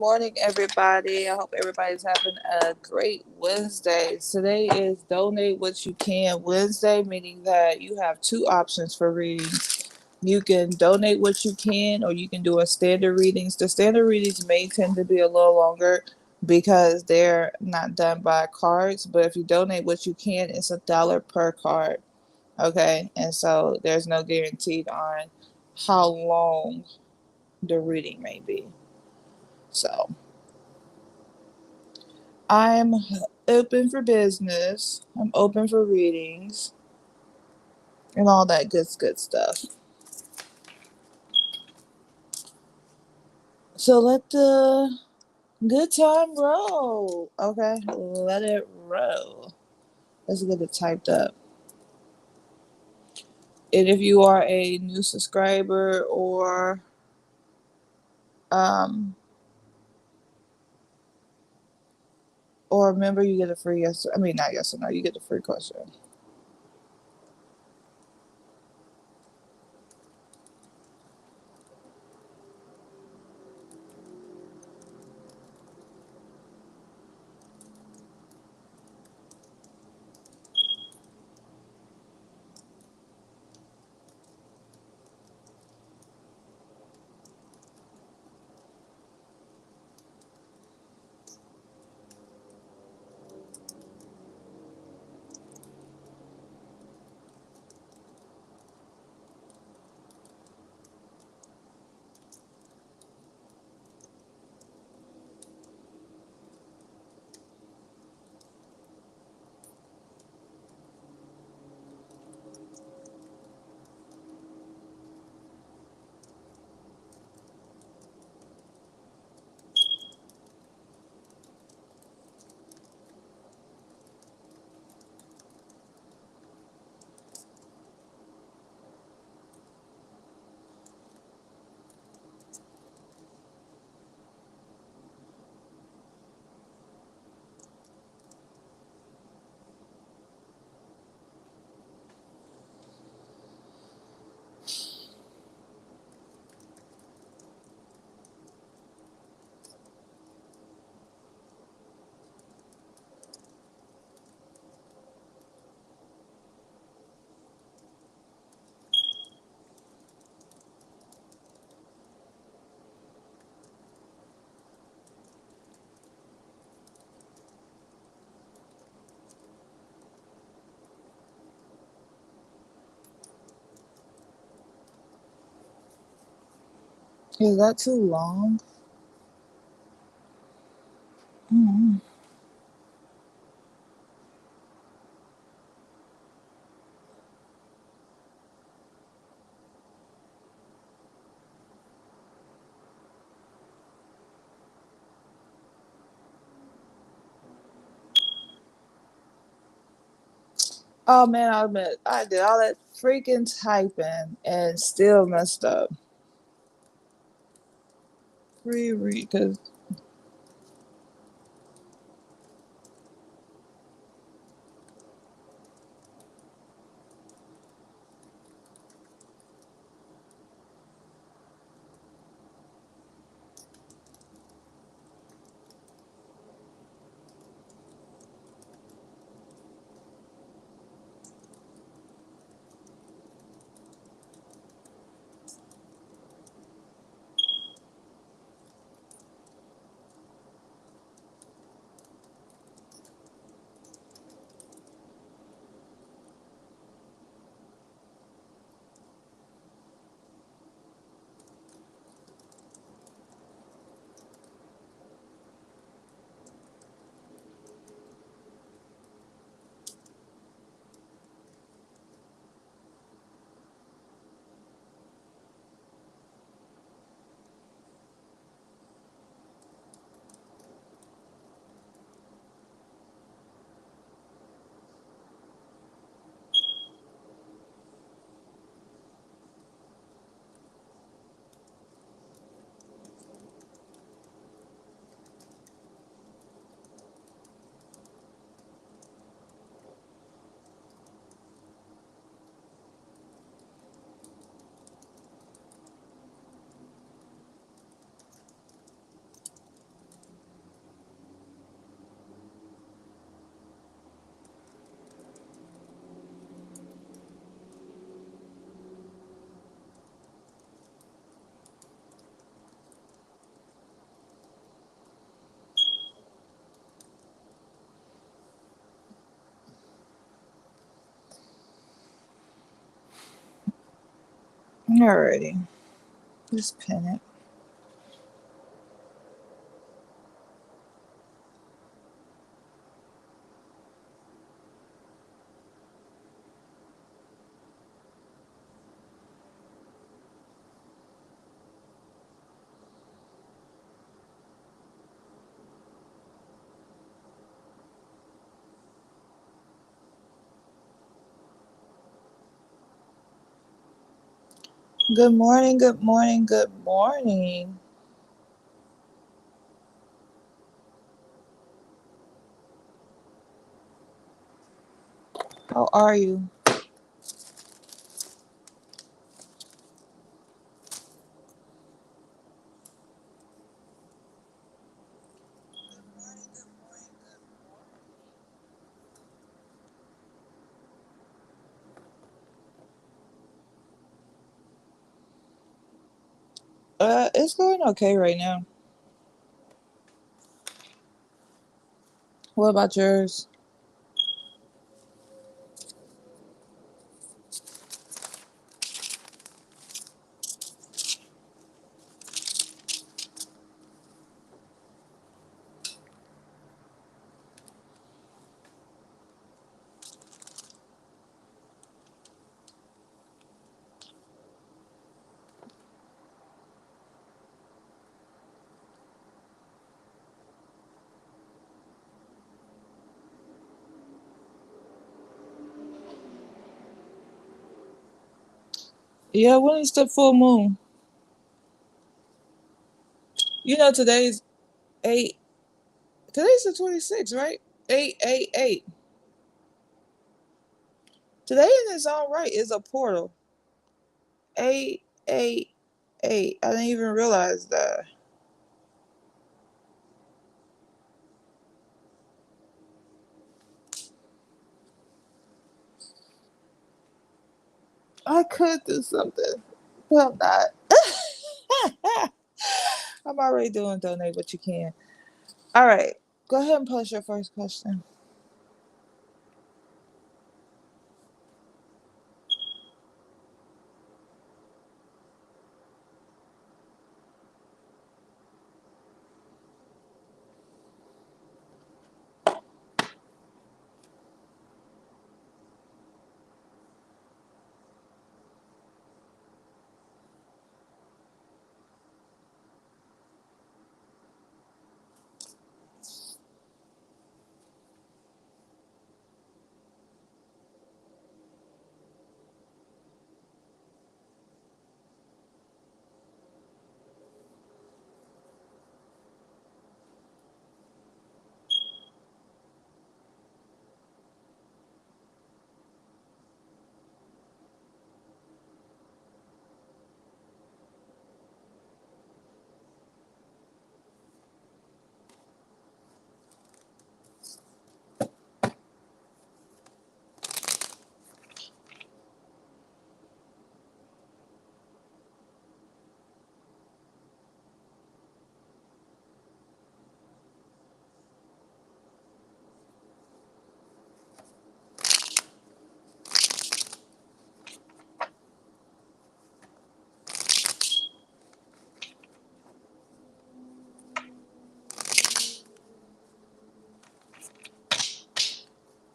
Morning, everybody. I hope everybody's having a great Wednesday. Today is Donate What You Can Wednesday, meaning that you have two options for reading. You can donate what you can, or you can do a standard readings. The standard readings may tend to be a little longer because they're not done by cards. But if you donate what you can, it's $1 per card. Okay, and so there's no guaranteed on how long the reading may be. So I'm open for business. I'm open for readings and all that good stuff. So let the good time roll. Okay, let it roll. Let's get it typed up. And if you are a new subscriber um or a member, you get a free yes. I mean, not yes or no. You get a free question. Is that too long? Mm-hmm. Oh man, I admit I did all that freaking typing and still messed up. Free read because Alrighty. Just pin it. Good morning, good morning, good morning. How are you? It's going okay right now. What about yours? Yeah, when is the full moon? You know today's 8. Today's the 26th, right? 888. Today in its own right is a portal. 888. I didn't even realize that. I could do something, but I'm not. I'm already doing donate what you can. All right. Go ahead and post your first question.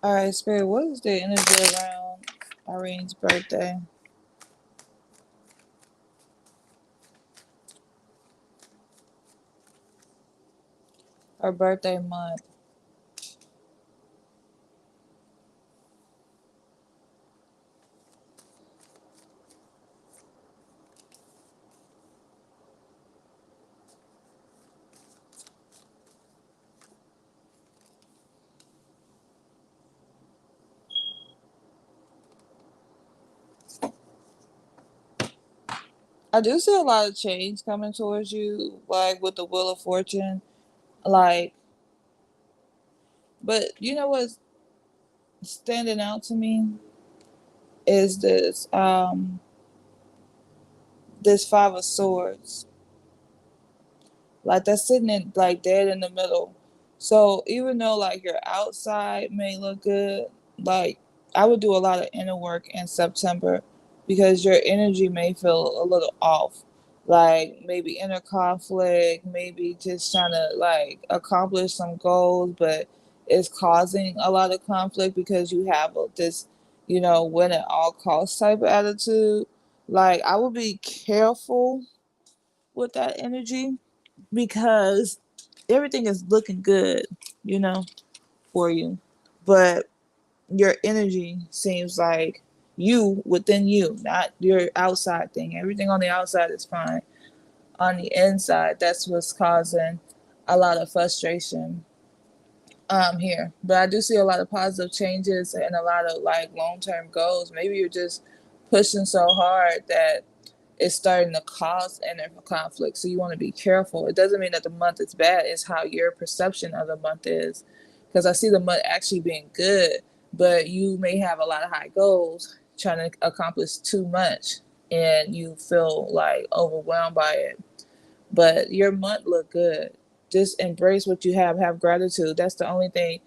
All right, Spirit, what is the energy around Irene's birthday? Her birthday month. I do see a lot of change coming towards you, like with the Wheel of Fortune. Like, but you know what's standing out to me is this Five of Swords. Like that's sitting in like dead in the middle. So even though like your outside may look good, like I would do a lot of inner work in September. because your energy may feel a little off. Like maybe inner conflict, maybe just trying to like accomplish some goals, but it's causing a lot of conflict because you have this, win at all costs type of attitude. Like I would be careful with that energy because everything is looking good, you know, for you. But your energy seems like you within you, not your outside thing. Everything on the outside is fine. On the inside, that's what's causing a lot of frustration here. But I do see a lot of positive changes and a lot of like long term goals. Maybe you're just pushing so hard that it's starting to cause inner conflict. So you want to be careful. It doesn't mean that the month is bad, it's how your perception of the month is. Because I see the month actually being good, but you may have a lot of high goals trying to accomplish too much and you feel like overwhelmed by it. But your month look good. Just embrace what you have gratitude. That's the only thing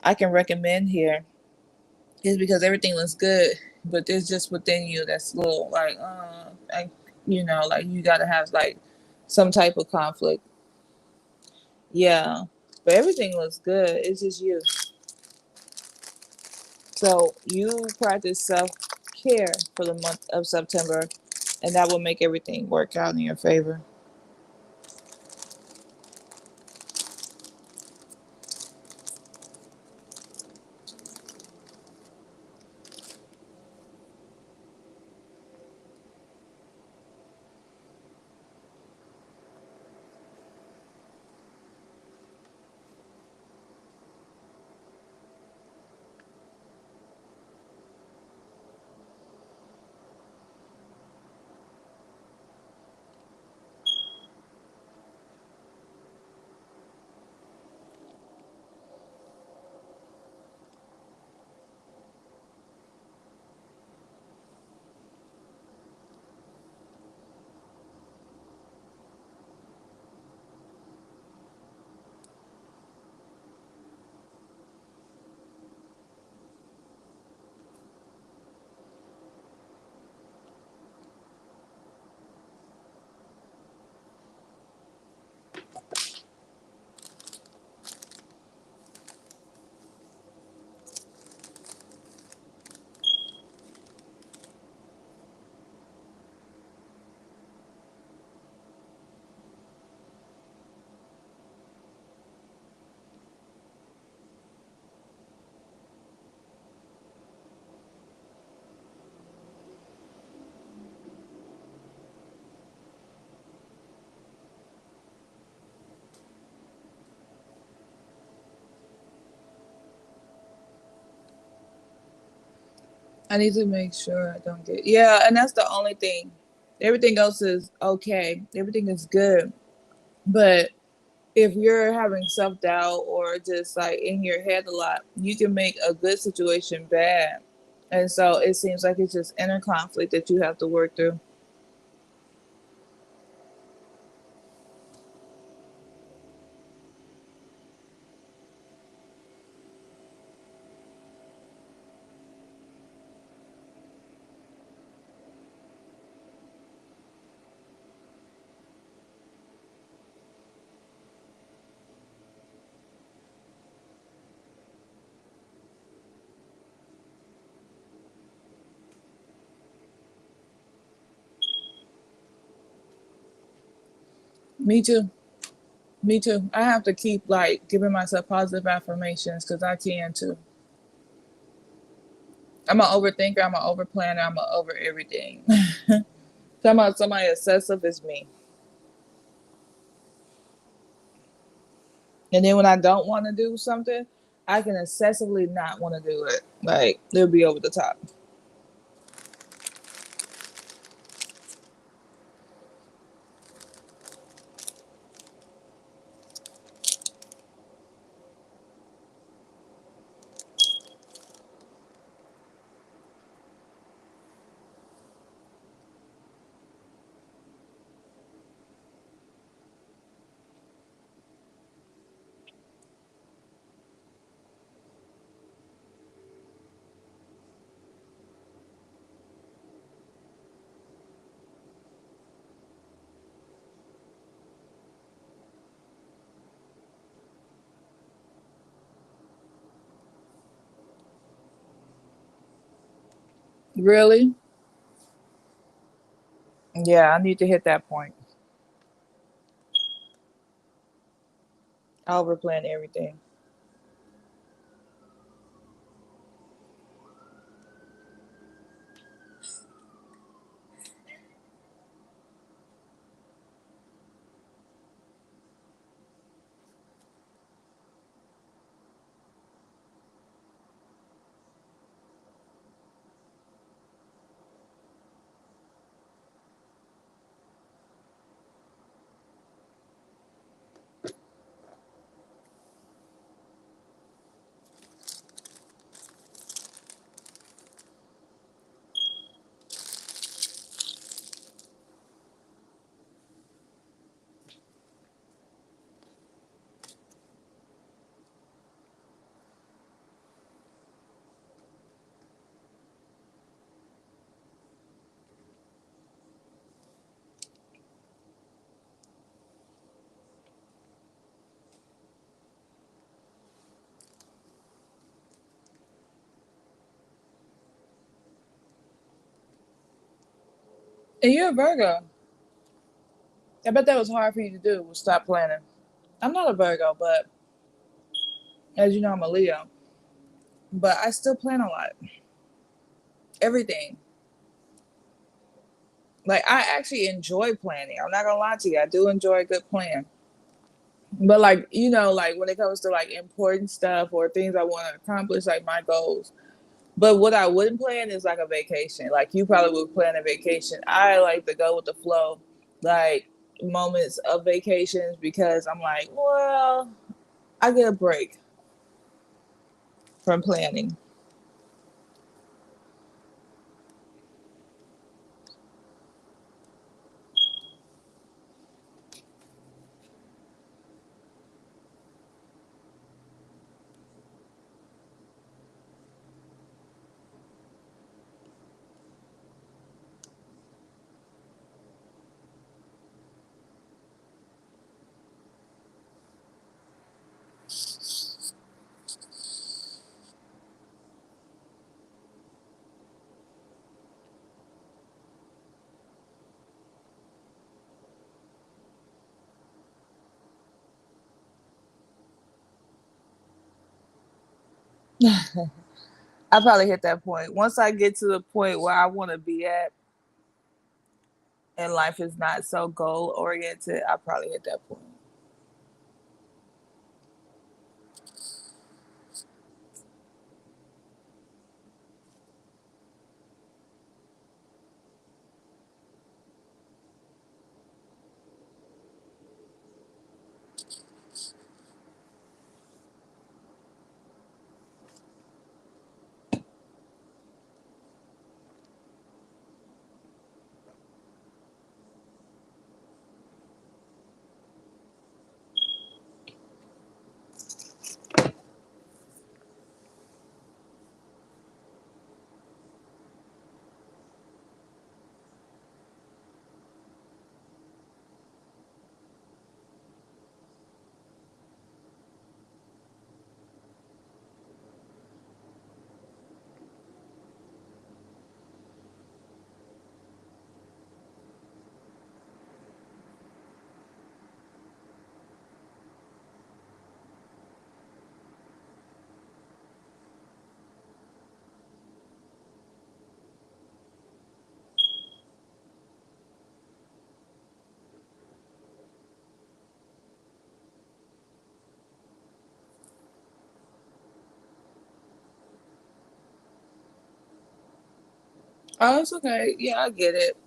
I can recommend here is because everything looks good, but there's just within you that's a little like, like you gotta have like some type of conflict. Yeah, but everything looks good. It's just you. So you practice self care for the month of September, and that will make everything work out in your favor. I need to make sure I don't get, yeah, and that's the only thing. Everything else is okay. Everything is good, but if you're having self doubt or just like in your head a lot, you can make a good situation bad. And so it seems like it's just inner conflict that you have to work through. Me too. Me too. I have to keep like giving myself positive affirmations because I can too. I'm an overthinker. I'm an overplanner. I'm an over everything. Talking about somebody obsessive is me. And then when I don't want to do something, I can excessively not want to do it. Like it'll be over the top. Really? Yeah, I need to hit that point. I overplan everything. And you're a Virgo. I bet that was hard for you to do, was stop planning. I'm not a Virgo, but as you know, I'm a Leo. But I still plan a lot. Everything. Like, I actually enjoy planning. I'm not gonna lie to you. I do enjoy a good plan. But like, like when it comes to like important stuff or things I want to accomplish, like my goals. But what I wouldn't plan is like a vacation. Like you probably would plan a vacation. I like to go with the flow, like moments of vacations because I'm like, well, I get a break from planning. I probably hit that point. Once I get to the point where I want to be at and life is not so goal oriented, I probably hit that point. Oh, it's okay. Yeah, I get it.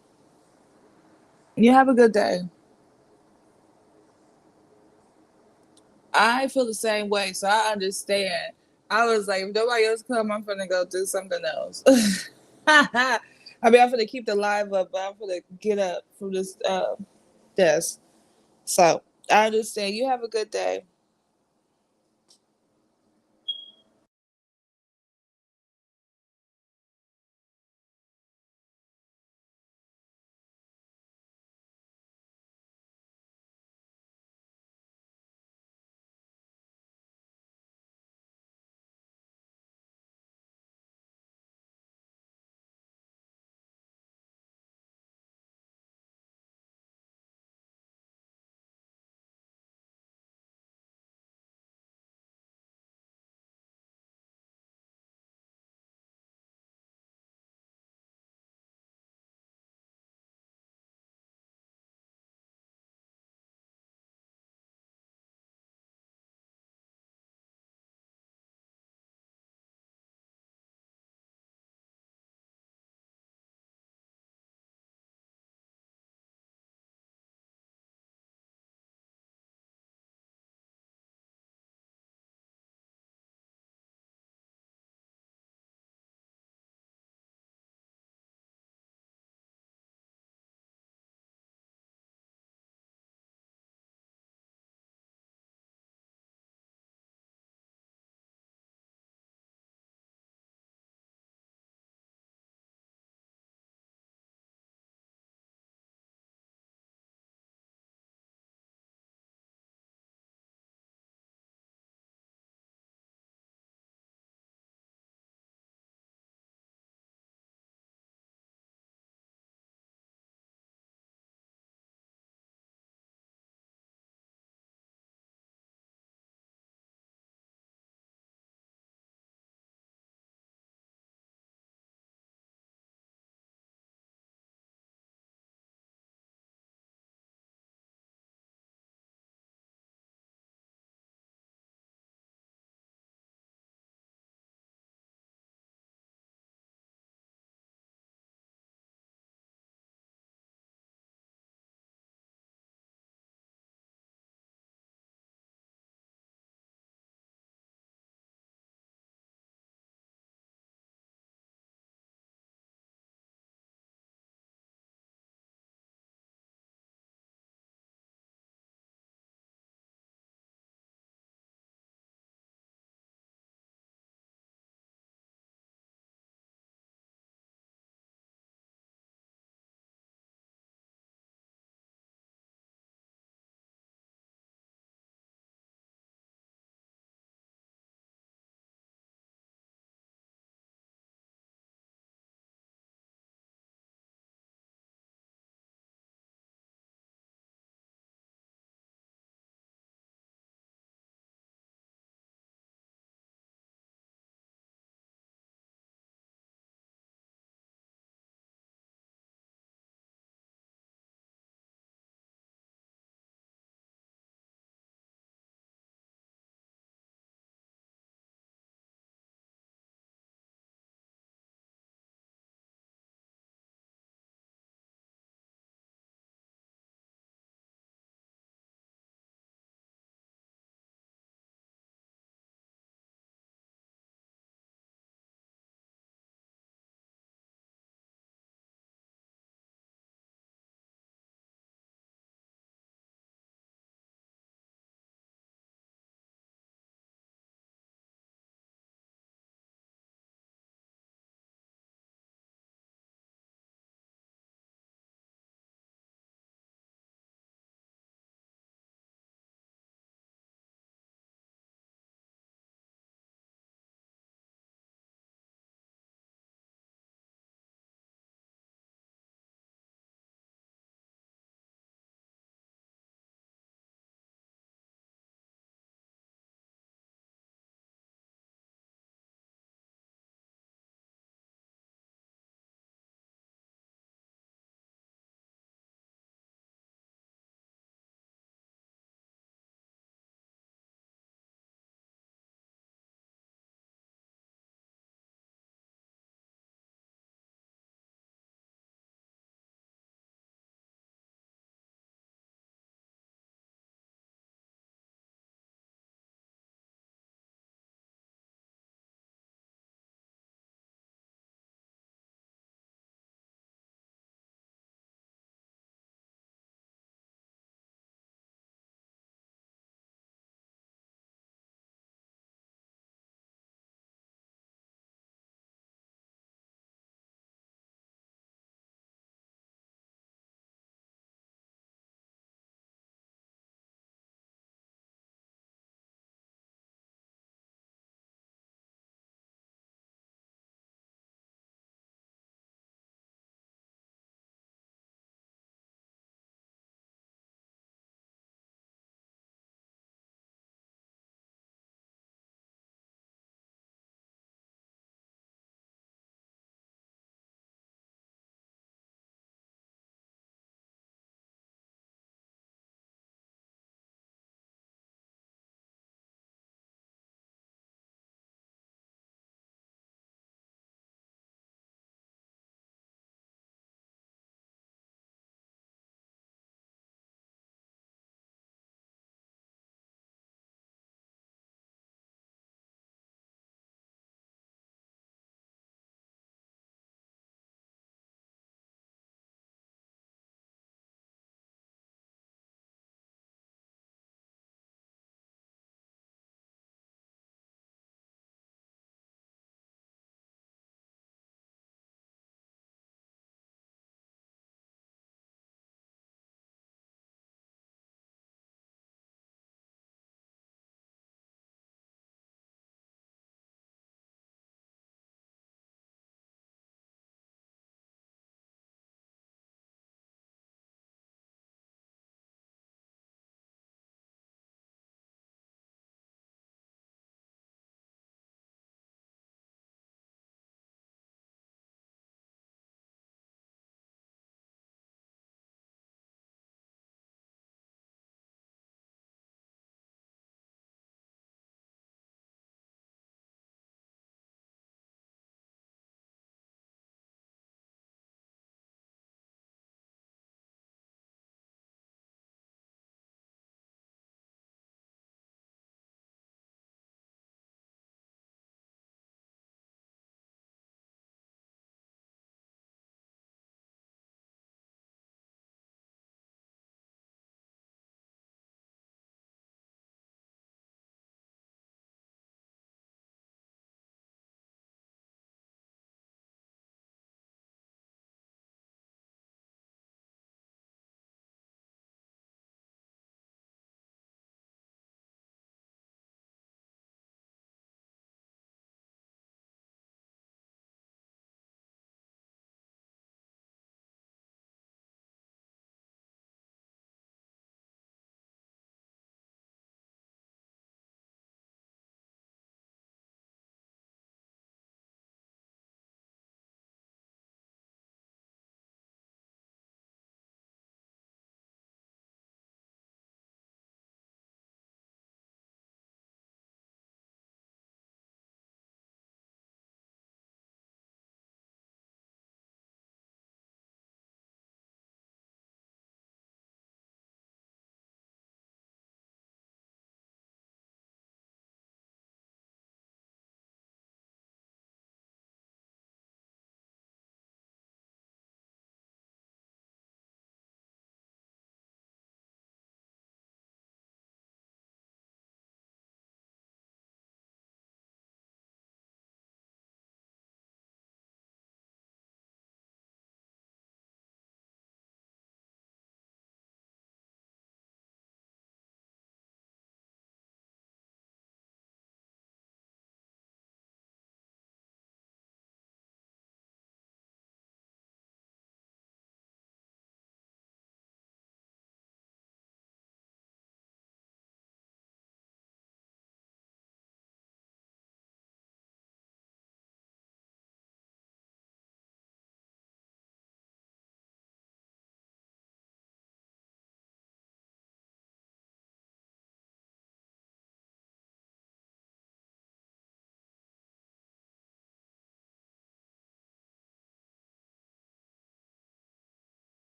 You have a good day. I feel the same way, so I understand. I was like, if nobody else come, I'm gonna go do something else. I mean, I'm gonna keep the live up, but I'm gonna get up from this desk. So I understand. You have a good day.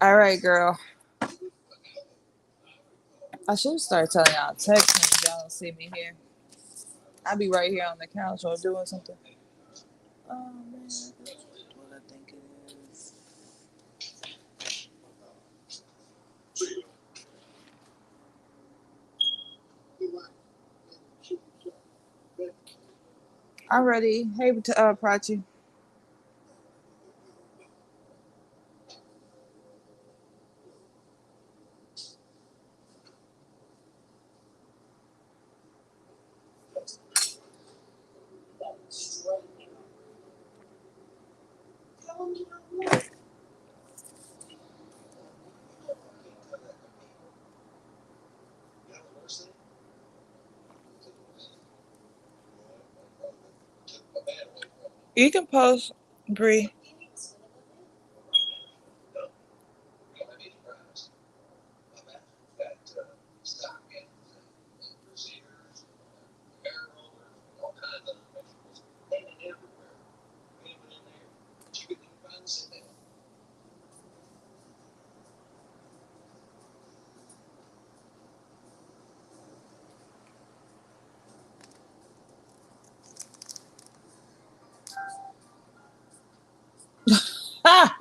All right, girl. I should start telling y'all text me if y'all don't see me here. I'll be right here on the couch or doing something. Oh man, that's what I think it is. I'm ready. Hey, Prachi. You can post, Bree. Ah!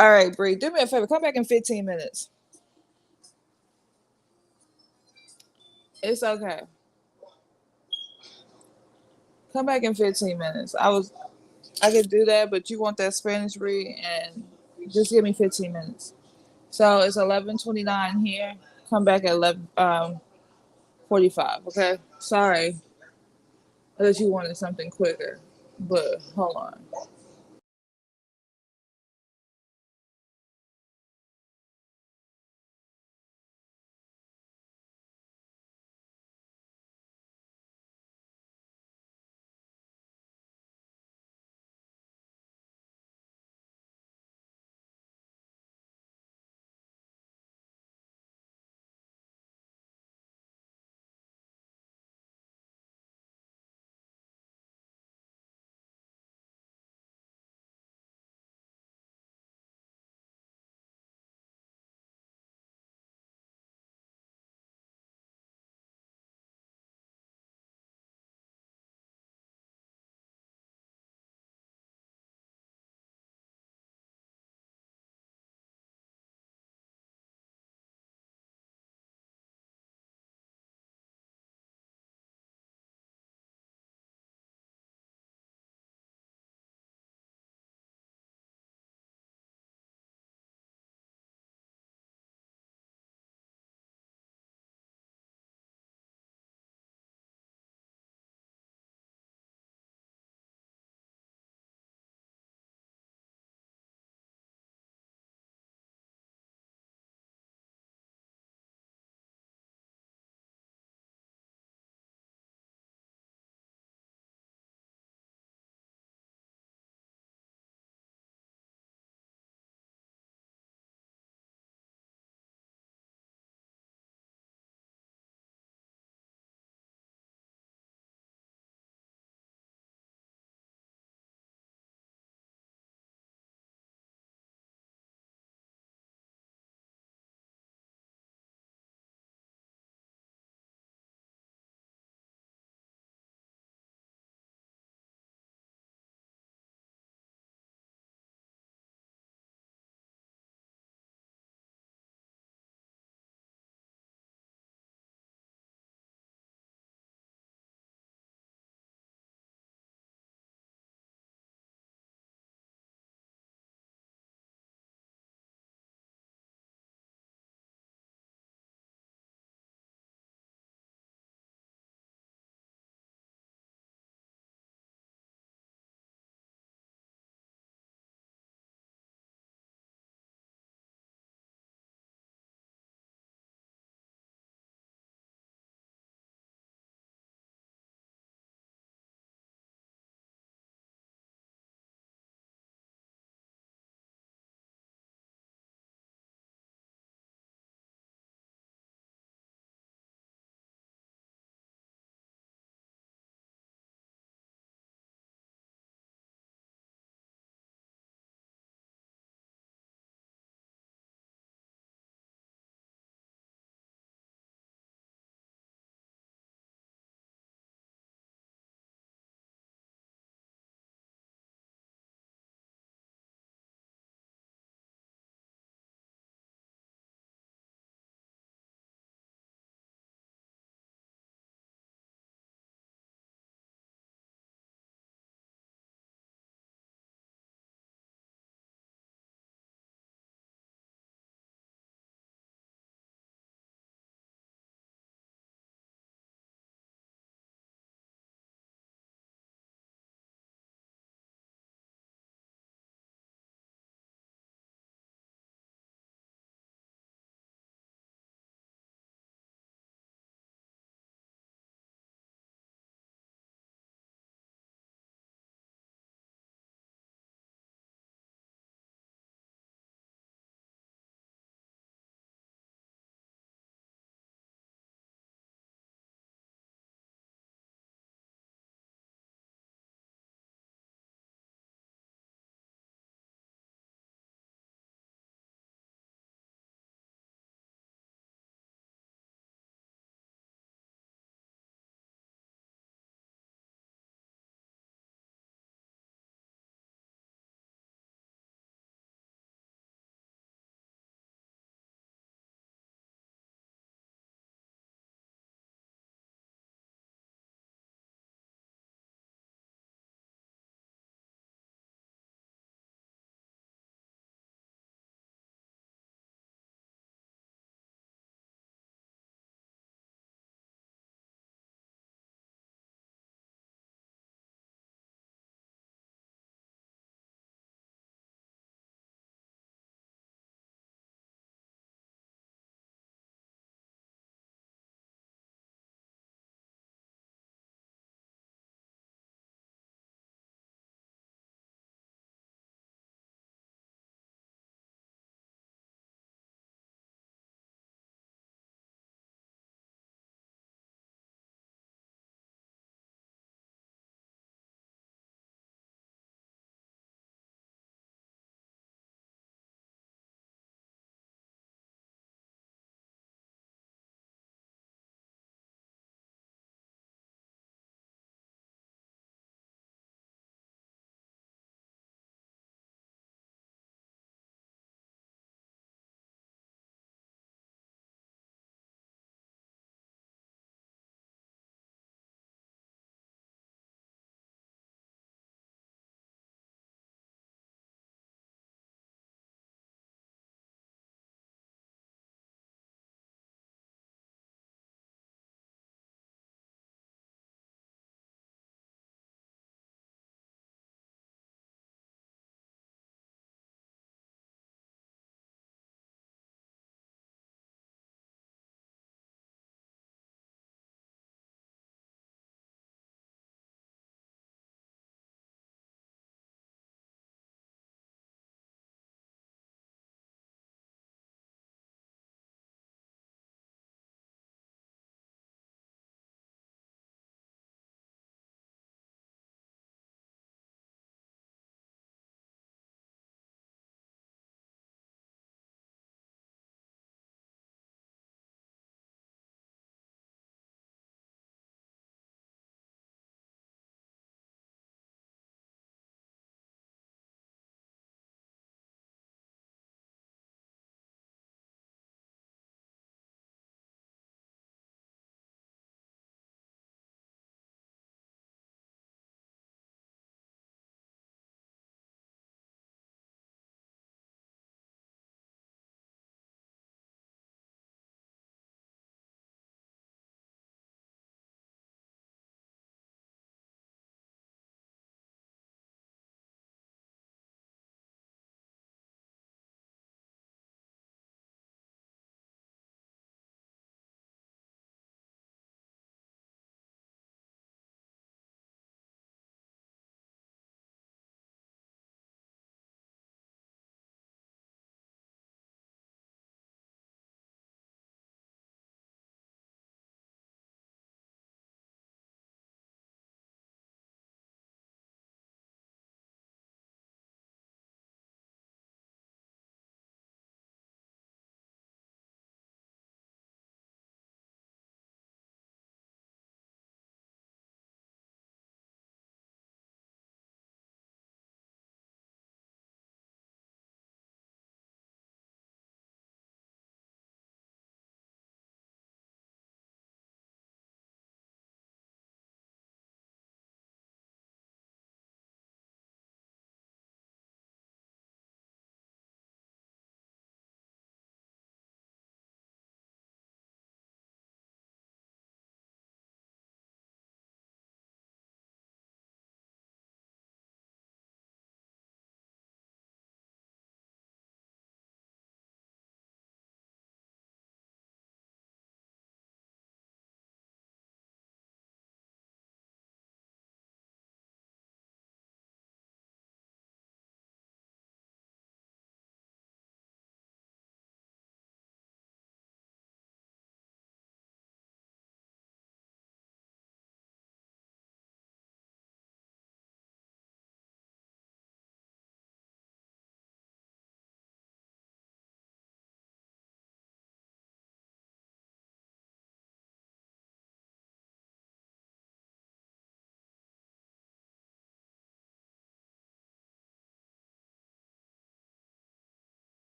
All right, Bree. Do me a favor. Come back in 15 minutes. It's okay. Come back in 15 minutes. I could do that, but you want that Spanish read, and just give me 15 minutes. So it's 11:29 here. Come back at 11:45. Okay. Sorry, unless you wanted something quicker, but hold on.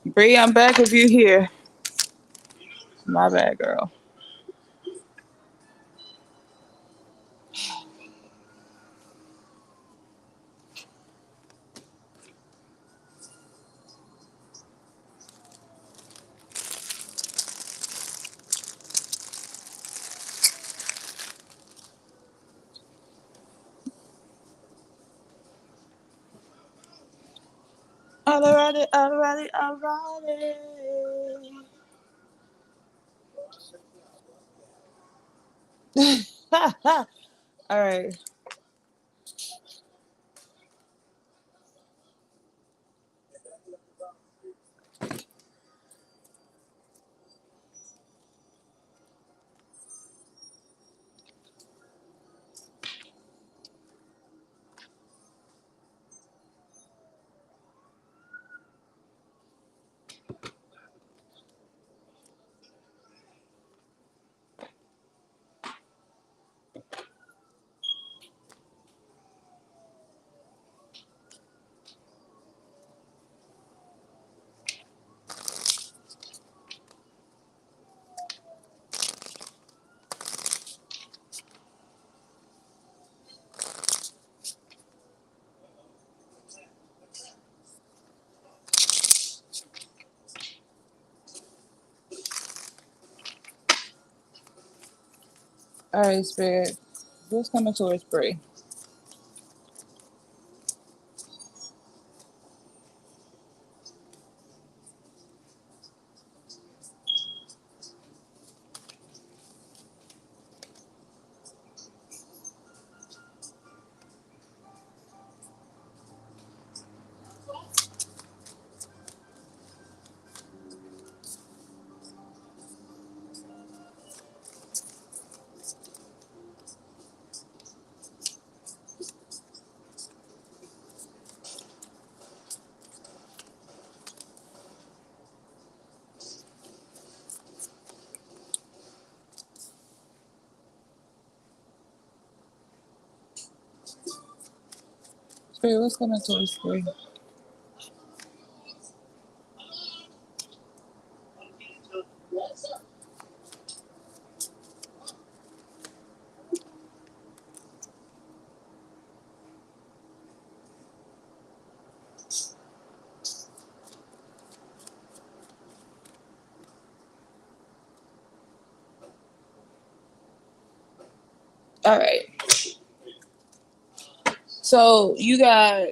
Bree, I'm back if you here. My bad, girl. Alrighty, alrighty, alrighty. All right. All right, Spirit. What's coming towards Bree? Spirit, what's coming towards Bree? All right. So you got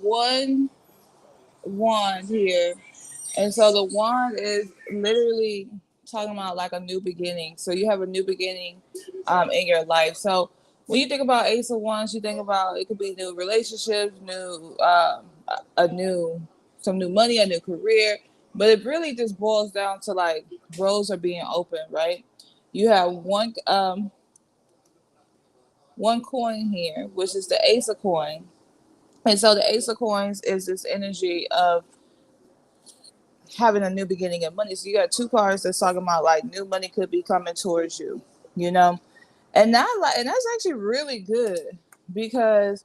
one wand here. And so the wand is literally talking about like a new beginning. So you have a new beginning in your life. So when you think about Ace of Wands, you think about it could be new relationships, new a new some new money, a new career. But it really just boils down to like roads are being open, right? You have one coin here, which is the Ace of Coin. And so the Ace of Coins is this energy of having a new beginning of money. So you got two cards that's talking about like new money could be coming towards you, you know, and that's actually really good because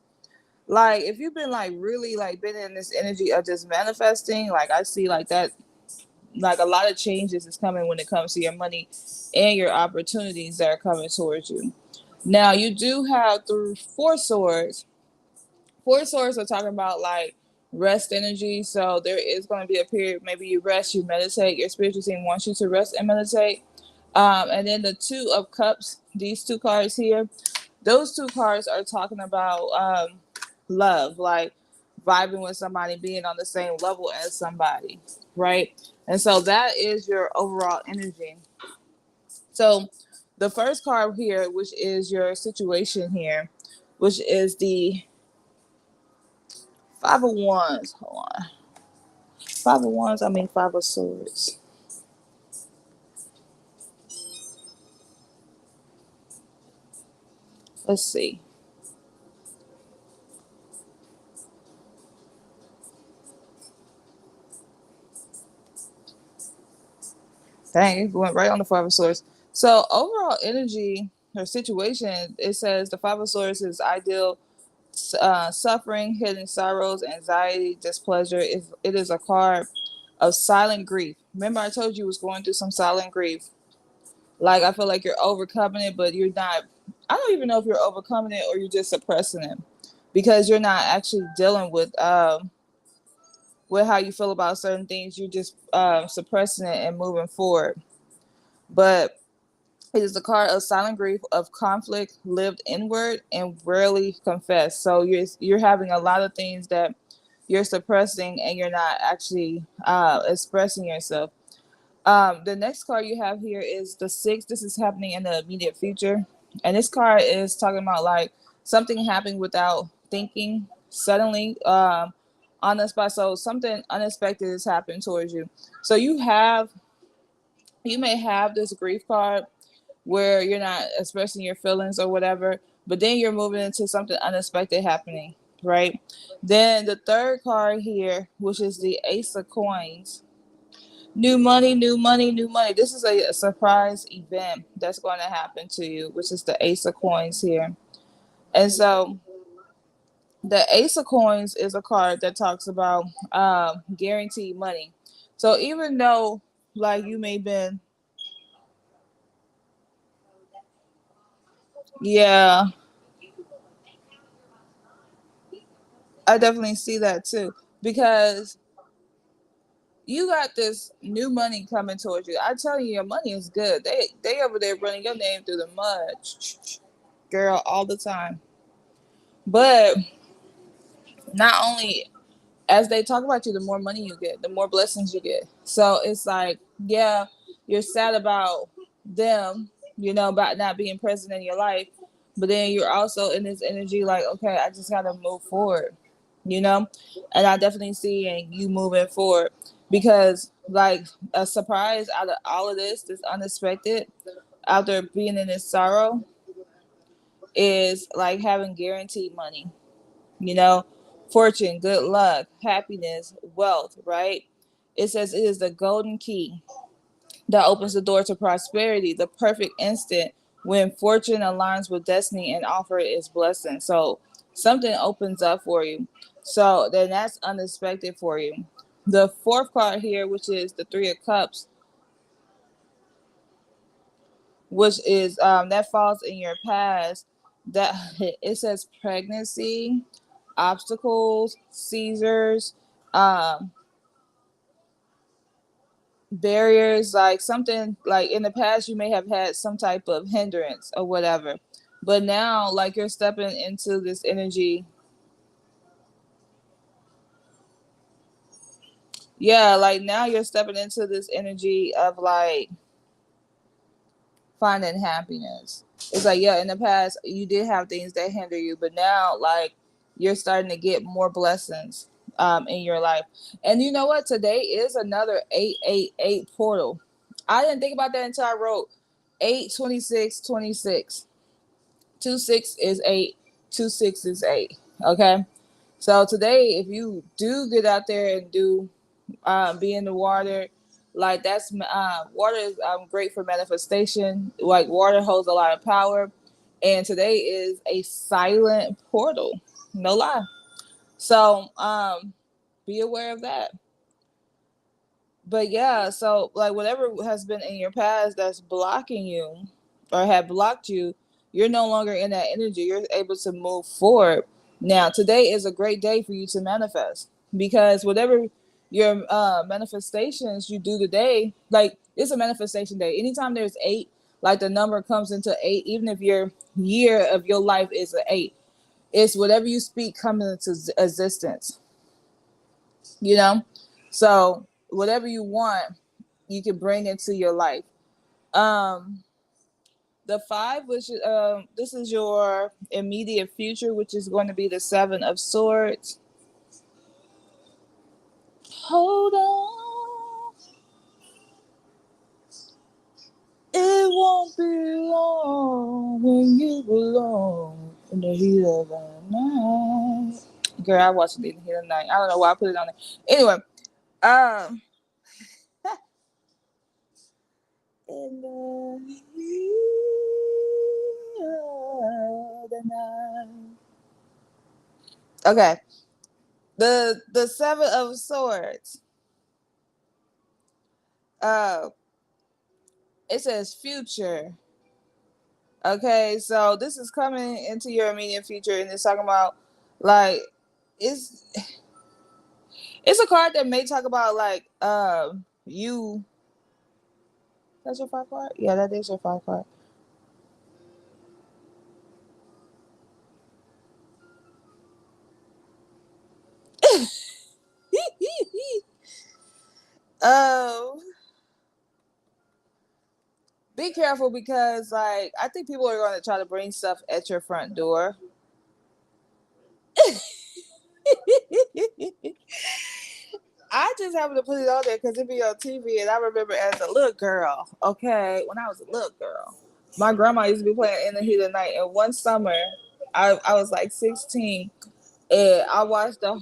like if you've been like really like been in this energy of just manifesting, like I see like that, like a lot of changes is coming when it comes to your money and your opportunities that are coming towards you. Now you do have through Four swords are talking about like rest energy. So there is going to be a period, maybe you rest, you meditate. Your spiritual team wants you to rest and meditate. And then the Two of Cups, these two cards here, those two cards are talking about love, like vibing with somebody, being on the same level as somebody, right? And so that is your overall energy. So the first card here, which is your situation here, which is the Five of Wands. Hold on. Five of Wands, I mean Five of Swords. Let's see. Dang, it went right on the Five of Swords. So overall energy or situation, it says the Five of Swords is ideal suffering, hidden sorrows, anxiety, displeasure. It is a card of silent grief. Remember, I told you was going through some silent grief. Like I feel like you're overcoming it, but you're not. I don't even know if you're overcoming it or you're just suppressing it because you're not actually dealing with how you feel about certain things. You're just suppressing it and moving forward. But it is the card of silent grief, of conflict lived inward and rarely confessed. So you're having a lot of things that you're suppressing and you're not actually expressing yourself. The next card you have here is the six. This is happening in the immediate future, and this card is talking about like something happening without thinking suddenly, on the spot. So something unexpected is happening towards you. So you may have this grief card where you're not expressing your feelings or whatever, but then you're moving into something unexpected happening, right? Then the third card here, which is the Ace of Coins. New money, new money, new money. This is a surprise event that's going to happen to you, which is the Ace of Coins here. And so the Ace of Coins is a card that talks about guaranteed money. So even though like you may been, yeah, I definitely see that too because you got this new money coming towards you. I tell you, your money is good. They over there running your name through the mud, girl, all the time. But not only as they talk about you, the more money you get, the more blessings you get. So it's like, yeah, you're sad about them, about not being present in your life, but then you're also in this energy like, okay, I just gotta move forward, you know? And I definitely see you moving forward because like a surprise out of all of this unexpected, after being in this sorrow, is like having guaranteed money, you know, fortune, good luck, happiness, wealth, right? It says it is the golden key that opens the door to prosperity, the perfect instant when fortune aligns with destiny and offer its blessing. So something opens up for you. So then that's unexpected for you. The fourth card here, which is the Three of Cups, which is that falls in your past. That it says pregnancy, obstacles, seizures, um, barriers, like something like in the past you may have had some type of hindrance or whatever. But now like you're stepping into this energy. Yeah, like now you're stepping into this energy of like finding happiness. It's like, yeah, in the past you did have things that hinder you, but now like you're starting to get more blessings in your life. And you know what? Today is another 888 portal. I didn't think about that until I wrote 8 26 26. 26 is 8, 26 is 8. Okay. So today, if you do get out there and do be in the water. Like that's water is great for manifestation. Like water holds a lot of power, and today is a silent portal. No lie. So be aware of that. But yeah, so like whatever has been in your past that's blocking you or had blocked you, you're no longer in that energy. You're able to move forward. Now, today is a great day for you to manifest because whatever your manifestations you do today, like it's a manifestation day. Anytime there's eight, like the number comes into eight, even if your year of your life is an eight, it's whatever you speak coming into existence, you know? So, whatever you want, you can bring into your life. Um, the five, which this is your immediate future, which is going to be the Seven of Swords. Hold on, it won't be long when you belong in the heat of the night. Girl, I watched it in the heat of the night. I don't know why I put it on there. Anyway, um, in the heat of the night. Okay. The Seven of Swords. Uh, it says future. Okay, so this is coming into your immediate future, and it's talking about like it's it's a card that may talk about like you. That's your five card. Yeah, that is your five card. um, be careful because like I think people are going to try to bring stuff at your front door. I just happened to put it on there because it be on TV, and I remember as a little girl. Okay, when I was a little girl, my grandma used to be playing In the Heat of the Night, and one summer, I was like 16, and I watched the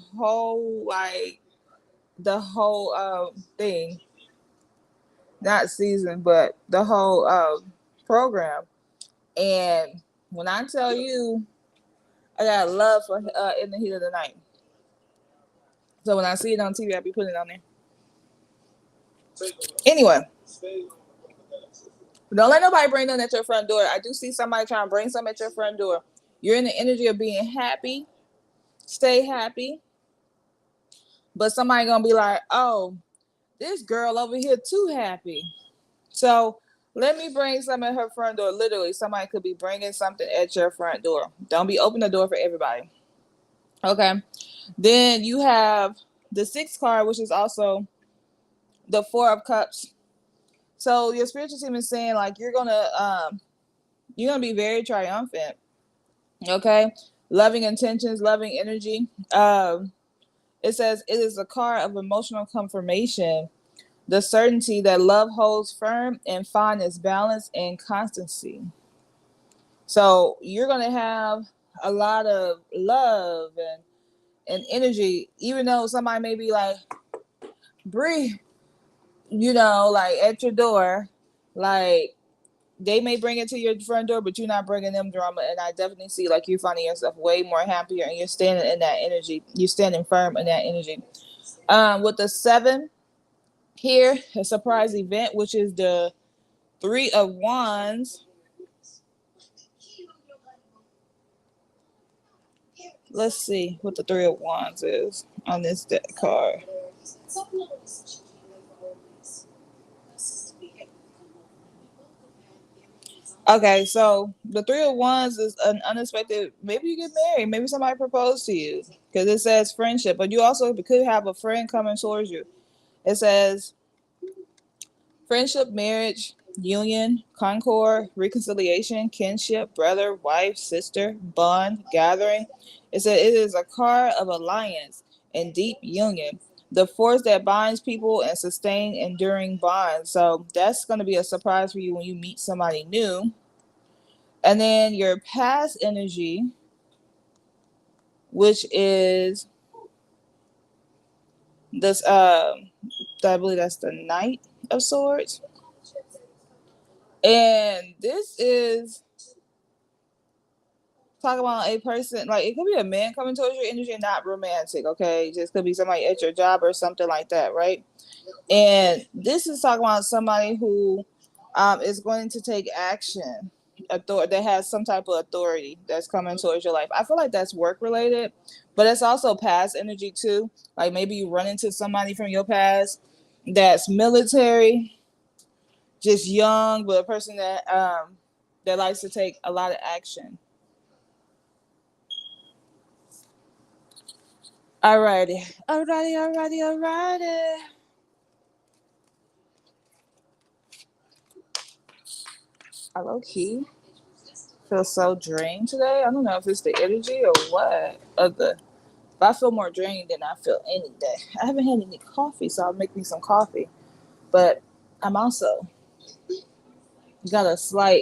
whole thing, not season, but the whole program. And when I tell you, I got love for In the Heat of the Night. So when I see it on TV, I be putting it on there. Anyway, don't let nobody bring nothing at your front door. I do see somebody trying to bring something at your front door. You're in the energy of being happy. Stay happy. But somebody gonna be like, oh, this girl over here too happy. So let me bring something at her front door. Literally, somebody could be bringing something at your front door. Don't be open the door for everybody. Okay. Then you have the sixth card, which is also the Four of Cups. So your spiritual team is saying like you're gonna be very triumphant. Okay, loving intentions, loving energy. It says it is a card of emotional confirmation, the certainty that love holds firm and fondness, balance, and constancy. So you're gonna have a lot of love and energy, even though somebody may be like, Bree, like at your door, like they may bring it to your front door, but you're not bringing them drama. And I definitely see like you're finding yourself way more happier, and you're standing in that energy. You're standing firm in that energy. With the seven here, a surprise event, which is the Three of Wands. Let's see what the Three of Wands is on this card. Okay, so the Three of Wands is an unexpected. Maybe you get married. Maybe somebody proposed to you because it says friendship, but you also could have a friend coming towards you. It says friendship, marriage, union, concord, reconciliation, kinship, brother, wife, sister, bond, gathering. It said it is a card of alliance and deep union, the force that binds people and sustain enduring bonds. So that's going to be a surprise for you when you meet somebody new. And then your past energy, which is this, I believe that's the Knight of Swords. And this is talk about a person, like it could be a man coming towards your energy and not romantic, okay? Just could be somebody at your job or something like that, right? And this is talking about somebody who is going to take action, that has some type of authority that's coming towards your life. I feel like that's work related, but it's also past energy too. Like maybe you run into somebody from your past that's military, just young, but a person that likes to take a lot of action. Alrighty. Alrighty. I low key feel so drained today. I don't know if it's the energy or what. But I feel more drained than I feel any day. I haven't had any coffee, so I'll make me some coffee. But I'm also got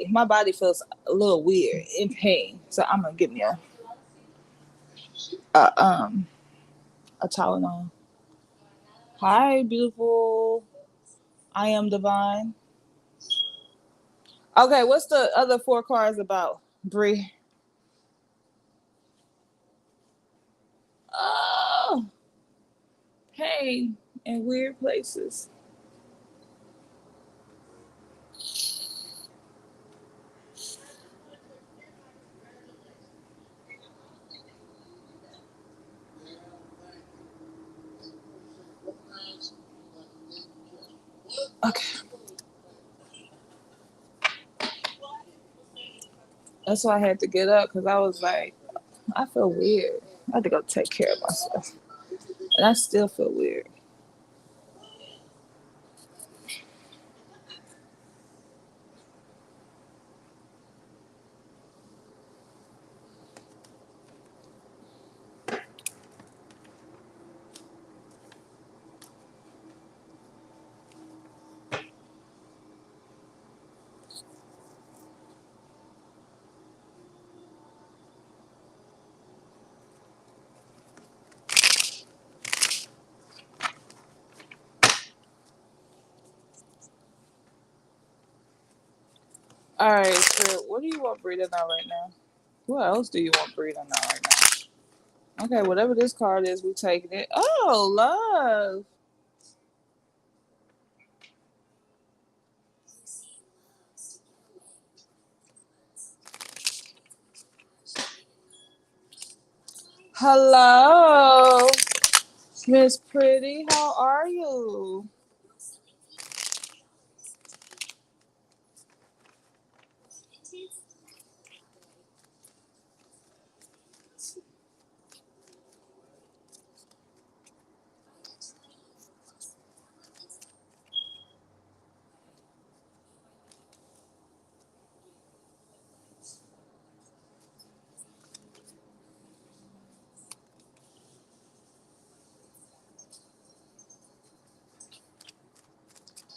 my body feels a little weird, in pain. So I'm gonna give me a um a Tylenol. Hi, beautiful. I am divine. Okay, what's the other four cards about, Bree? hang in weird places. Okay. That's why I had to get up because I was like, I feel weird. I had to go take care of myself. And I still feel weird. All right, so what do you want breathing on right now? What else do you want breathing on right now? Okay, whatever this card is, we taking it. Oh, love. Hello, Miss Pretty. How are you?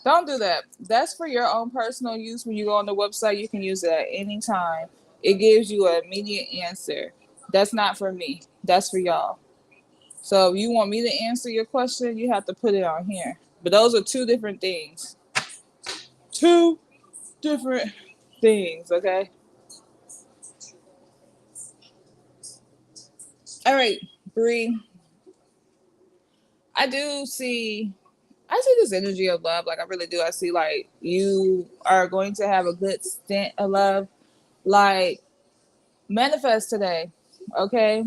Don't do that. That's for your own personal use. When you go on the website, you can use it at any time. It gives you an immediate answer. That's not for me. That's for y'all. So if you want me to answer your question, you have to put it on here. But those are two different things. Two different things, okay? All right, Bree. I do see I see this energy of love. Like I really do. I see like you are going to have a good stint of love. Like manifest today. Okay?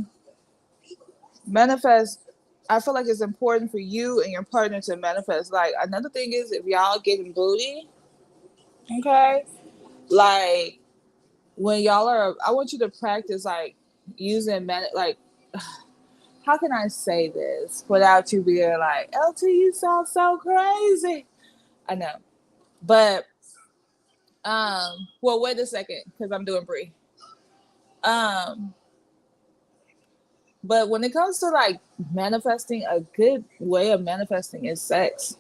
Manifest. I feel like it's important for you and your partner to manifest. Like another thing is if y'all getting booty, okay? Like when y'all are I want you to practice like using like how can I say this without you being like, LT, you sound so crazy. I know. But well wait a second, because I'm doing Brie. Um, but when it comes to like manifesting, a good way of manifesting is sex.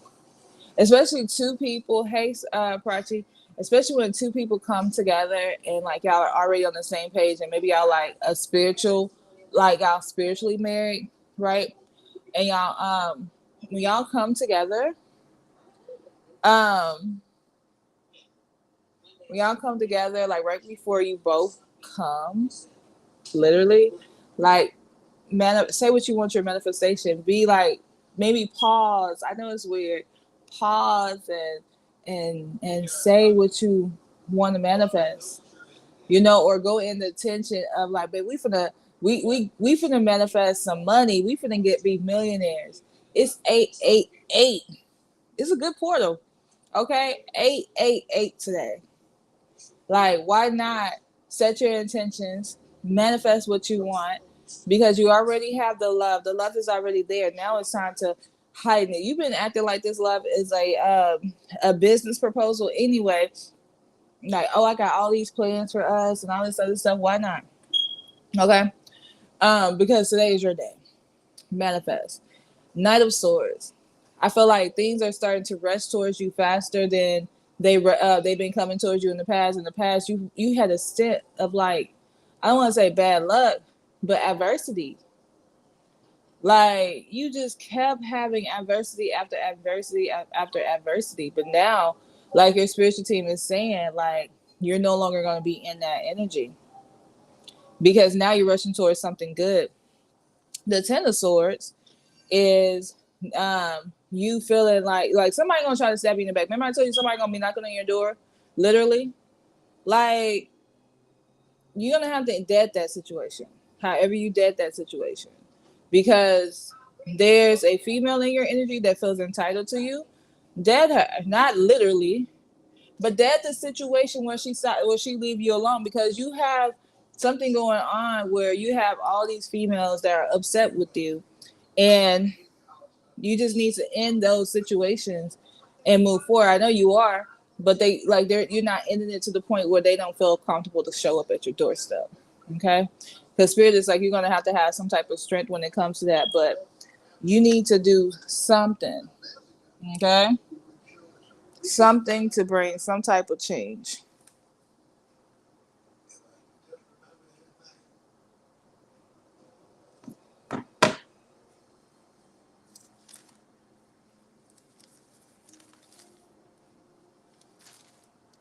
Especially two people, hey Prachi, especially when two people come together and like y'all are already on the same page and maybe y'all like a spiritual, like y'all spiritually married, right? And y'all when y'all come together, um when y'all come together like right before you both come, literally, like say what you want your manifestation. Be like maybe pause. I know it's weird. Pause and say what you want to manifest. You know, or go in the tension of like, babe, we finna manifest some money. We finna be millionaires. It's 888. It's a good portal. Okay, 888 today. Like, why not set your intentions, manifest what you want, because you already have the love. The love is already there. Now it's time to heighten it. You've been acting like this love is a business proposal anyway. Like, oh, I got all these plans for us and all this other stuff. Why not? Okay. Because today is your day. Manifest. Knight of Swords. I feel like things are starting to rush towards you faster than they've been coming towards you in the past. In the past, you had a stint of like I don't want to say bad luck, but adversity. Like you just kept having adversity after adversity after adversity. But now, like your spiritual team is saying, like you're no longer going to be in that energy because now you're rushing towards something good. The Ten of Swords is You feeling like somebody gonna try to stab you in the back. Remember I told you somebody gonna be knocking on your door, literally. Like you're gonna have to dead that situation. However you dead that situation, because there's a female in your energy that feels entitled to you. Dead her, not literally, but dead the situation where she leave you alone because you have something going on where you have all these females that are upset with you, and you just need to end those situations and move forward. I know you are, but you're not ending it to the point where they don't feel comfortable to show up at your doorstep. Okay? Because spirit is like you're gonna have to have some type of strength when it comes to that, but you need to do something. Okay? Something to bring some type of change.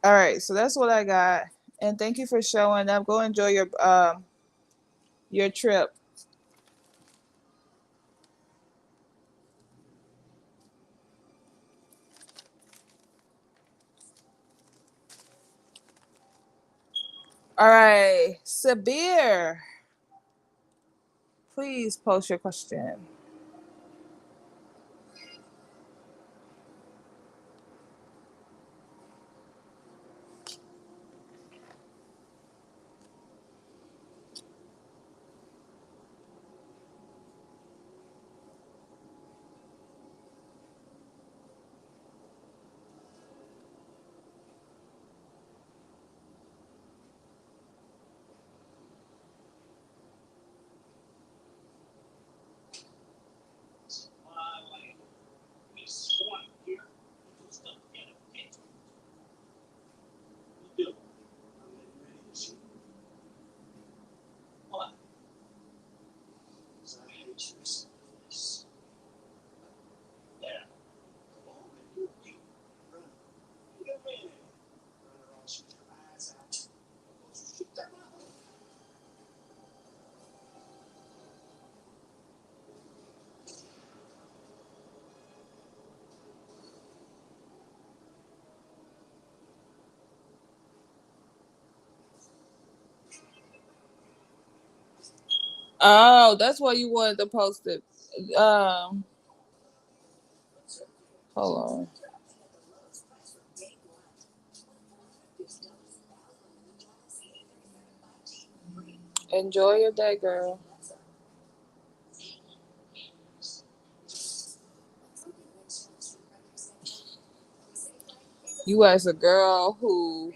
All right, so that's what I got. And thank you for showing up. Go enjoy your trip. All right, Sabir, please post your question. Oh, that's why you wanted to post it. Um, Hold on. Enjoy your day, girl. You as a girl who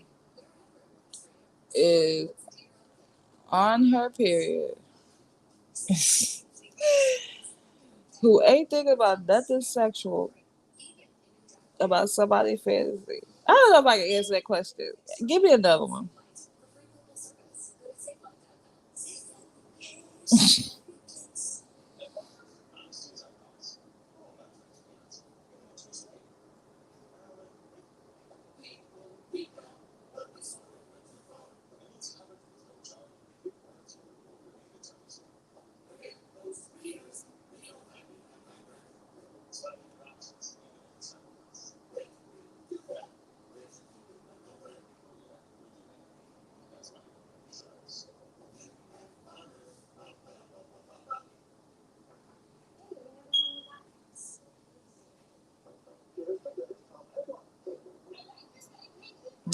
is on her period, who ain't thinking about nothing sexual about somebody's fantasy. I don't know if I can answer that question. Give me another one.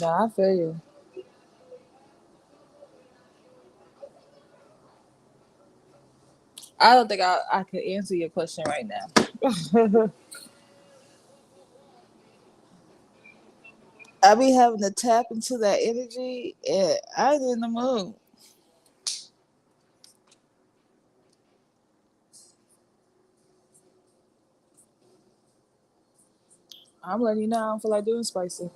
No, I feel you. I don't think I could answer your question right now. I be having to tap into that energy, and I ain't in the mood. I'm letting you know I don't feel like doing spicy.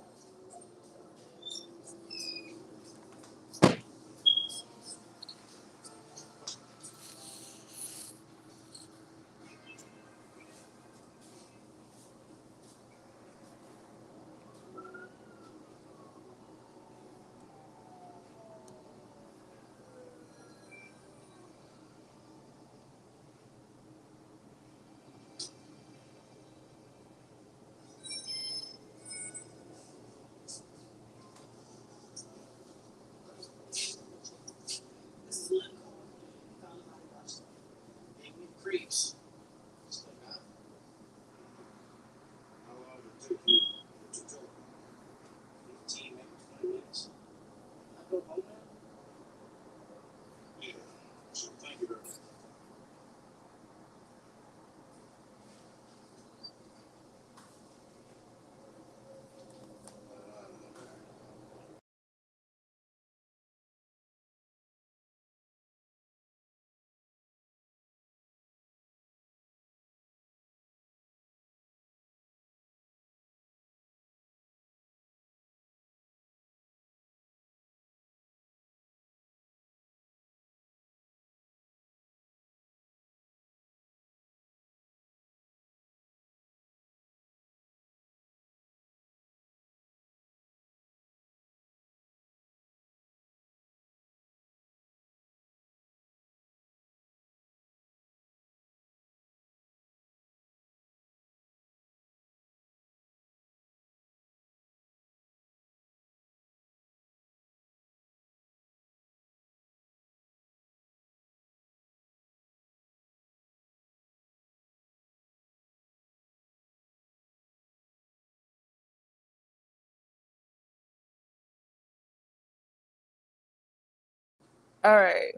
All right.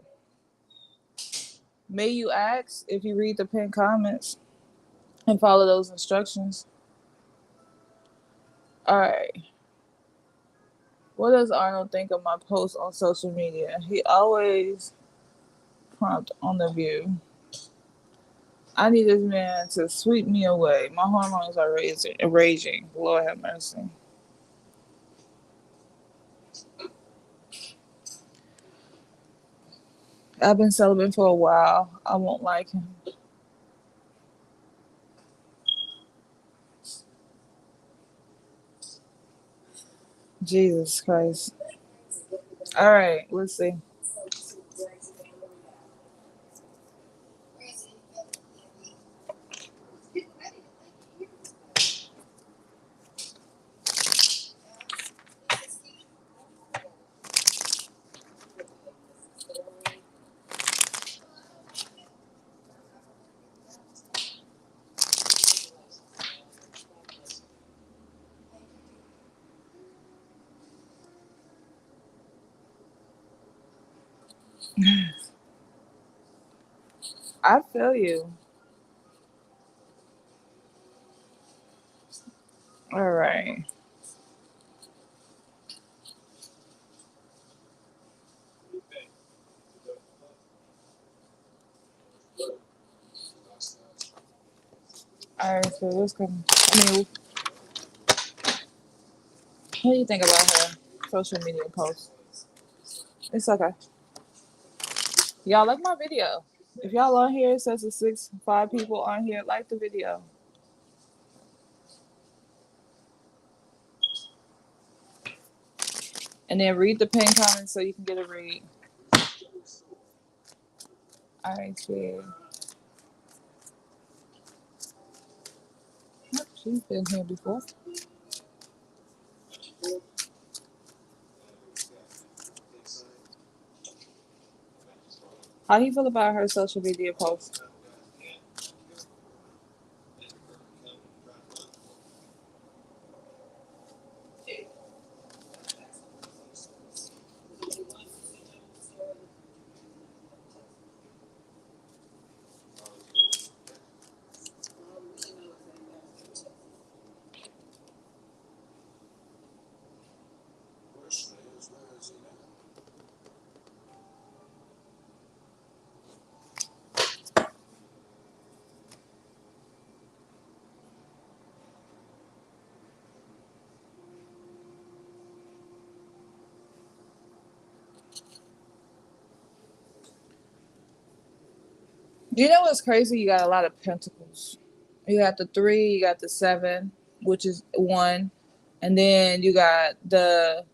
May you ask if you read the pinned comments and follow those instructions. All right. What does Arnold think of my posts on social media? He always prompt on the view. I need this man to sweep me away. My hormones are raging. Lord have mercy. I've been celibate for a while. I won't like him. Jesus Christ. All right, let's see. I feel you. All right. All right, so what's coming? I mean, what do you think about her social media posts? It's okay. Y'all like my video. If y'all on here, it says the 5 people on here like the video. And then read the pinned comments so you can get a read. All right, kid. Yep, she's been here before. How do you feel about her social media posts? You know what's crazy? You got a lot of pentacles. You got the 3, you got the 7, which is 1, and then you got the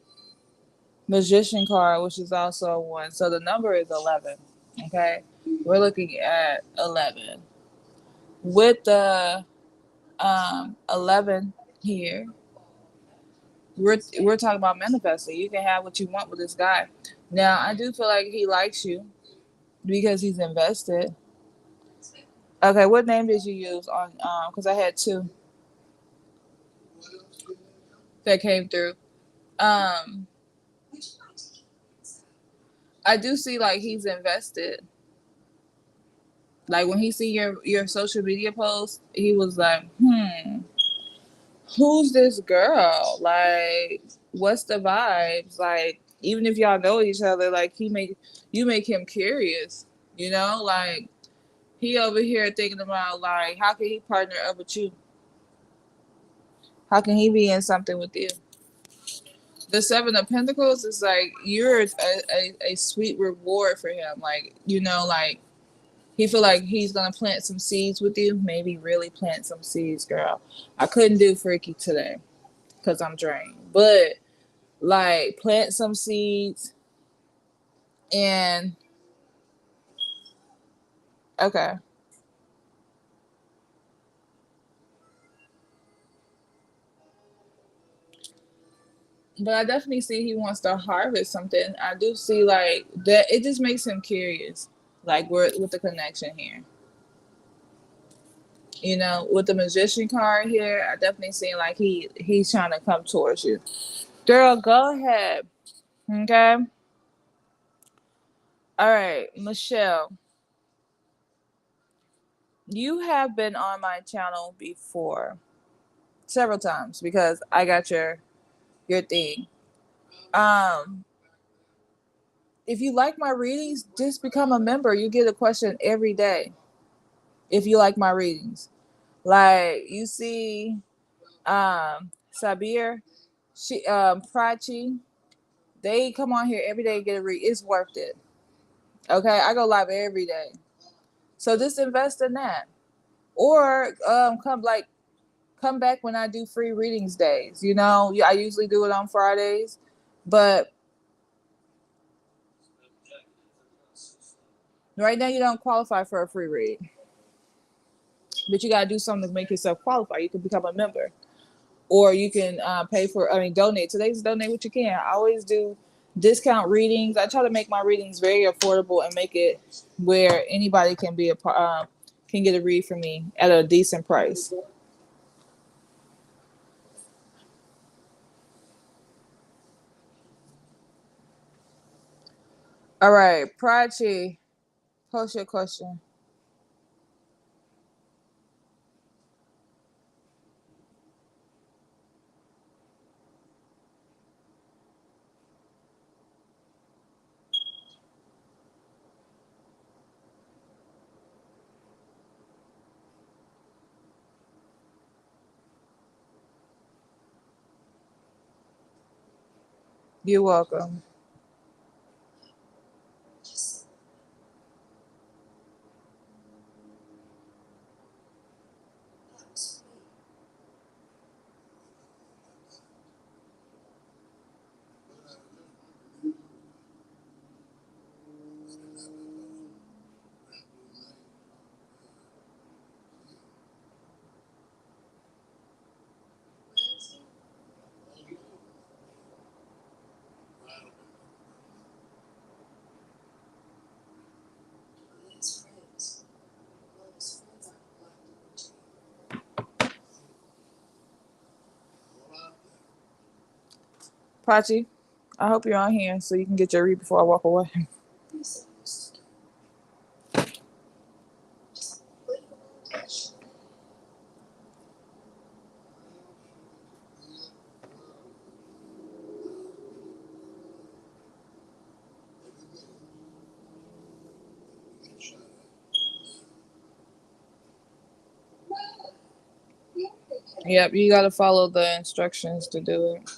magician card, which is also a 1. So the number is 11. Okay, we're looking at 11 with the 11 here. We're talking about manifesting. You can have what you want with this guy. Now, I do feel like he likes you because he's invested. Okay, what name did you use on? Because I had 2. that came through. Um, I do see like he's invested. Like when he see your social media post, he was like, who's this girl? Like, what's the vibes? Like, even if y'all know each other, like you make him curious, you know? Like he over here thinking about like how can he partner up with you? How can he be in something with you? The Seven of Pentacles is like you're a sweet reward for him. Like, you know, like he feel like he's gonna plant some seeds with you. Maybe really plant some seeds, girl. I couldn't do freaky today because I'm drained. But like plant some seeds and okay. But I definitely see he wants to harvest something. I do see like that it just makes him curious. Like we're with the connection here. You know, with the magician card here, I definitely see like he's trying to come towards you. Girl, go ahead. Okay. All right, Michelle. You have been on my channel before several times because I got your thing. Um, if you like my readings, just become a member. You get a question every day. If you like my readings, like you see, Sabir, she Prachi, they come on here every day and get a read. It's worth it. Okay, I go live every day, so just invest in that, or come back when I do free readings days. You know, I usually do it on Fridays, but right now you don't qualify for a free read. But you gotta do something to make yourself qualify. You can become a member, or you can pay for. I mean, donate. Today's donate what you can. I always do discount readings. I try to make my readings very affordable and make it where anybody can be a can get a read from me at a decent price. All right, Prachi, post your question. You're welcome. Prachi, I hope you're on here so you can get your read before I walk away. Yep, you gotta follow the instructions to do it.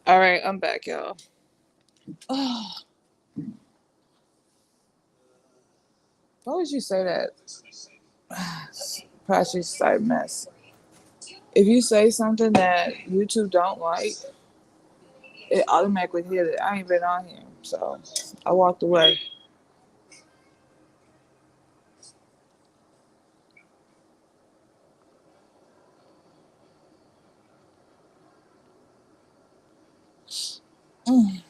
All right, I'm back, y'all. Oh, why would you say that? Probably should start mess. If you say something that YouTube don't like, it automatically hit it. I ain't been on here, so I walked away. Mm.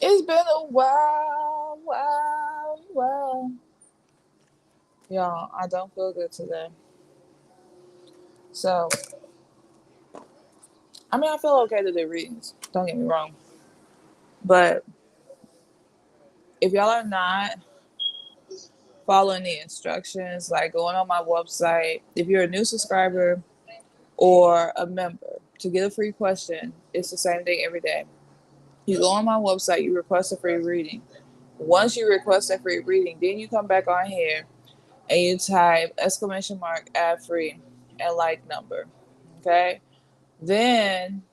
It's been a while. Y'all, I don't feel good today. So, I mean, I feel okay to do readings. Don't get me wrong. But if y'all are not following the instructions, like going on my website, if you're a new subscriber or a member, to get a free question, it's the same thing every day. You go on my website, you request a free reading. Once you request a free reading, then you come back on here and you type exclamation mark ad free and like number. Okay. Then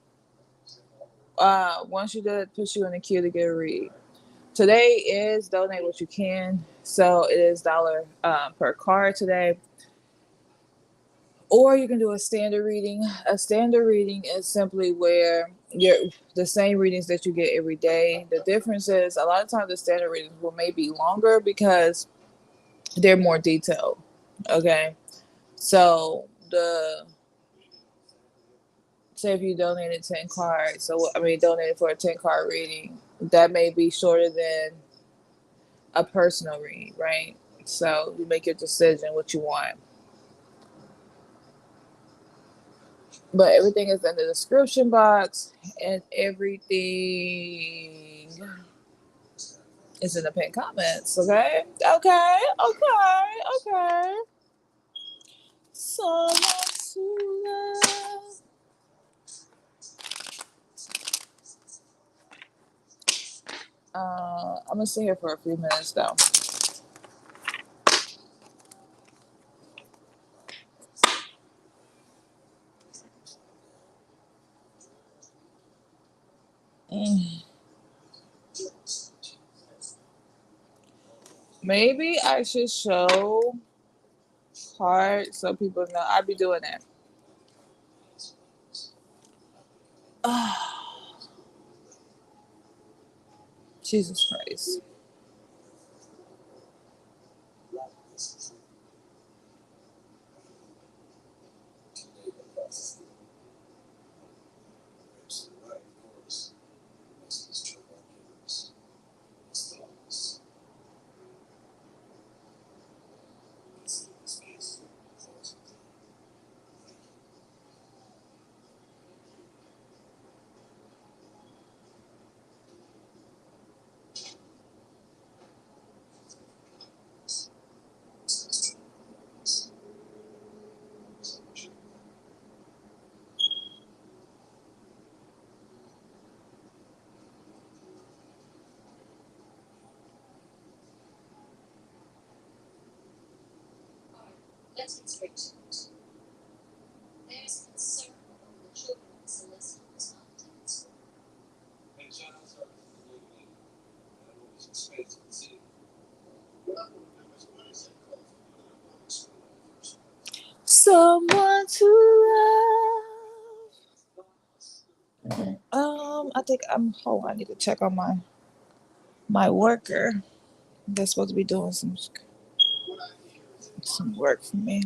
once you do it, puts you in the queue to get a read. Today is donate what you can, so it is dollar per card today. Or you can do a standard reading. A standard reading is simply where you're the same readings that you get every day. The difference is a lot of times the standard readings will maybe longer because they're more detailed. Okay, so the say if you donated 10 cards, so I mean donated for a 10 card reading, that may be shorter than a personal read, right? So you make your decision what you want. But everything is in the description box and everything is in the pinned comments, okay? Okay. Someone to love. I'm gonna sit here for a few minutes though. Mm. Maybe I should show cards so people know. I'd be doing that. Jesus Christ. Someone to love. I think I'm. Hold on, I need to check on my worker. They're supposed to be doing some work for me.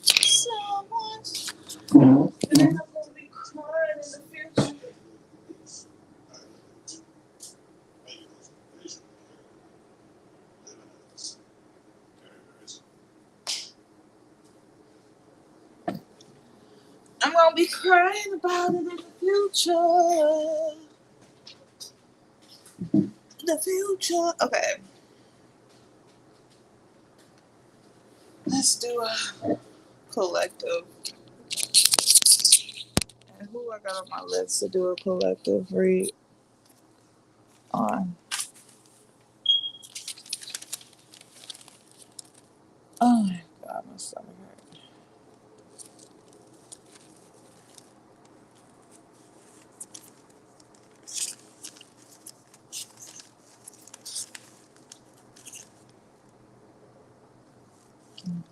Someone. And I'm gonna be crying in the future. gonna be crying about it in the future. The future. Okay, let's do a collective. And who I got on my list to do a collective read on? Oh my god, my stomach hurt.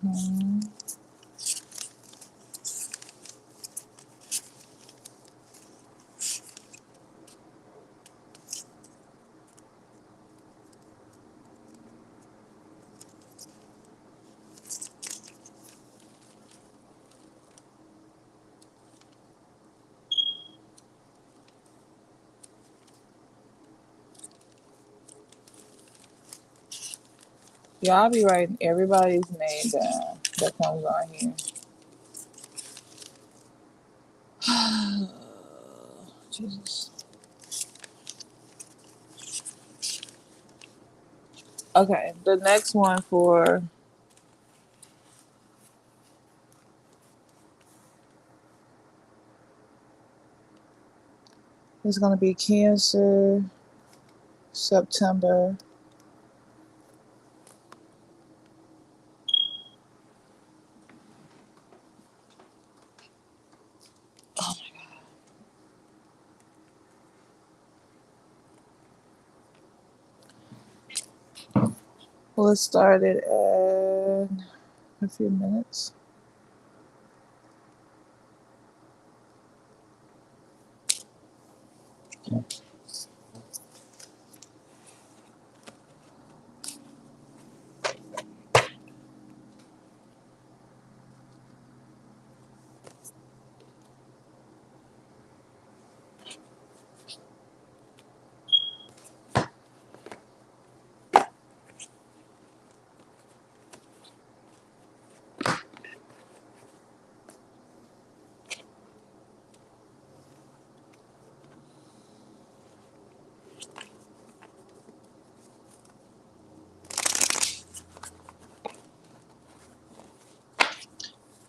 Mhm. Y'all be writing everybody's name down that comes on here. Jesus. Okay, the next one for is gonna be Cancer, September. Oh, let's start it in a few minutes.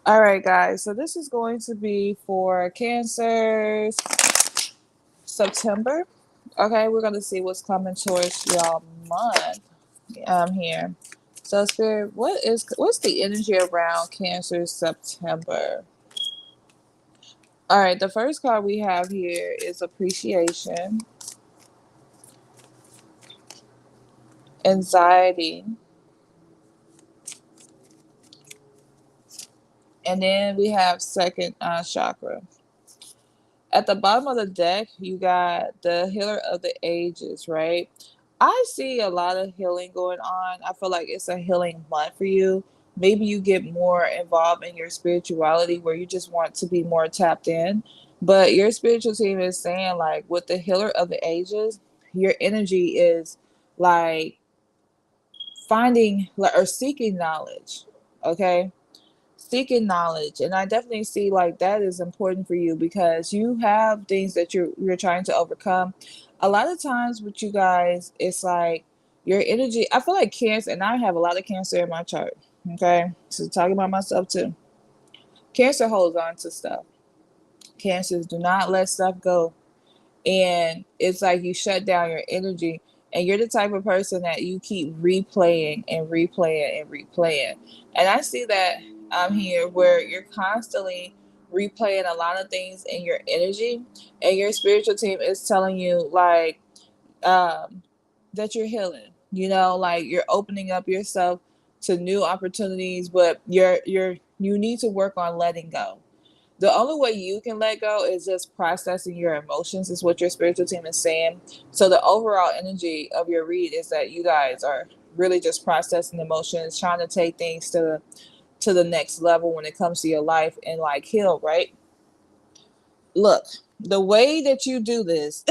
All right, guys. So this is going to be for Cancer's September. Okay, we're gonna see what's coming towards y'all month here. So Spirit, what's the energy around Cancer September? All right, the first card we have here is appreciation, anxiety, and then we have second chakra. At the bottom of the deck, you got the healer of the ages, right? I see a lot of healing going on. I feel like it's a healing month for you. Maybe you get more involved in your spirituality where you just want to be more tapped in. But your spiritual team is saying, like, with the healer of the ages, your energy is like finding like, or seeking knowledge. Okay, seeking knowledge, and I definitely see like that is important for you because you have things that you're trying to overcome. A lot of times with you guys, it's like your energy, I feel like Cancer, and I have a lot of Cancer in my chart. Okay, so talking about myself too. Cancer holds on to stuff. Cancers do not let stuff go, and it's like you shut down your energy, and you're the type of person that you keep replaying and replaying and replaying. And I see that I'm here where you're constantly replaying a lot of things in your energy, and your spiritual team is telling you like um that you're healing, like you're opening up yourself to new opportunities, but you need to work on letting go. The only way you can let go is just processing your emotions, is what your spiritual team is saying. So the overall energy of your read is that you guys are really just processing emotions, trying to take things to the next level when it comes to your life and like heal, right? Look, the way that you do this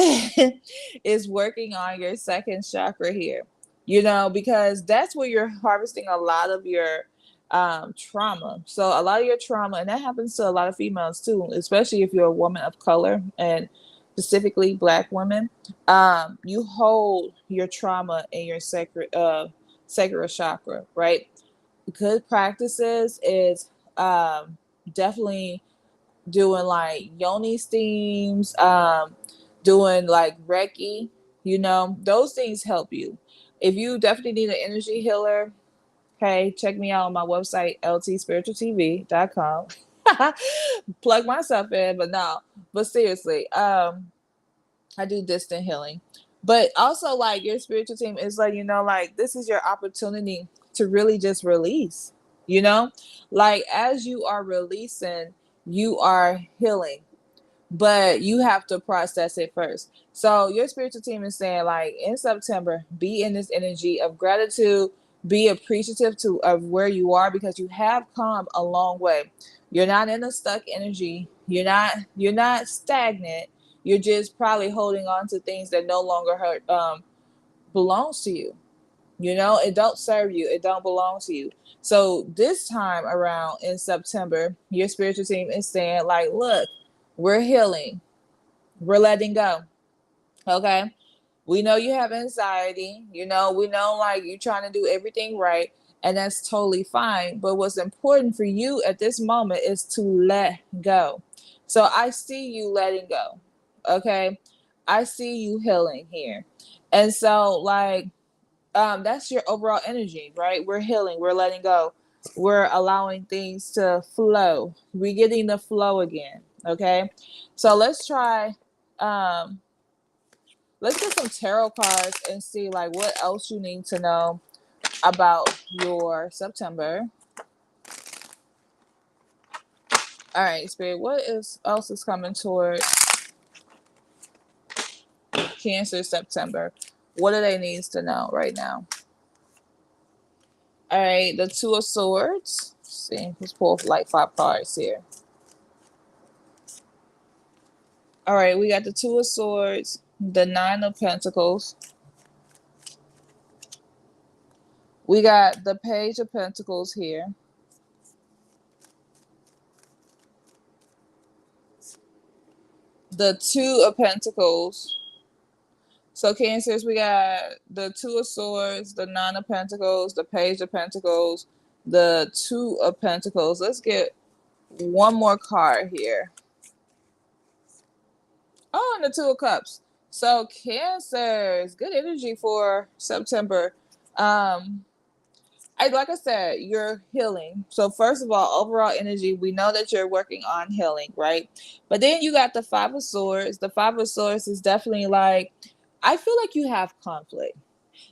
is working on your second chakra here, because that's where you're harvesting a lot of your trauma. So a lot of your trauma, and that happens to a lot of females too, especially if you're a woman of color and specifically Black women. You hold your trauma in your sacral chakra, right? Good practices is definitely doing like yoni steams, doing like Reiki, those things help you. If you definitely need an energy healer, hey, check me out on my website, ltspiritualtv.com. Plug myself in, but no, but seriously, I do distant healing. But also, like, your spiritual team is like, like, this is your opportunity to really just release, you know? Like, as you are releasing, you are healing, but you have to process it first. So your spiritual team is saying, like, in September, be in this energy of gratitude, be appreciative of where you are, because you have come a long way. You're not in a stuck energy. You're not stagnant. You're just probably holding on to things that no longer belongs to you. It don't serve you. It don't belong to you. So this time around in September, your spiritual team is saying, like, look, we're healing. We're letting go. Okay. We know you have anxiety. We know, like, you're trying to do everything right. And that's totally fine. But what's important for you at this moment is to let go. So I see you letting go. Okay. I see you healing here. And so, like, that's your overall energy, right? We're healing, we're letting go, we're allowing things to flow, we're getting the flow again. Okay, so um let's get some tarot cards and see, like, what else you need to know about your September. All right, Spirit, else is coming toward Cancer September? What do they need to know right now? All right, the Two of Swords. Let's see, let's pull like 5 cards here. All right, we got the Two of Swords, the Nine of Pentacles. We got the Page of Pentacles here. The Two of Pentacles. So, Cancers, we got the Two of Swords, the Nine of Pentacles, the Page of Pentacles, the Two of Pentacles. Let's get one more card here. Oh, and the Two of Cups. So, Cancers, good energy for September. Like I said, you're healing. So first of all, overall energy, we know that you're working on healing, right? But then you got the Five of Swords. The Five of Swords is definitely like, I feel like you have conflict.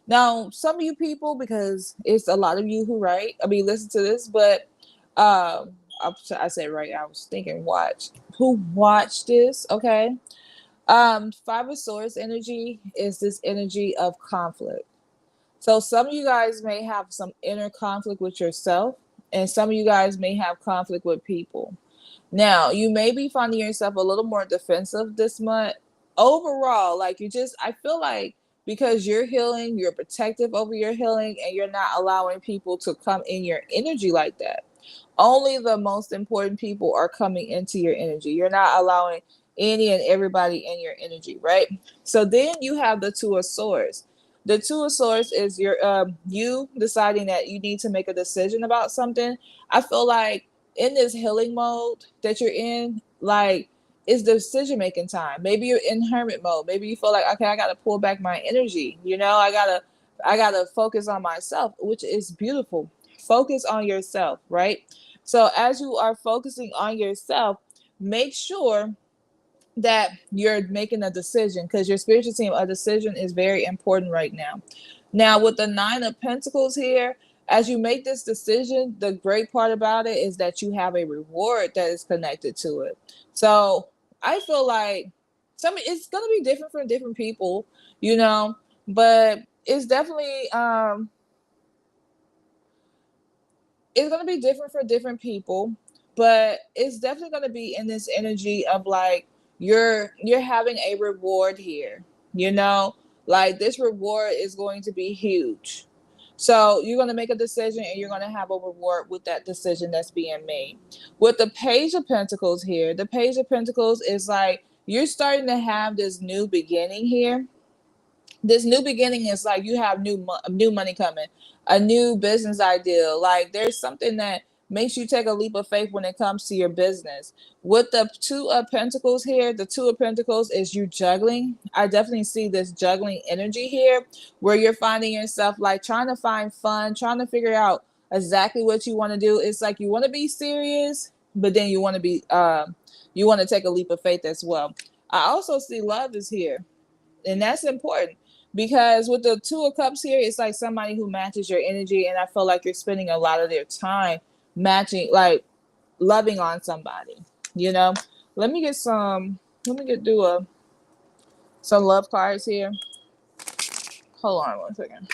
Now, some of you people, because it's a lot of you who write, listen to this, but I said right, I was thinking who watch this, okay? Five of Swords energy is this energy of conflict. So some of you guys may have some inner conflict with yourself, and some of you guys may have conflict with people. Now, you may be finding yourself a little more defensive this month. Overall, like, I feel like because you're healing, you're protective over your healing, and you're not allowing people to come in your energy like that. Only the most important people are coming into your energy. You're not allowing any and everybody in your energy, right? So then you have the Two of Swords. The Two of Swords is you deciding that you need to make a decision about something. I feel like in this healing mode that you're in, like, it's decision-making time. Maybe you're in hermit mode. Maybe you feel like, okay, I gotta pull back my energy. I gotta focus on myself, which is beautiful. Focus on yourself, right? So as you are focusing on yourself, make sure that you're making a decision, because your spiritual team, a decision is very important right now. Now, with the Nine of Pentacles here, as you make this decision, the great part about it is that you have a reward that is connected to it. So I feel like it's going to be different for different people, but it's definitely it's going to be different for different people, but it's definitely going to be in this energy of, like, you're having a reward here, like, this reward is going to be huge. So you're going to make a decision and you're going to have a reward with that decision that's being made. With the Page of Pentacles here, the Page of Pentacles is like you're starting to have this new beginning here. This new beginning is like you have new money coming, a new business idea. Like there's something that makes you take a leap of faith when it comes to your business. With the Two of Pentacles here, the Two of Pentacles is you juggling. I definitely see this juggling energy here where you're finding yourself like trying to find fun, trying to figure out exactly what you want to do. It's like you want to be serious, but then you want to be you want to take a leap of faith as well. I also see love is here, and that's important because with the Two of Cups here, it's like somebody who matches your energy, and I feel like you're spending a lot of their time matching, like loving on somebody. You know, let me get some. Let me get do a some love cards here. Hold on one second.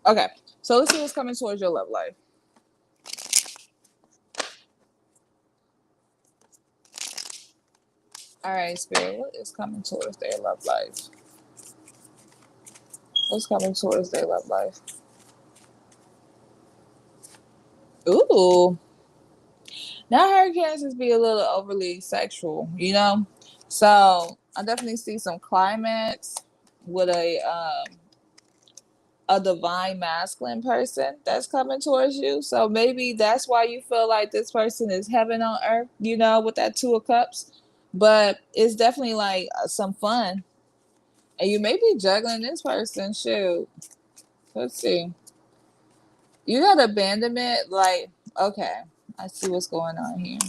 Okay, so let's see what's coming towards your love life. All right, Spirit, what is coming towards their love life? What's coming towards their love life? Ooh. Now her cancers be a little overly sexual, you know? So I definitely see some climax with a divine masculine person that's coming towards you. So maybe that's why you feel like this person is heaven on earth, you know, with that Two of Cups. But it's definitely like some fun. And you may be juggling this person. Shoot. Let's see. You got abandonment. Like, okay, I see what's going on here.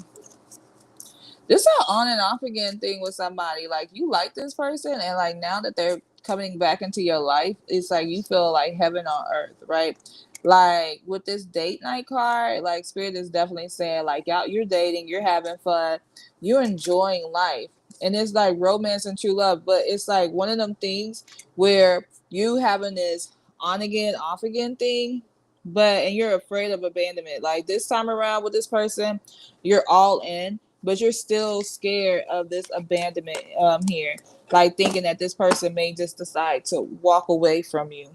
This is an on and off again thing with somebody. Like you like this person, and like now that they're coming back into your life, it's like you feel like heaven on earth, right? Like with this date night card, like Spirit is definitely saying like y'all, you're dating, you're having fun, you're enjoying life, and it's like romance and true love. But it's like one of them things where you having this on again, off again thing, but and you're afraid of abandonment. Like this time around with this person, you're all in, but you're still scared of this abandonment here, like thinking that this person may just decide to walk away from you.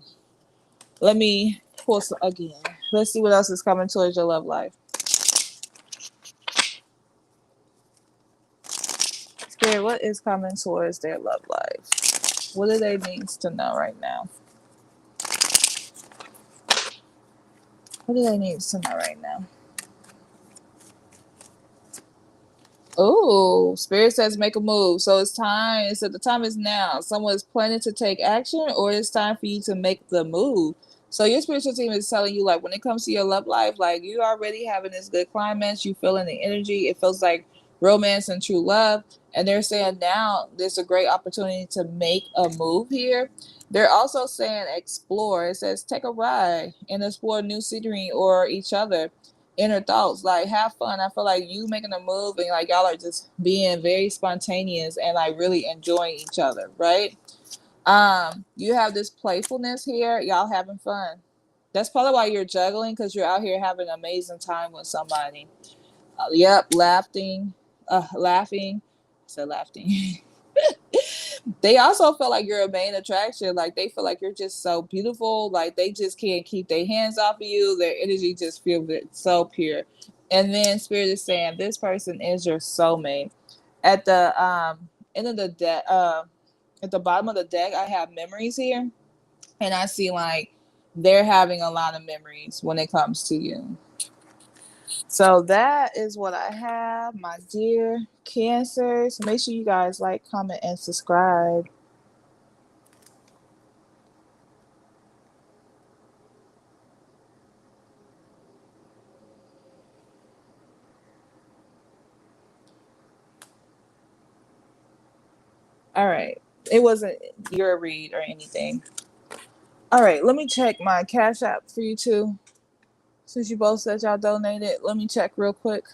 Let me pull again. Let's see what else is coming towards your love life. Spirit, what is coming towards their love life? What do they need to know right now? What do they need to know right now? Oh, Spirit says make a move. So it's time. It said the time is now. Someone is planning to take action, or it's time for you to make the move. So your spiritual team is telling you, like, when it comes to your love life, like you already having this good climax, you feeling the energy. It feels like romance and true love. And they're saying now there's a great opportunity to make a move here. They're also saying explore. It says take a ride and explore new scenery or each other inner thoughts. Like have fun. I feel like you making a move and like y'all are just being very spontaneous and like really enjoying each other, right? You have this playfulness here, y'all having fun. That's probably why you're juggling, because you're out here having an amazing time with somebody. Yep, laughing. I said laughing. They also feel like you're a main attraction. Like they feel like you're just so beautiful. Like they just can't keep their hands off of you. Their energy just feels so pure. And then Spirit is saying this person is your soulmate. At the end of the deck, at the bottom of the deck, I have memories here, and I see like they're having a lot of memories when it comes to you. So that is what I have, my dear Cancers. Make sure you guys like, comment, and subscribe. All right. It wasn't your read or anything. All right. Let me check my Cash App for you too. Since you both said y'all donated, let me check real quick.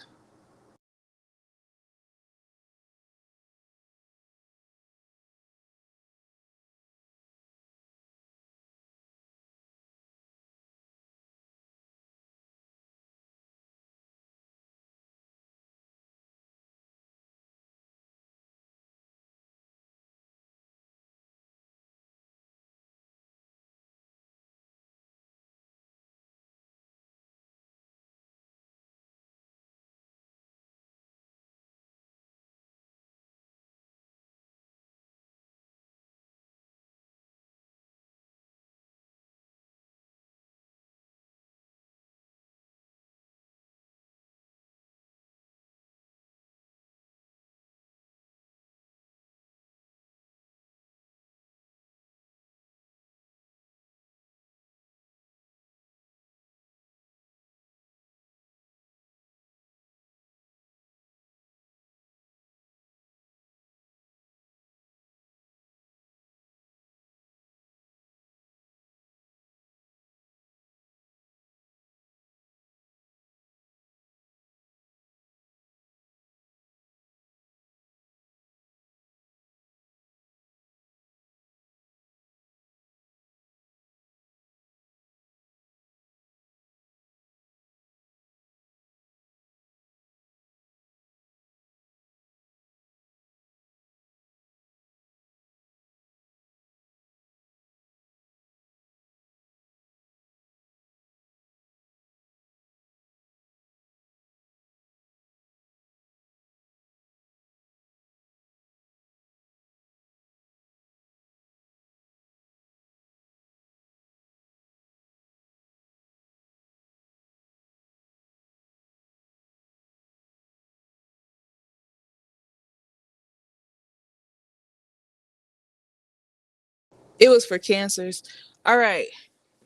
It was for cancers. All right.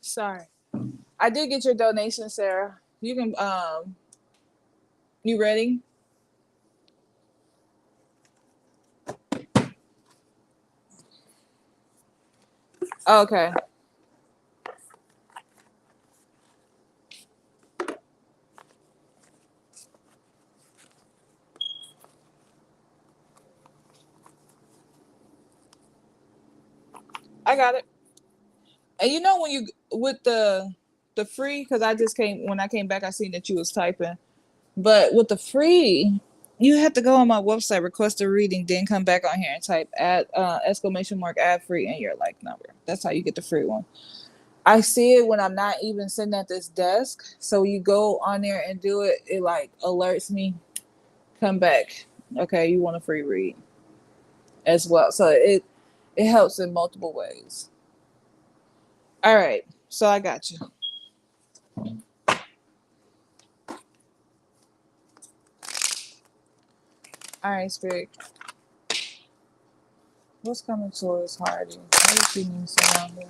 Sorry. I did get your donation, Sarah. You can you ready? Okay. I got it. And you know when you with the free, because I just came when I came back, I seen that you was typing. But with the free, you have to go on my website, request a reading, then come back on here and type add exclamation mark add free and your like number. That's how you get the free one. I see it when I'm not even sitting at this desk. So you go on there and do it, it like alerts me, come back. Okay, you want a free read as well. So it helps in multiple ways. All right. So I got you. All right, Spirit. What's coming towards Hardy? What does she need surrounding?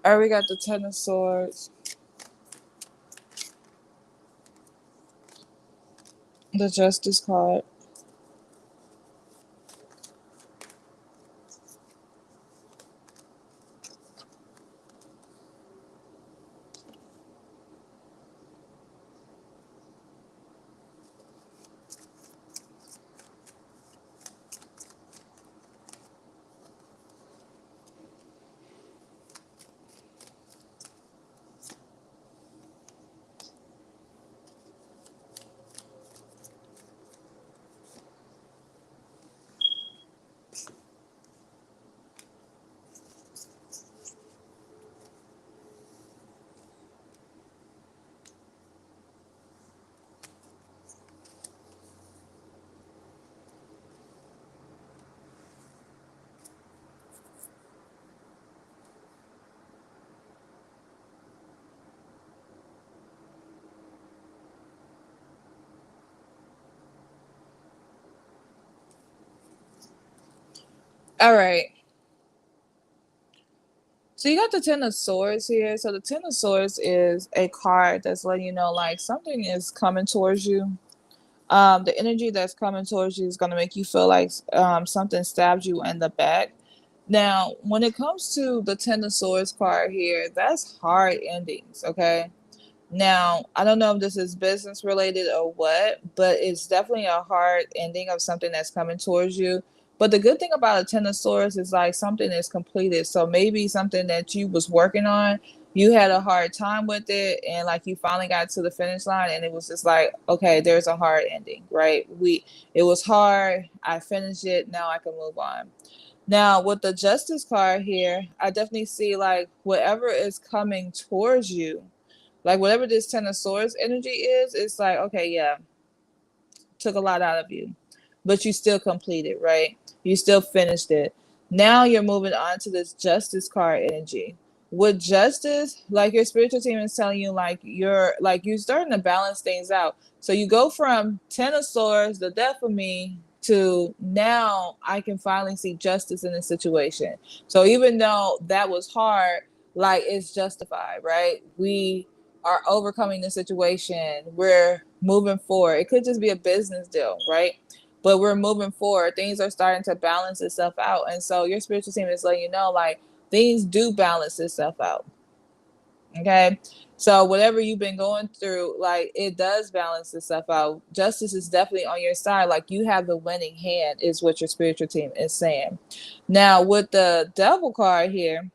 All right, we got the Ten of Swords, the Justice card. All right. So you got the Ten of Swords here. So the Ten of Swords is a card that's letting you know like something is coming towards you. The energy that's coming towards you is going to make you feel like something stabbed you in the back. Now, when it comes to the Ten of Swords card here, that's hard endings, okay? Now, I don't know if this is business related or what, but it's definitely a hard ending of something that's coming towards you. But the good thing about a Ten of Swords is like something is completed. So maybe something that you was working on, you had a hard time with it, and like you finally got to the finish line, and it was just like, okay, there's a hard ending, right? It was hard. I finished it. Now I can move on. Now with the Justice card here, I definitely see like whatever is coming towards you, like whatever this Ten of Swords energy is, it's like, okay, yeah, took a lot out of you, but you still completed, right? You still finished it. Now you're moving on to this Justice card energy. With Justice, like your spiritual team is telling you, you're starting to balance things out. So you go from Ten of Swords, the death of me, to now I can finally see justice in the situation. So even though that was hard, like it's justified, right? We are overcoming the situation. We're moving forward. It could just be a business deal, right? But we're moving forward. Things are starting to balance itself out. And so your spiritual team is letting you know, like, things do balance itself out. Okay. So whatever you've been going through, like it does balance itself out. Justice is definitely on your side. Like you have the winning hand, is what your spiritual team is saying. Now with the devil card here,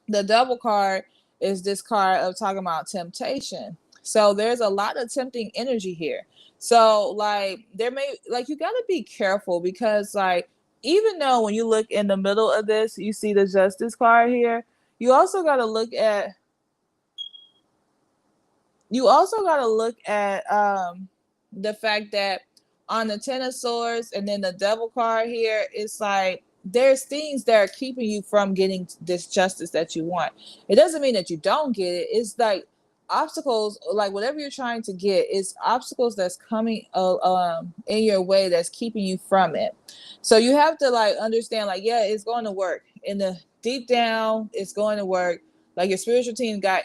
the double card is this card of talking about temptation. So there's a lot of tempting energy here. So like there may like you got to be careful because like even though when you look in the middle of this, you see the justice card here, you also got to look at you also got to look at the fact that on the Ten of Swords and then the Devil card here, it's like there's things that are keeping you from getting this justice that you want. It doesn't mean that you don't get it. It's like obstacles, like whatever you're trying to get, is obstacles that's coming in your way that's keeping you from it. So you have to like understand, like, yeah, it's going to work. In the deep down, it's going to work. Like your spiritual team got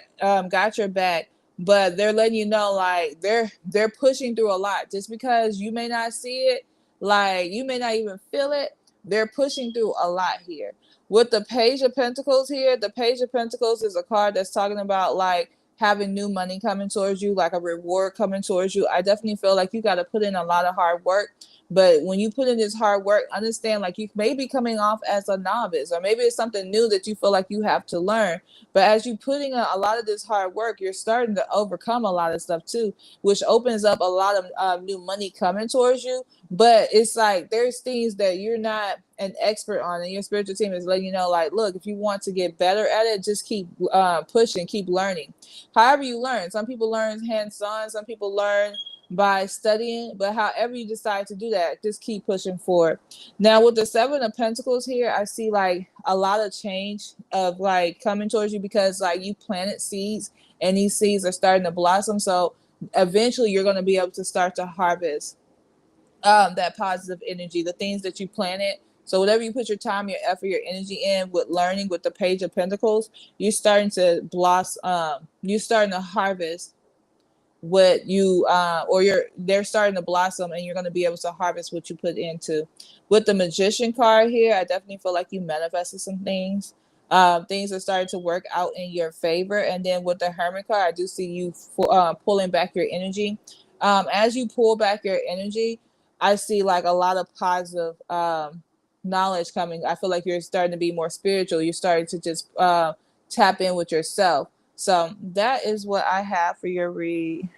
your back, but they're letting you know like they're pushing through a lot. Just because you may not see it, like you may not even feel it, they're pushing through a lot here. With the Page of Pentacles here, the Page of Pentacles is a card that's talking about like having new money coming towards you, like a reward coming towards you. I definitely feel like you got to put in a lot of hard work. But when you put in this hard work, understand like you may be coming off as a novice, or maybe it's something new that you feel like you have to learn. But as you putting a lot of this hard work, you're starting to overcome a lot of stuff too, which opens up a lot of new money coming towards you. But it's like there's things that you're not an expert on, and your spiritual team is letting you know, like, look, if you want to get better at it, just keep pushing, keep learning. However you learn. Some people learn hands-on, some people learn by studying, but however you decide to do that, just keep pushing forward. Now with the Seven of Pentacles here, I see like a lot of change of like coming towards you, because like you planted seeds and these seeds are starting to blossom. So eventually you're going to be able to start to harvest that positive energy, the things that you planted. So whatever you put your time, your effort, your energy in with learning with the Page of Pentacles, you're starting to blossom. You're starting to harvest what you or you're they're starting to blossom, and you're going to be able to harvest what you put into. With the Magician card here, I definitely feel like you manifested some things. Things are starting to work out in your favor. And then with the Hermit card, I do see you pulling back your energy. As you pull back your energy, I see like a lot of positive knowledge coming. I feel like you're starting to be more spiritual. You're starting to just tap in with yourself. So that is what I have for your read.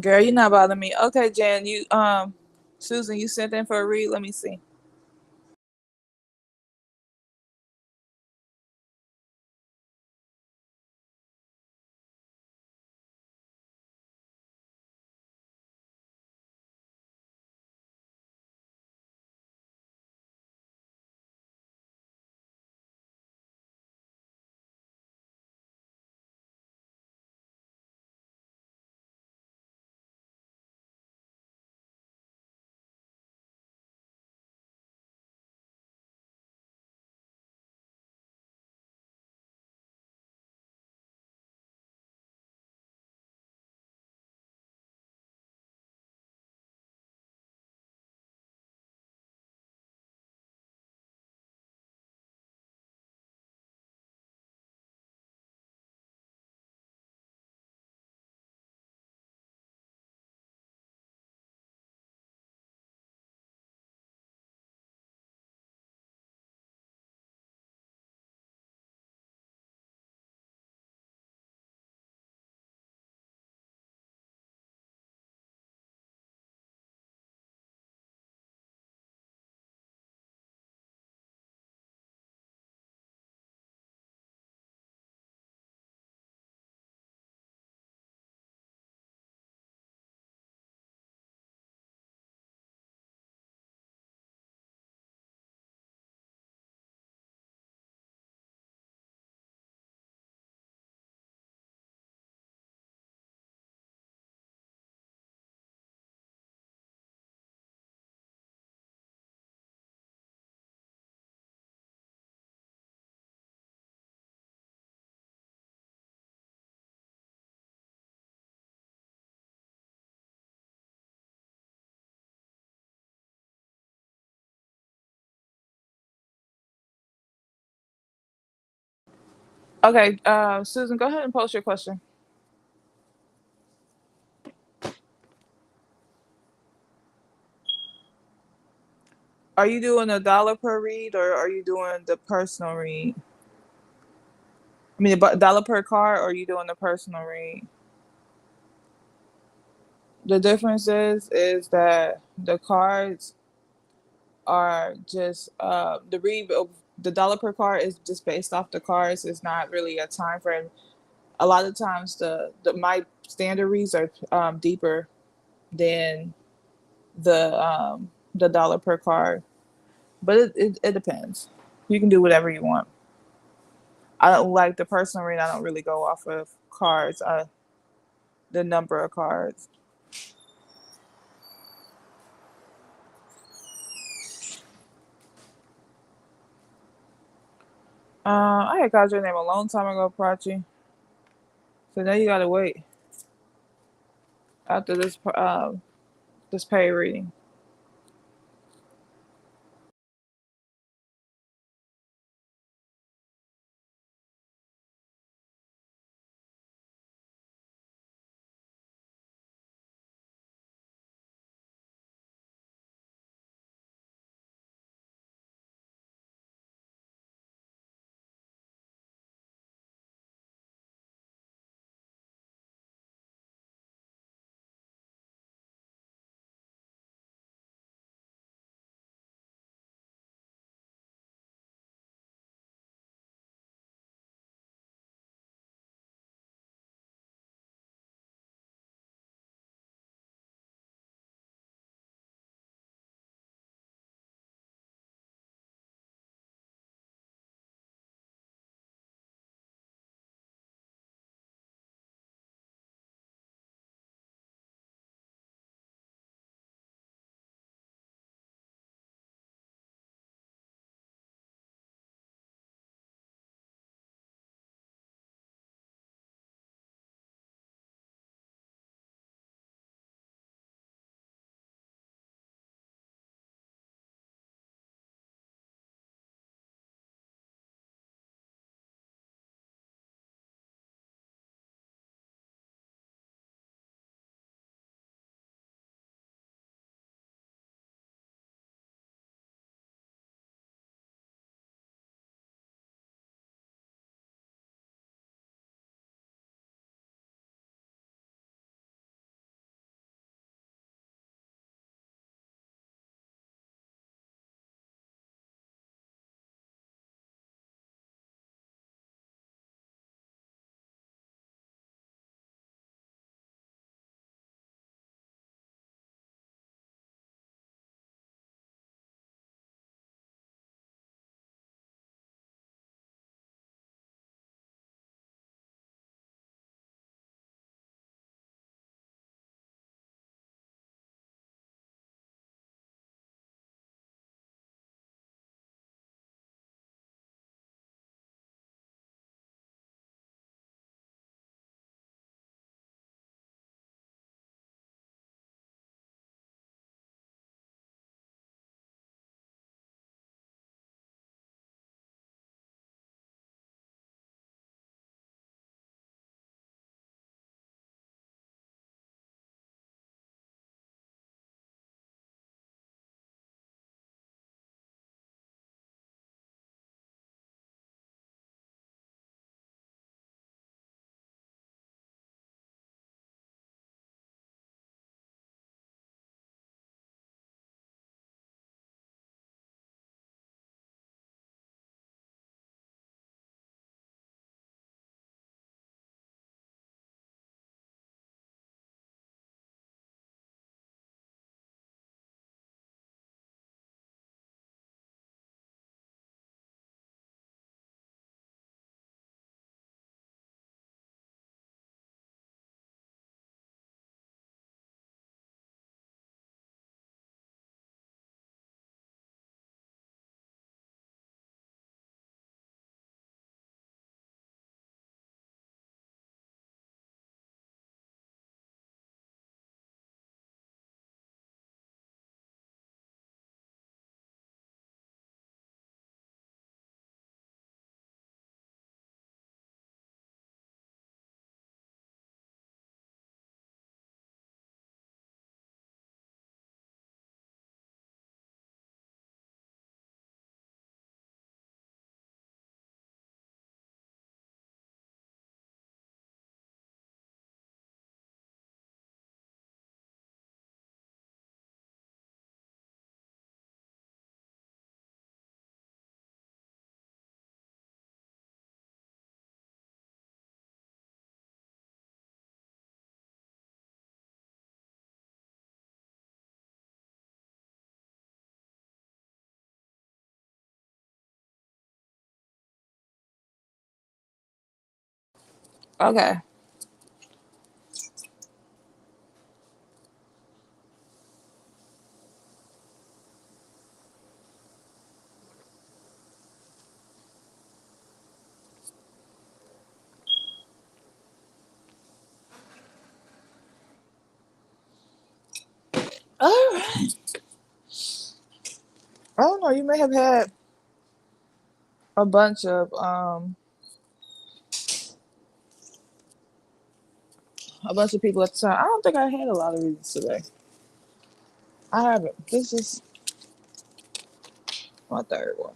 Girl, you're not bothering me. Okay, Jan, you Susan, you sent in for a read. Let me see. Okay, Susan, go ahead and post your question. Are you doing $1 per read or are you doing the personal read? I mean, $1 per card, or are you doing the personal read? The difference is that the cards are just the read of the dollar per card is just based off the cards. It's not really a time frame. A lot of times the my standard reads are deeper than the dollar per card, but it depends. You can do whatever you want. I don't like the personal read. I don't really go off of cards. The number of cards. I had called your name a long time ago, Prachi. So now you gotta wait after this pay reading. Okay. All right. I don't know. You may have had a bunch of people at the time. I don't think I had a lot of readings today. I haven't. This is my third one.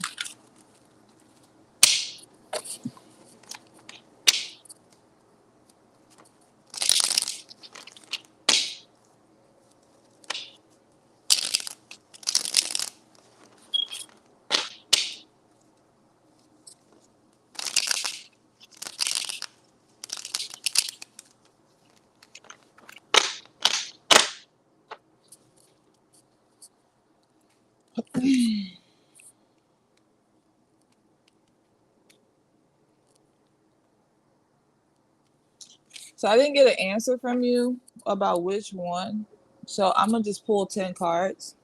So I didn't get an answer from you about which one. So I'm gonna just pull 10 cards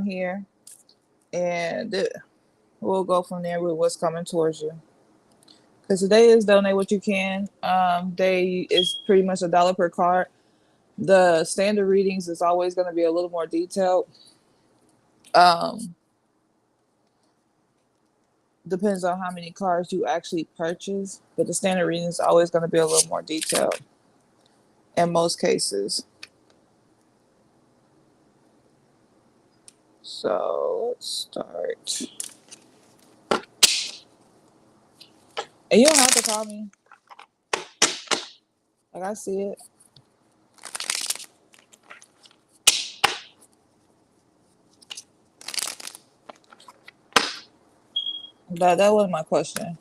here, and we'll go from there with what's coming towards you. Because today is donate what you can. They is pretty much $1 per card. The standard readings is always going to be a little more detailed. Um, Depends on how many cards you actually purchase, but the standard reading is always going to be a little more detailed in most cases. So let's start. And you don't have to call me. Like I see it. That wasn't my question.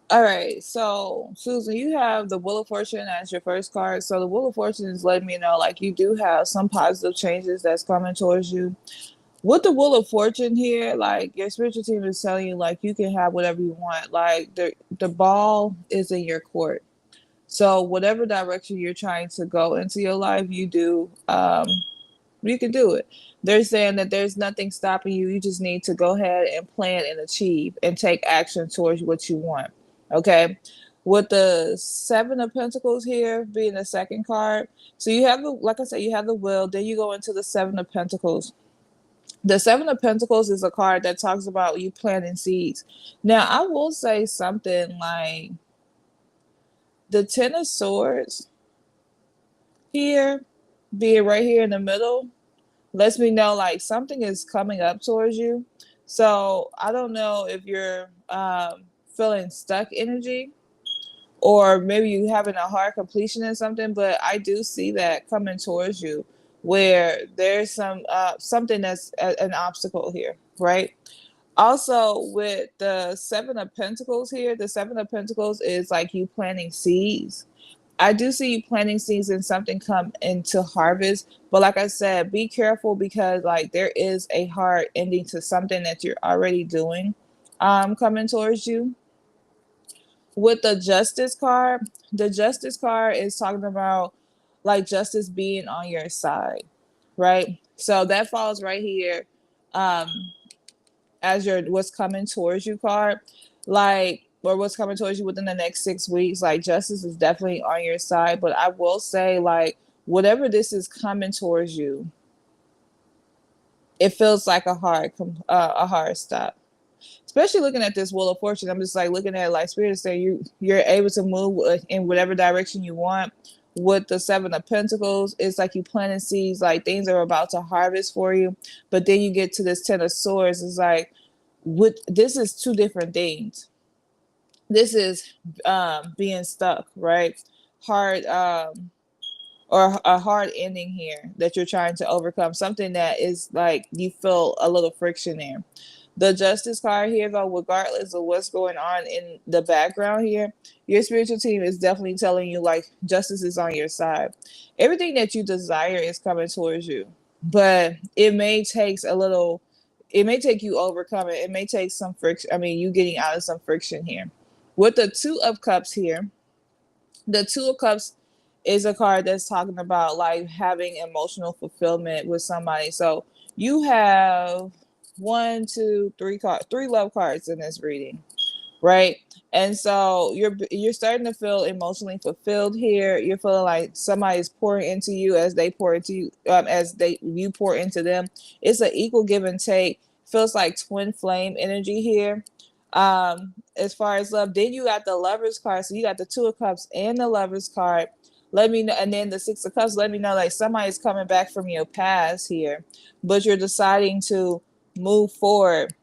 All right, so Susan, you have the Wheel of Fortune as your first card. So the Wheel of Fortune is letting me know like you do have some positive changes that's coming towards you. With the Wheel of Fortune here, like your spiritual team is telling you like you can have whatever you want. Like the ball is in your court. So whatever direction you're trying to go into your life, you can do it. They're saying that there's nothing stopping you. You just need to go ahead and plan and achieve and take action towards what you want. Okay. With the Seven of Pentacles here being the second card. So you have the, like I said, you have the will, then you go into the Seven of Pentacles. The Seven of Pentacles is a card that talks about you planting seeds. Now, I will say something like the Ten of Swords here, being right here in the middle, lets me know like something is coming up towards you. So I don't know if you're feeling stuck energy or maybe you having a hard completion in something, but I do see that coming towards you where there's something that's an obstacle here, right? Also, with the Seven of Pentacles here, the Seven of Pentacles is like you planting seeds. I do see you planting seeds and something come into harvest. But like I said, be careful because like there is a hard ending to something that you're already doing coming towards you. With the Justice card is talking about like justice being on your side, right? So that falls right here. Um as your what's coming towards you card, like or what's coming towards you within the next 6 weeks, like justice is definitely on your side. But I will say, like, whatever this is coming towards you, it feels like a hard stop. Especially looking at this Wheel of Fortune, I'm just like looking at like Spirit saying you're able to move in whatever direction you want. With the Seven of Pentacles, it's like you planting seeds, like things are about to harvest for you. But then you get to this Ten of Swords, it's like this is two different things. This is being stuck, right? Hard or a hard ending here that you're trying to overcome. Something that is like you feel a little friction there. The Justice card here, though, regardless of what's going on in the background here, your spiritual team is definitely telling you like justice is on your side. Everything that you desire is coming towards you, but it may take you overcoming. It may take some friction. I mean, you getting out of some friction here. With the Two of Cups here, the Two of Cups is a card that's talking about like having emotional fulfillment with somebody. So you have one, two, three love cards in this reading, right? And so you're starting to feel emotionally fulfilled here. You're feeling like somebody's pouring into you as they pour into you, as they you pour into them. It's an equal give and take. Feels like twin flame energy here. As far as love, then you got the Lovers card. So you got the Two of Cups and the Lovers card. Let me know, and then the Six of Cups. Let me know like somebody's coming back from your past here, but you're deciding to move forward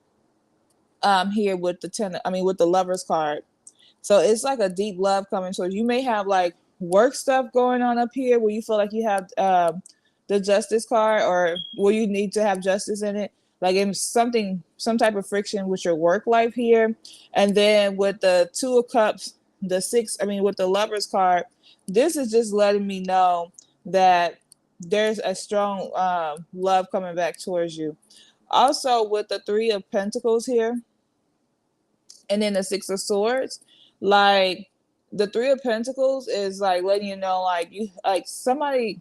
here with with the Lovers card. So it's like a deep love coming towards you. You may have like work stuff going on up here where you feel like you have the Justice card, or where you need to have justice in it, like in some type of friction with your work life here. And then with the Two of Cups, with the Lovers card, this is just letting me know that there's a strong love coming back towards you. Also, with the Three of Pentacles here, and then the Six of Swords, like the Three of Pentacles is like letting you know, like you like somebody.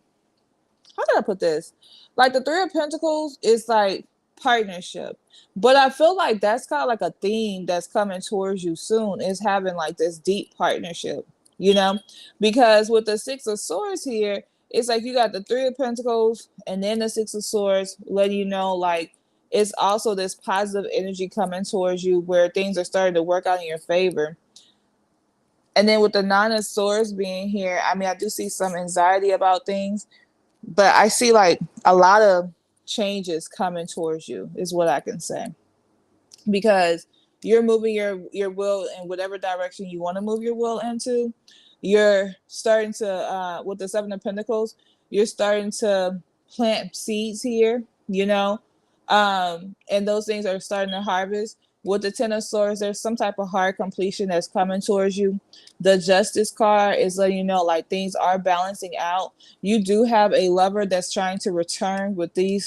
How can I put this? Like the Three of Pentacles is like partnership, but I feel like that's kind of like a theme that's coming towards you soon. Is having like this deep partnership, you know, because with the Six of Swords here, it's like you got the Three of Pentacles and then the Six of Swords, letting you know like it's also this positive energy coming towards you where things are starting to work out in your favor. And then with the Nine of Swords being here, I mean, I do see some anxiety about things, but I see like a lot of changes coming towards you, is what I can say, because you're moving your will in whatever direction you want to move your will into. You're starting to with the Seven of Pentacles, you're starting to plant seeds here, you know, and those things are starting to harvest. With the Ten of Swords, there's some type of hard completion that's coming towards you. The Justice card is letting you know like things are balancing out. You do have a lover that's trying to return with the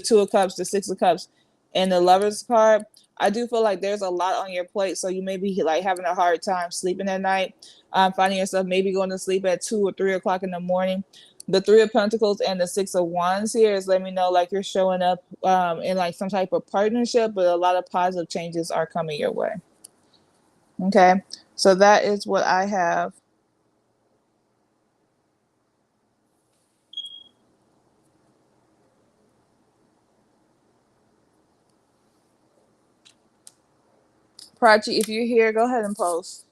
Two of Cups, the Six of Cups, and the Lovers card. I do feel like there's a lot on your plate, so you may be like having a hard time sleeping at night, finding yourself maybe going to sleep at 2 or 3 o'clock in the morning. The Three of Pentacles and the Six of Wands here is letting me know like you're showing up in like some type of partnership, but a lot of positive changes are coming your way. Okay, so that is what I have. Prachi, if you're here, go ahead and post.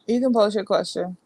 You can post your question.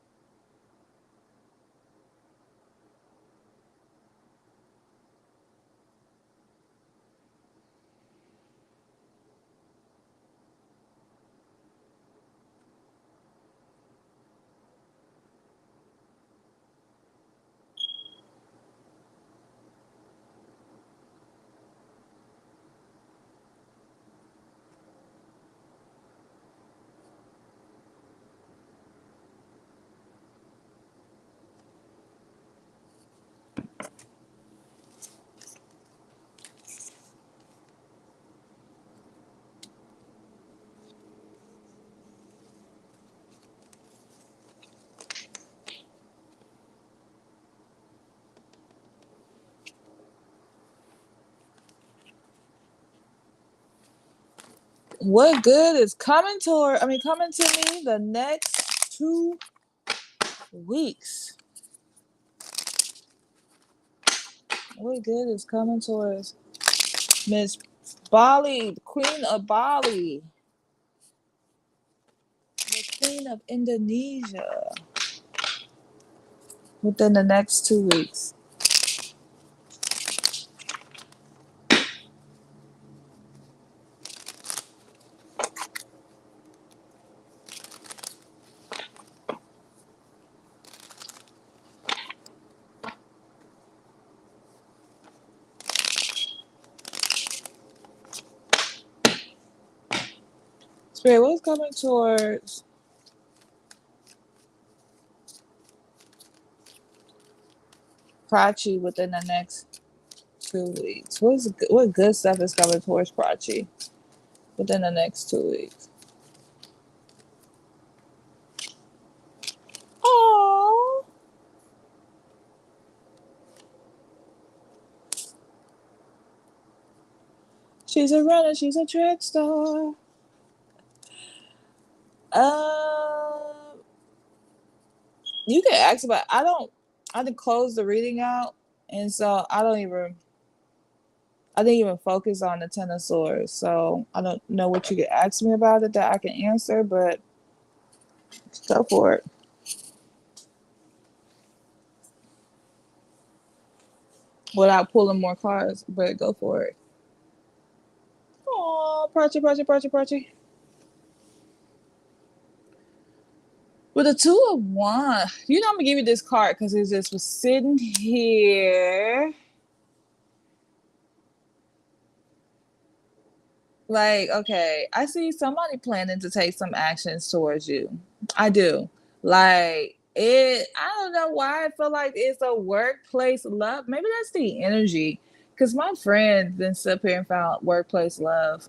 What good is coming to me the next 2 weeks? What good is coming towards Miss Bali, Queen of Bali, the Queen of Indonesia, within the next 2 weeks? Spirit, what's coming towards Prachi within the next 2 weeks? What good stuff is coming towards Prachi within the next 2 weeks? Oh, she's a runner. She's a track star. Um, you can ask about. I didn't close the reading out, and so I don't even. I didn't even focus on the Ten of Swords, so I don't know what you could ask me about it that I can answer, but go for it without pulling more cards. But go for it. Oh, Prachi, Prachi, Prachi, Prachi. With the Two of Wands, I'm gonna give you this card because it just was sitting here. Like, okay, I see somebody planning to take some actions towards you. I do. Like it, I don't know why I feel like it's a workplace love. Maybe that's the energy. Cause my friend then sit here and found workplace love.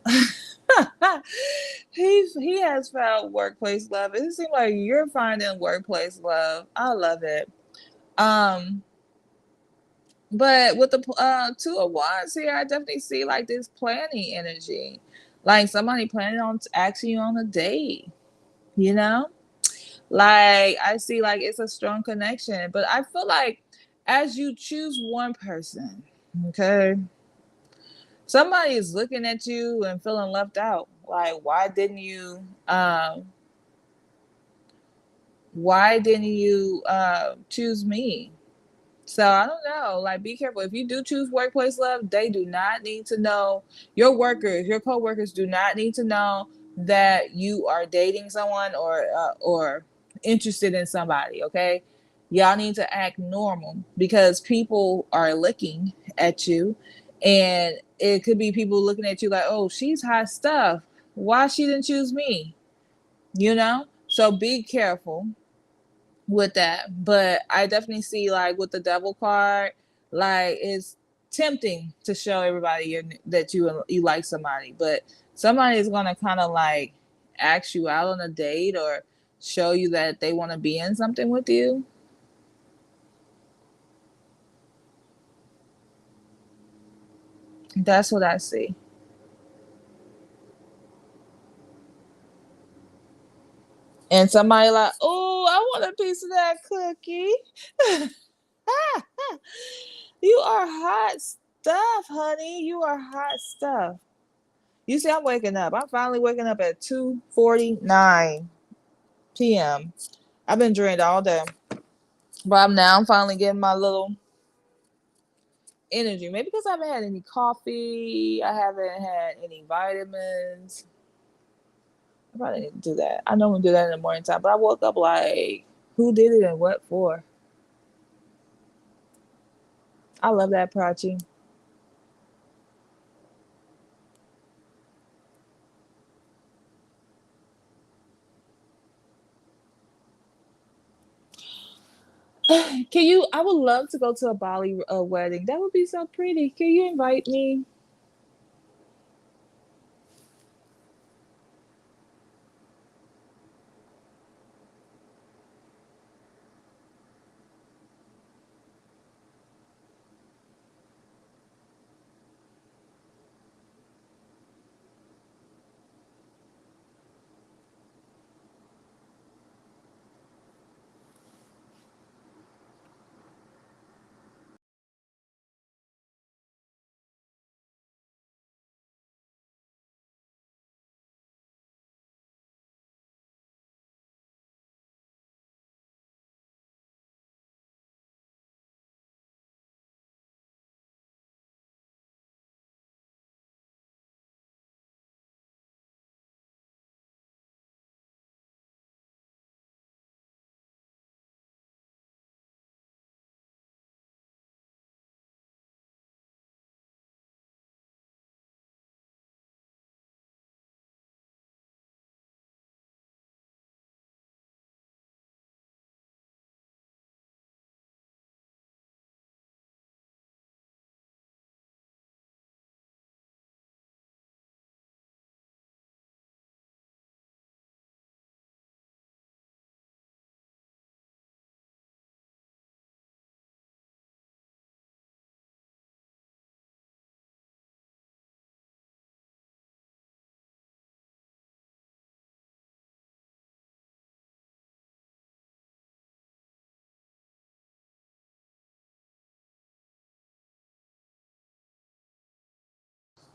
He has found workplace love. It seems like you're finding workplace love. I love it. Um, but with the Two of Wands here, I definitely see like this planning energy, like somebody planning on asking you on a date. You know, like I see like it's a strong connection. But I feel like as you choose one person, okay, somebody is looking at you and feeling left out. Like, why didn't you choose me? So I don't know. Like, be careful. If you do choose workplace love, they do not need to know. Your coworkers do not need to know that you are dating someone or interested in somebody. Okay, y'all need to act normal because people are looking at you, and it could be people looking at you like, "Oh, she's hot stuff. Why she didn't choose me?" So be careful with that. But I definitely see like with the devil card, like it's tempting to show everybody that you like somebody, but somebody is gonna kind of like ask you out on a date or show you that they want to be in something with you. That's what I see. And somebody like, oh, I want a piece of that cookie. You are hot stuff, honey. You are hot stuff. You see, I'm waking up. I'm finally waking up at 2:49. p.m. I've been drained all day, but I'm finally getting my little energy. Maybe because I haven't had any coffee, I haven't had any vitamins. I probably need to do that. I normally do that in the morning time, but I woke up like, who did it and what for? I love that Prachi. Can you? I would love to go to a Bali wedding. That would be so pretty. Can you invite me?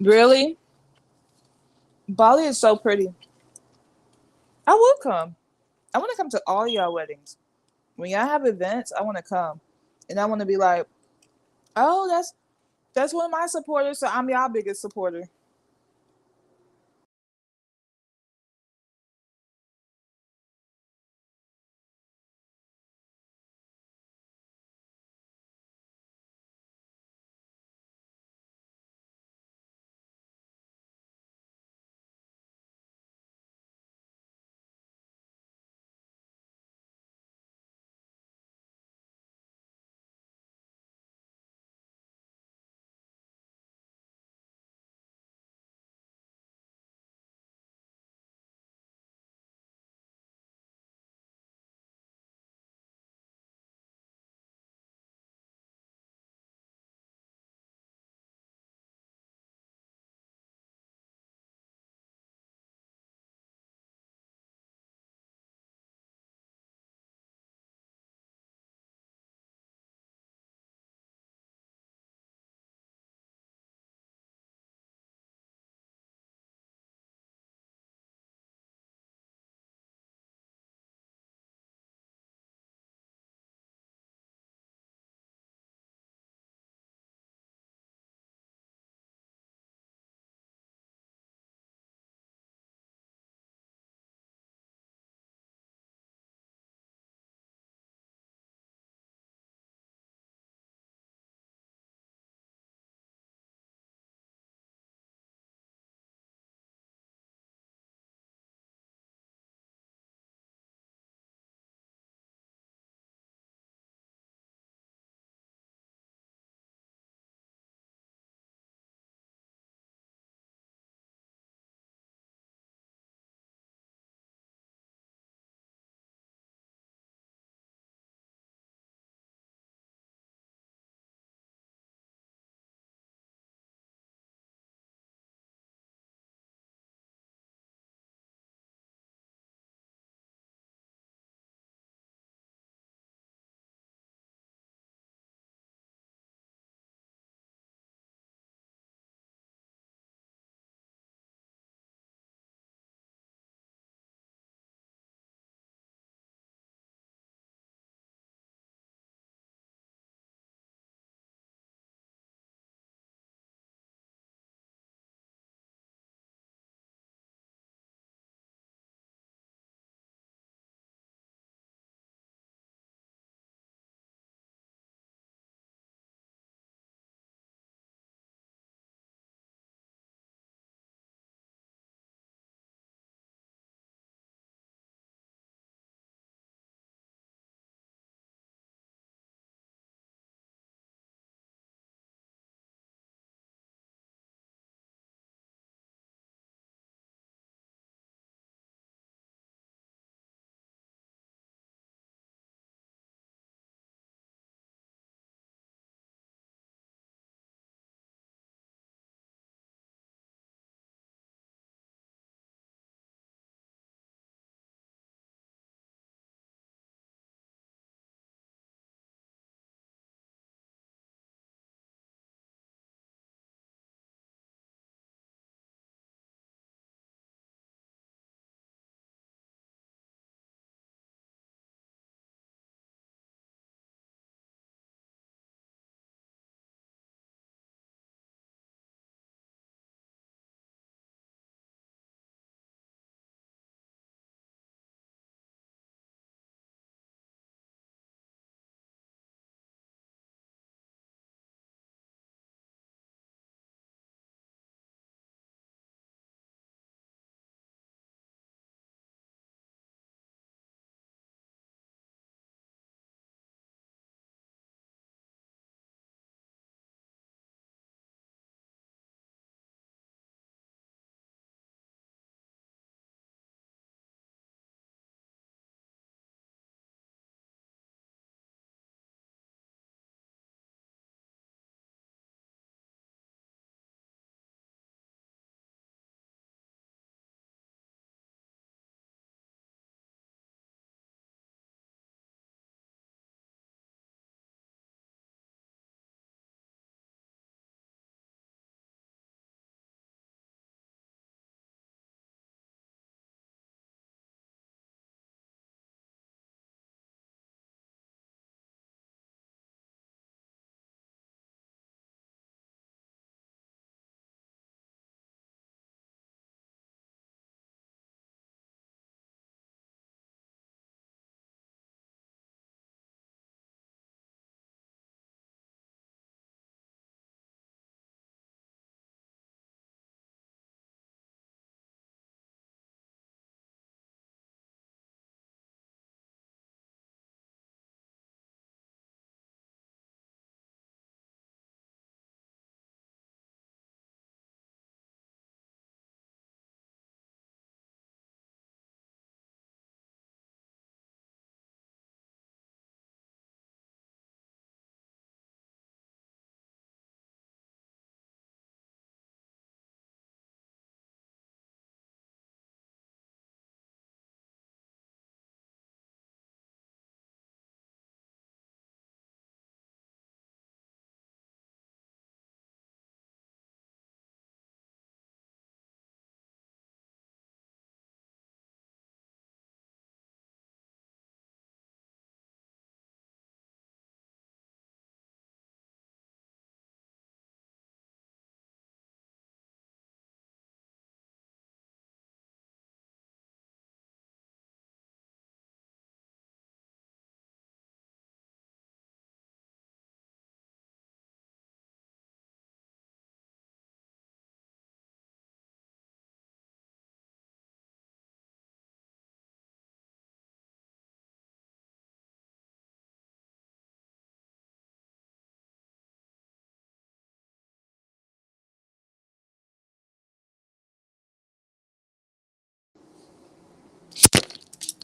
Really? Bali is so pretty. I will come. I want to come to all y'all weddings. When y'all have events, I want to come, and I want to be like, oh, that's one of my supporters, so I'm y'all biggest supporter.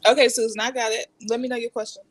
Okay, Susan, I got it. Let me know your question.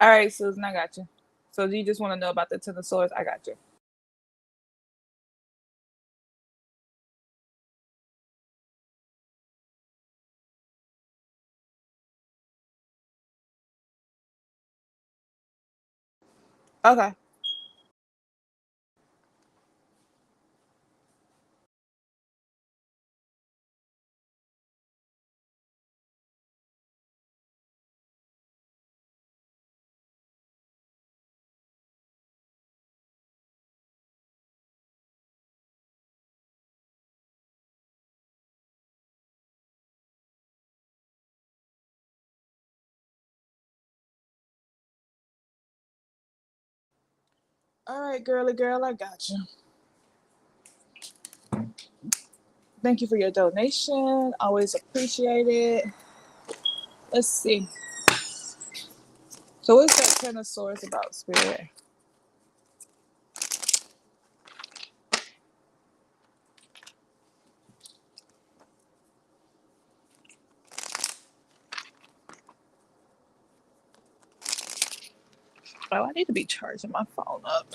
All right, Susan, I got you. So do you just want to know about the Tenosaurus? I got you. Okay. All right, girly girl, I got you. Thank you for your donation. Always appreciate it. Let's see. So what's that Tenosaurus about, Spirit? Oh, I need to be charging my phone up.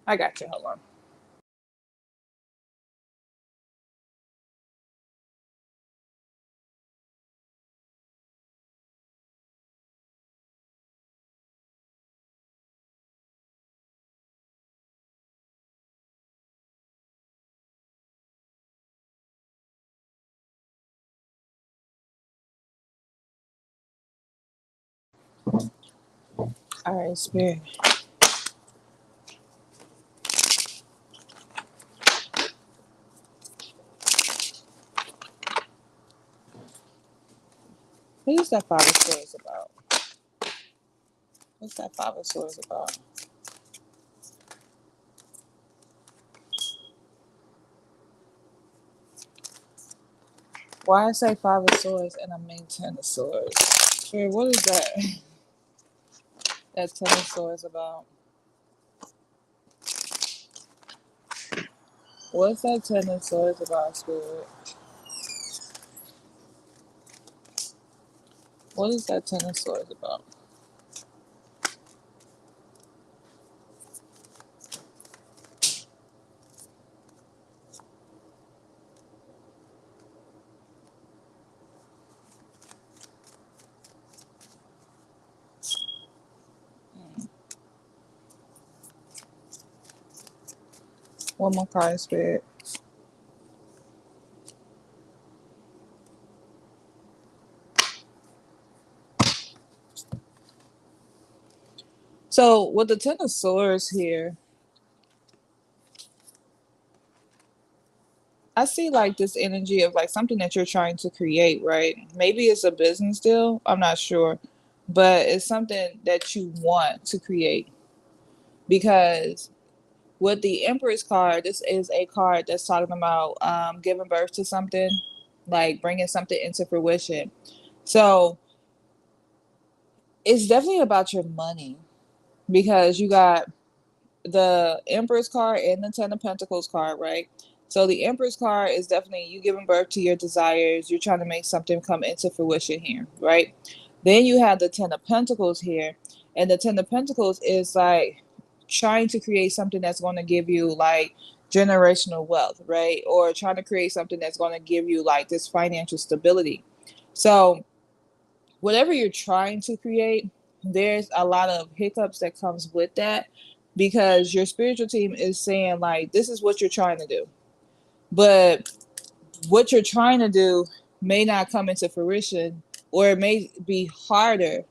I got you. Hold on. All right, Spirit. What is that father stories about? What's that father stories about? Why I say five of swords and I mean ten of swords? Spirit, what is that? That ten of swords about? What's that ten of swords about, Spirit? What is that ten of swords about? One more card, Spirit. So with the Ten of Swords here, I see like this energy of like something that you're trying to create, right? Maybe it's a business deal. I'm not sure, but it's something that you want to create because with the Empress card, this is a card that's talking about giving birth to something, like bringing something into fruition. So it's definitely about your money because you got the Empress card and the Ten of Pentacles card, right? So the Empress card is definitely you giving birth to your desires. You're trying to make something come into fruition here, right? Then you have the Ten of Pentacles here, and the Ten of Pentacles is like trying to create something that's going to give you like generational wealth, right? Or trying to create something that's going to give you like this financial stability. So whatever you're trying to create, there's a lot of hiccups that comes with that because your spiritual team is saying like this is what you're trying to do. But what you're trying to do may not come into fruition or it may be harder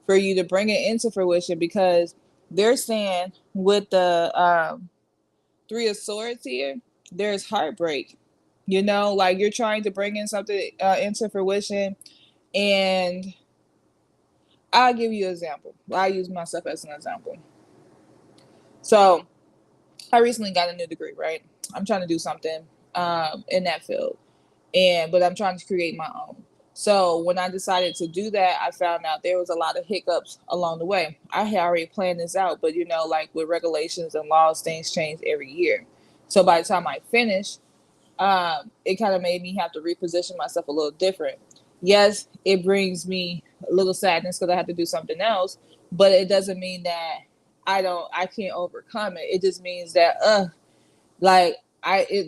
for you to bring it into fruition because they're saying with the Three of Swords here, there's heartbreak. You know, like you're trying to bring in something into fruition and I'll give you an example. I use myself as an example. So I recently got a new degree, right? I'm trying to do something in that field, but I'm trying to create my own. So when I decided to do that, I found out there was a lot of hiccups along the way. I had already planned this out, but you know, like with regulations and laws, things change every year. So by the time I finished, it kind of made me have to reposition myself a little different. Yes, it brings me a little sadness because I have to do something else, but it doesn't mean that I can't overcome it. It just means that, like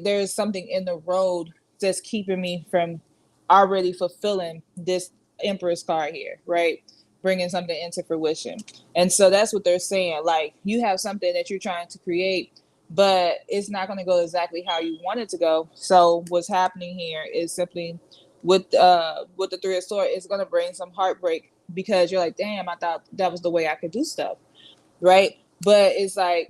there's something in the road that's keeping me from already fulfilling this Empress card here, right? Bringing something into fruition. And so that's what they're saying. Like you have something that you're trying to create, but it's not going to go exactly how you want it to go. So what's happening here is simply with the Three of Swords, it's going to bring some heartbreak because you're like, damn, I thought that was the way I could do stuff, right? But it's like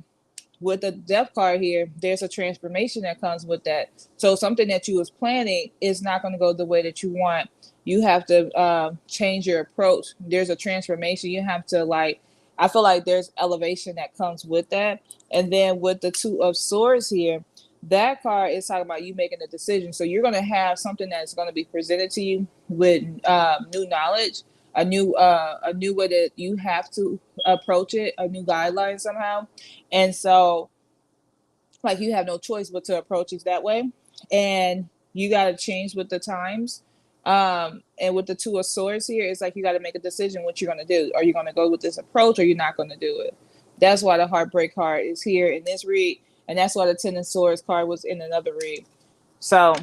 with the death card here, there's a transformation that comes with that. So something that you was planning is not going to go the way that you want. You have to change your approach. There's a transformation. You have to like. I feel like there's elevation that comes with that. And then with the Two of Swords here, that card is talking about you making a decision. So you're going to have something that's going to be presented to you with new knowledge, a new way that you have to approach it, a new guideline somehow, and so like you have no choice but to approach it that way, and you got to change with the times. And with the Two of Swords here, it's like you got to make a decision what you're going to do. Are you going to go with this approach or you're not going to do it? That's why the heartbreak card is here in this read, and that's why the Ten of Swords card was in another read. So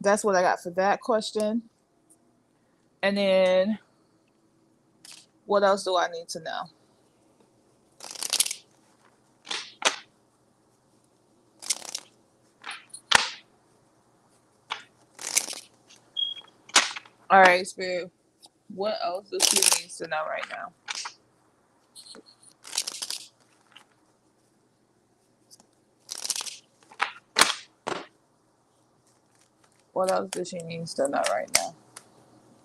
that's what I got for that question. And then what else do I need to know? All right, Spirit. What else does she need to know right now? What else does she need to know right now?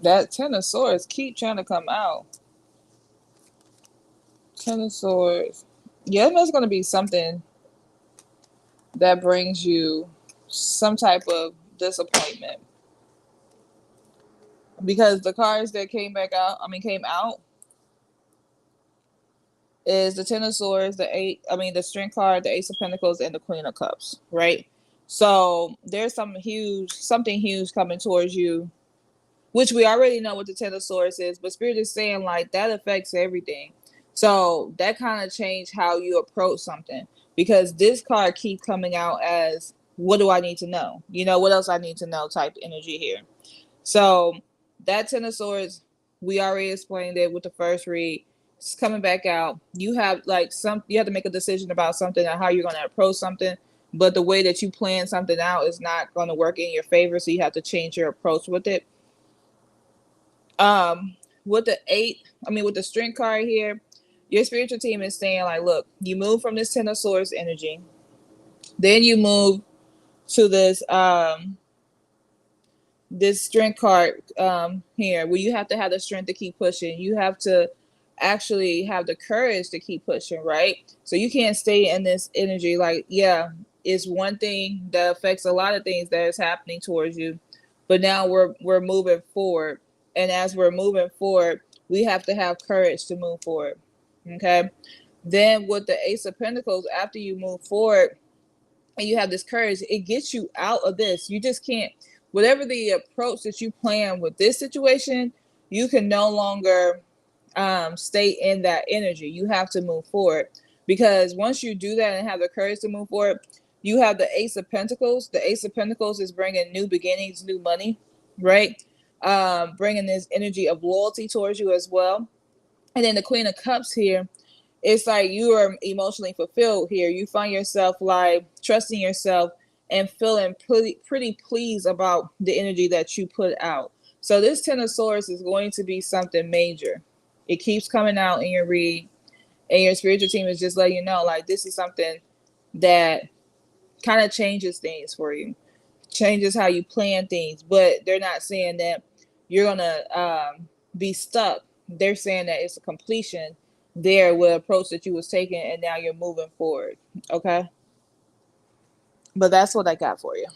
That Ten of Swords keep trying to come out. Ten of Swords. Yeah, there's going to be something that brings you some type of disappointment. Because the cards that came out, is the Ten of Swords, the Strength card, the Ace of Pentacles, and the Queen of Cups, right? So there's something huge coming towards you, which we already know what the Ten of Swords is, but Spirit is saying like that affects everything. So that kind of changed how you approach something because this card keep coming out as what do I need to know? You know, what else I need to know type energy here. So that Ten of Swords, we already explained it with the first read. It's coming back out. You have you have to make a decision about something and how you're going to approach something. But the way that you plan something out is not going to work in your favor, so you have to change your approach with it. With the with the Strength card here, Your spiritual team is saying, like, look, you move from this Ten of Swords energy, then you move to this strength card here, where you have to have the strength to keep pushing. You have to actually have the courage to keep pushing, right? So you can't stay in this energy. Like, yeah, it's one thing that affects a lot of things that is happening towards you, but now we're moving forward, and as we're moving forward, we have to have courage to move forward. Okay. Then with the Ace of Pentacles, after you move forward and you have this courage, it gets you out of this. You just can't, whatever the approach that you plan with this situation, you can no longer stay in that energy. You have to move forward, because once you do that and have the courage to move forward, you have the Ace of Pentacles. The Ace of Pentacles is bringing new beginnings, new money, right? Bringing this energy of loyalty towards you as well. And then the Queen of Cups here, it's like you are emotionally fulfilled here. You find yourself like trusting yourself and feeling pretty pleased about the energy that you put out. So this Ten of Swords is going to be something major. It keeps coming out in your read, and your spiritual team is just letting you know, like, this is something that kind of changes things for you, changes how you plan things. But they're not saying that you're gonna be stuck. They're saying that it's a completion there with approach that you was taking, and now you're moving forward. Okay, but that's what I got for you.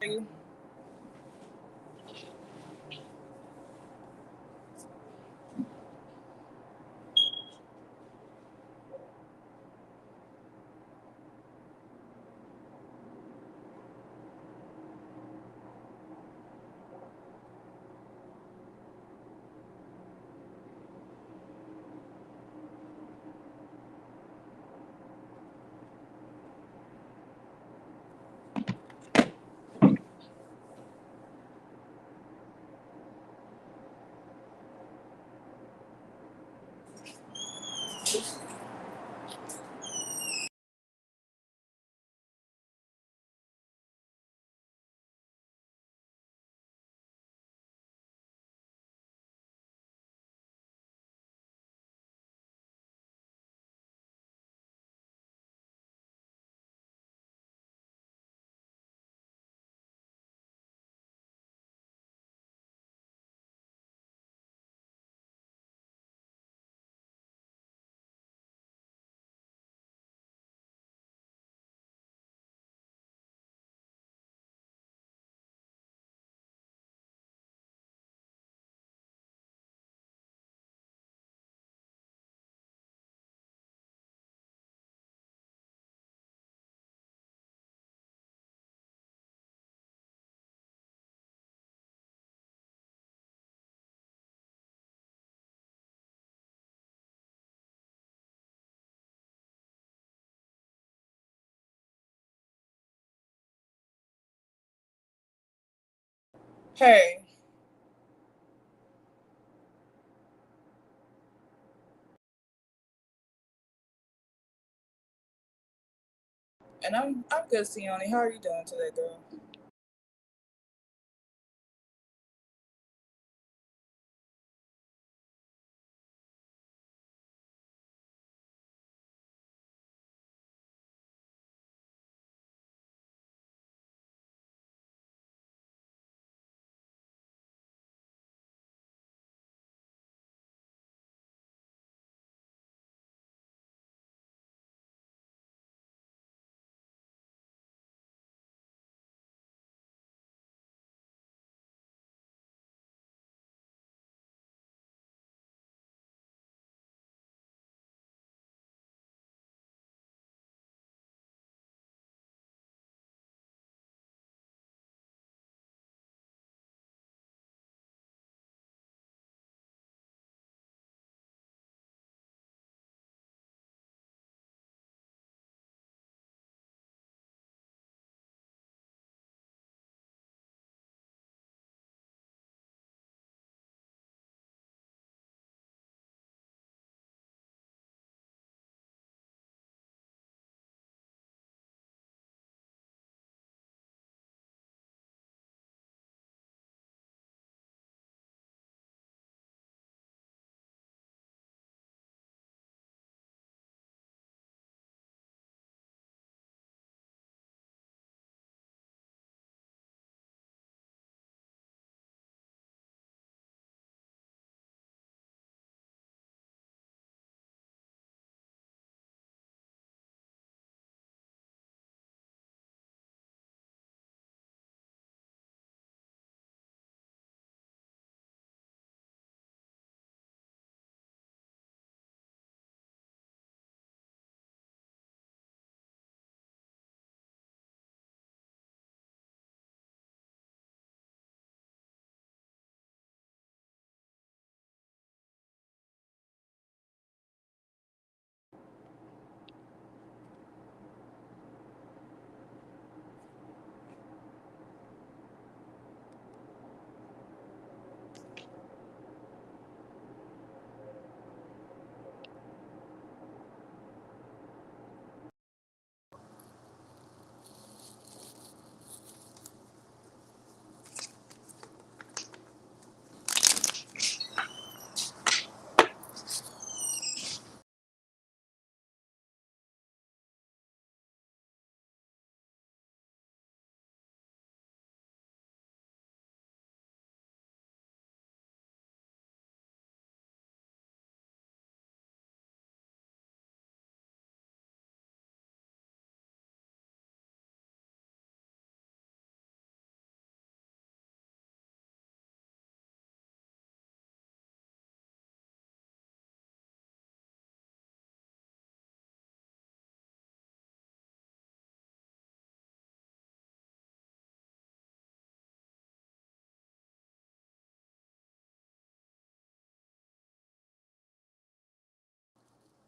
you. Hey, and I'm good, Sione. How are you doing today, girl?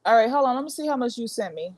All right, hold on. Let me see how much you sent me.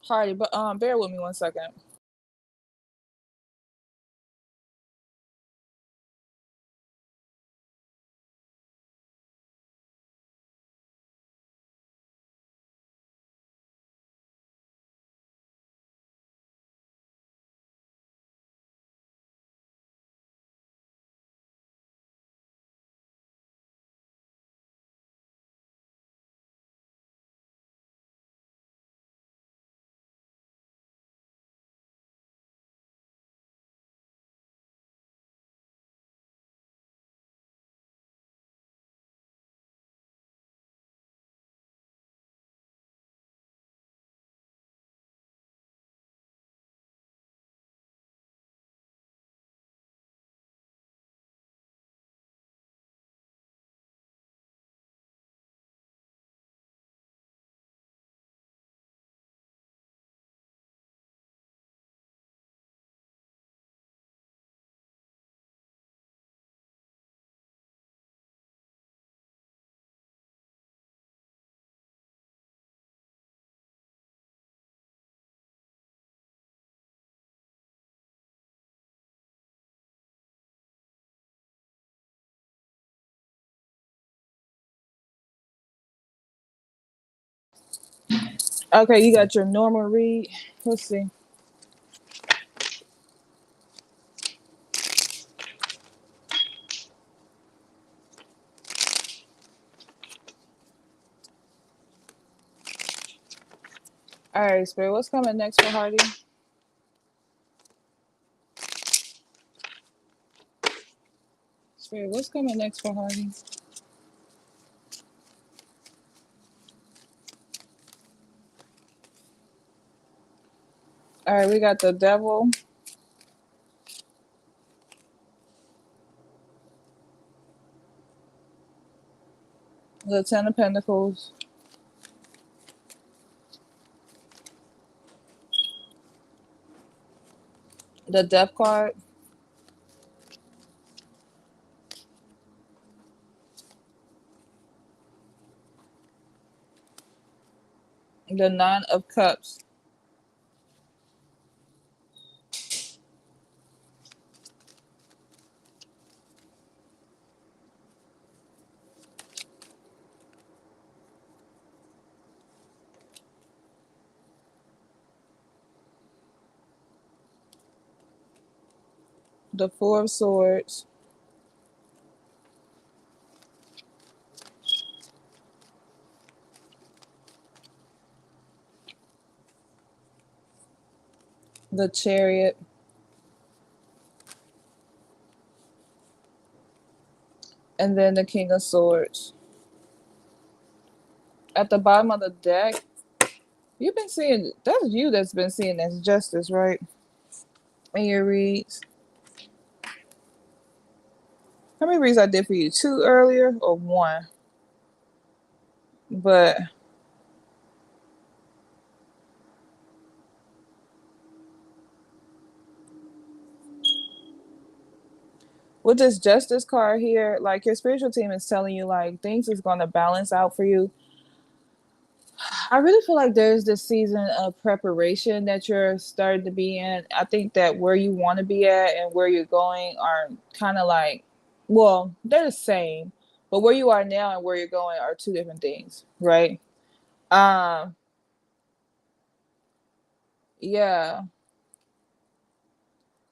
Hardy, but bear with me 1 second. Okay, you got your normal read. Let's see. All right, Spirit, what's coming next for Hardy? Spirit, what's coming next for Hardy? All right, we got the Devil, the Ten of Pentacles, the Death card, the Nine of Cups, the Four of Swords, the Chariot, and then the King of Swords. At the bottom of the deck, you've been seeing, that's you that's been seeing as justice, right? In your reads. How many reads I did for you? Two earlier or one? But with this justice card here, like your spiritual team is telling you like things is going to balance out for you. I really feel like there's this season of preparation that you're starting to be in. I think that where you want to be at and where you're going are kind of like, well, they're the same, but where you are now and where you're going are two different things, right? Um, yeah.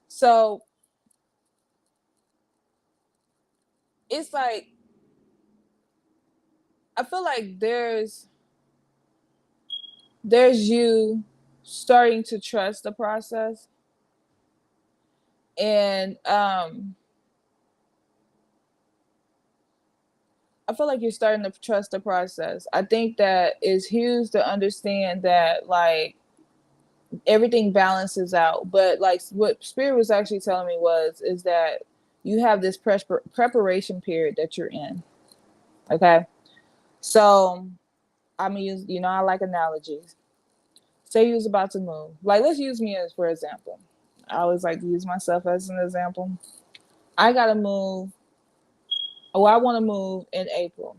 So it's like I feel like there's you starting to trust the process, and I feel like you're starting to trust the process. I think that it's huge to understand that like everything balances out. But like what Spirit was actually telling me was is that you have this preparation period that you're in. Okay, so I'm gonna use, you know, I like analogies. Say you was about to move. Like let's use me as for example. I always like to use myself as an example. I gotta move. Oh, I want to move in April.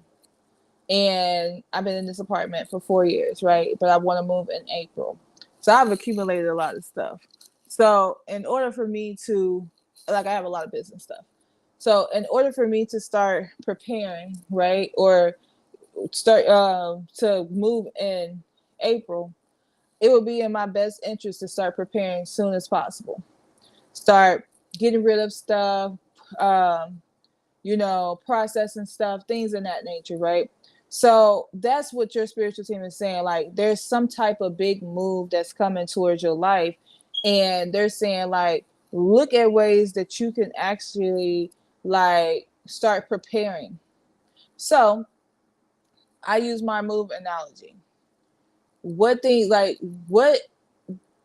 And I've been in this apartment for 4 years, right? But I want to move in April. So I've accumulated a lot of stuff. So in order for me to, like, I have a lot of business stuff. So in order for me to start preparing, right, or start to move in April, it would be in my best interest to start preparing as soon as possible. Start getting rid of stuff, um, you know, processing stuff, things in that nature, right? So that's what your spiritual team is saying. Like, there's some type of big move that's coming towards your life, and they're saying, like, look at ways that you can actually, like, start preparing. So I use my move analogy. What thing, like, what,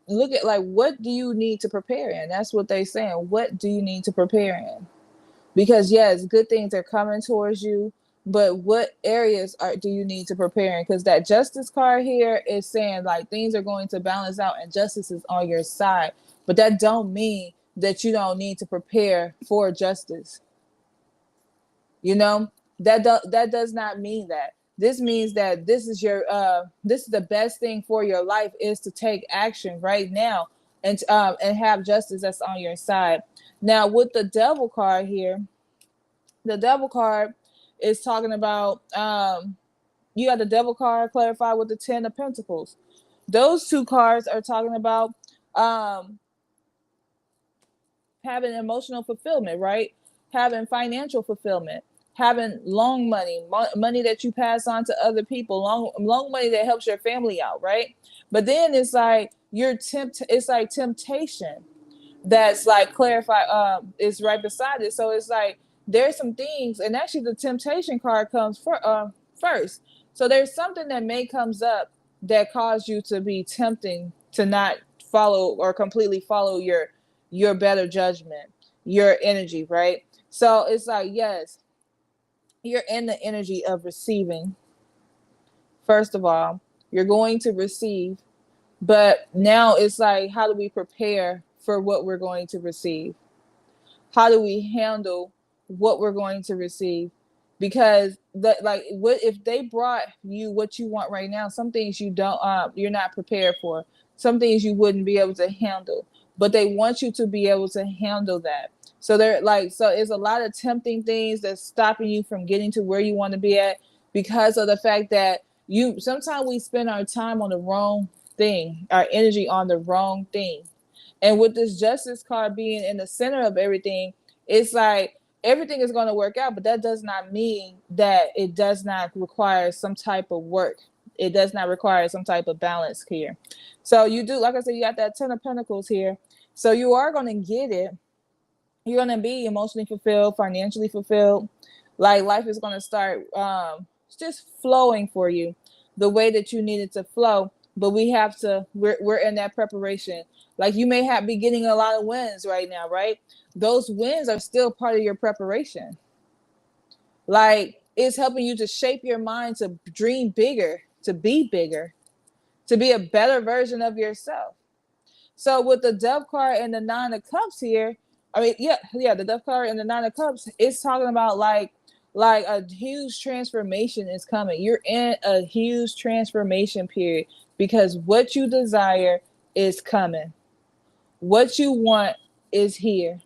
look at, like, what do you need to prepare in? That's what they're saying. What do you need to prepare in? Because yes, good things are coming towards you, but what areas do you need to prepare in? Because that justice card here is saying like things are going to balance out and justice is on your side, but that don't mean that you don't need to prepare for justice. You know, that does not mean that. This means that this is the best thing for your life is to take action right now and have justice that's on your side. Now with the devil card here, the devil card is talking about you got the devil card clarified with the 10 of Pentacles. Those two cards are talking about um having emotional fulfillment, right? Having financial fulfillment, having long money, money that you pass on to other people, long money that helps your family out, right? But then it's like it's like temptation that's like clarify is right beside it. So it's like there's some things, and actually the temptation card comes first. So there's something that may comes up that cause you to be tempting to not follow or completely follow your better judgment, your energy, right? So it's like yes, you're in the energy of receiving. First of all, you're going to receive, but now it's like how do we prepare for what we're going to receive? How do we handle what we're going to receive? Because like what if they brought you what you want right now, some things you don't you're not prepared for, some things you wouldn't be able to handle, but they want you to be able to handle that. So they're like, so it's a lot of tempting things that's stopping you from getting to where you want to be at, because of the fact that you sometimes we spend our time on the wrong thing, our energy on the wrong thing. And with this justice card being in the center of everything, it's like everything is going to work out, but that does not mean that it does not require some type of work. It does not require some type of balance here. So you do, like I said, you got that 10 of Pentacles here. So you are going to get it. You're going to be emotionally fulfilled, financially fulfilled. Like life is going to start just flowing for you the way that you need it to flow. But we have to, we're in that preparation. Like you may be getting a lot of wins right now, right? Those wins are still part of your preparation. Like it's helping you to shape your mind to dream bigger, to be bigger, to be a better version of yourself. So with the Death card and the Nine of Cups here, I mean, yeah, the Death card and the Nine of Cups, it's talking about like a huge transformation is coming. You're in a huge transformation period because what you desire is coming. What you want is here.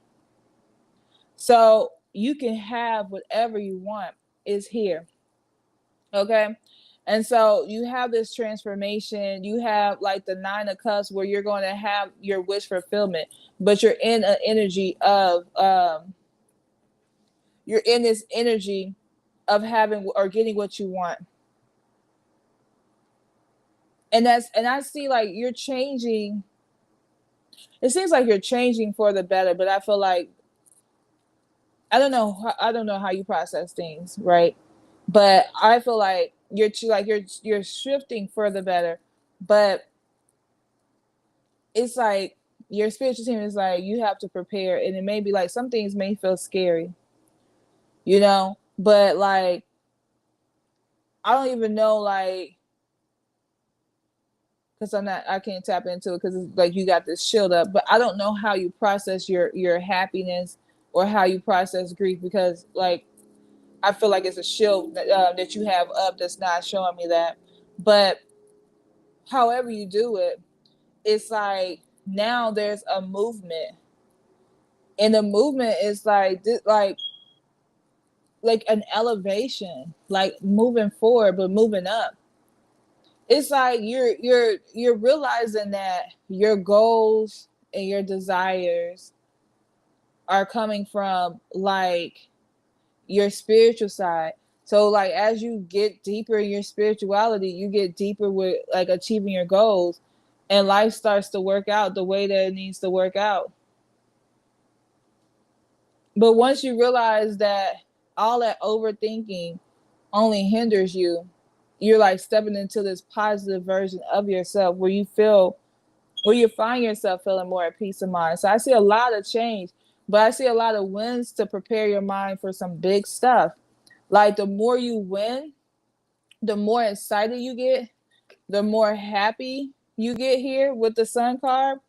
So you can have whatever you want is here. Okay. And so you have this transformation. You have like the Nine of Cups where you're going to have your wish fulfillment, but you're in an energy of you're in this energy of having or getting what you want. And I see like you're changing. It seems like you're changing for the better, but I feel like I don't know how you process things, right? But I feel like you're shifting for the better, but it's like your spiritual team is like you have to prepare, and it may be like some things may feel scary, you know, but like I don't even know like because I can't tap into it because it's like you got this shield up, but I don't know how you process your happiness or how you process grief because like I feel like it's a shield that you have up that's not showing me that. But however you do it, it's like now there's a movement, and the movement is like an elevation, like moving forward, but moving up. It's like you're realizing that your goals and your desires are coming from like your spiritual side. So like as you get deeper in your spirituality, you get deeper with like achieving your goals and life starts to work out the way that it needs to work out. But once you realize that all that overthinking only hinders you, you're like stepping into this positive version of yourself where you find yourself feeling more at peace of mind. So I see a lot of change, but I see a lot of wins to prepare your mind for some big stuff. Like the more you win, the more excited you get, the more happy you get here with the Sun card.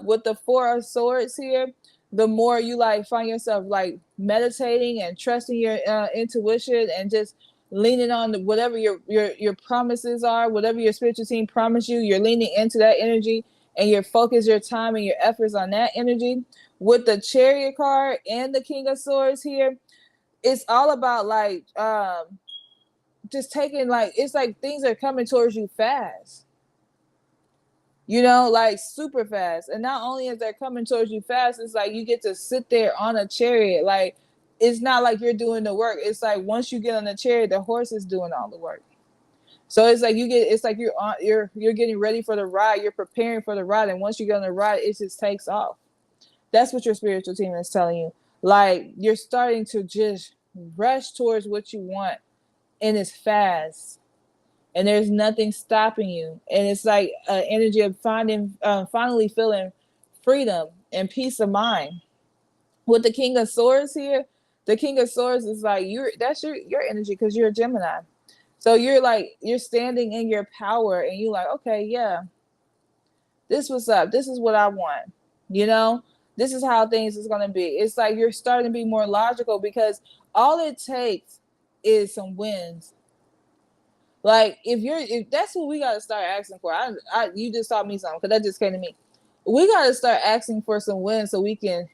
With the Four of Swords here, the more you like find yourself like meditating and trusting your intuition and just leaning on whatever your promises are, whatever your spiritual team promised you, you're leaning into that energy and you're focus your time and your efforts on that energy. With the Chariot card and the King of Swords here, it's all about like just taking like it's like things are coming towards you fast, you know, like super fast. And not only is that coming towards you fast, it's like you get to sit there on a chariot. Like it's not like you're doing the work. It's like once you get on the chariot, the horse is doing all the work. So it's like it's like you're getting ready for the ride, you're preparing for the ride, and once you get on the ride, it just takes off. That's what your spiritual team is telling you. Like you're starting to just rush towards what you want, and it's fast, and there's nothing stopping you, and it's like an energy of finally feeling freedom and peace of mind. With the King of Swords here, the King of Swords is like that's your energy because you're a Gemini. So you're like you're standing in your power, and you're like, okay, yeah, this was up. This is what I want. You know, this is how things is gonna be. It's like you're starting to be more logical because all it takes is some wins. Like if that's what we gotta start asking for. You just taught me something because that just came to me. We gotta start asking for some wins so we can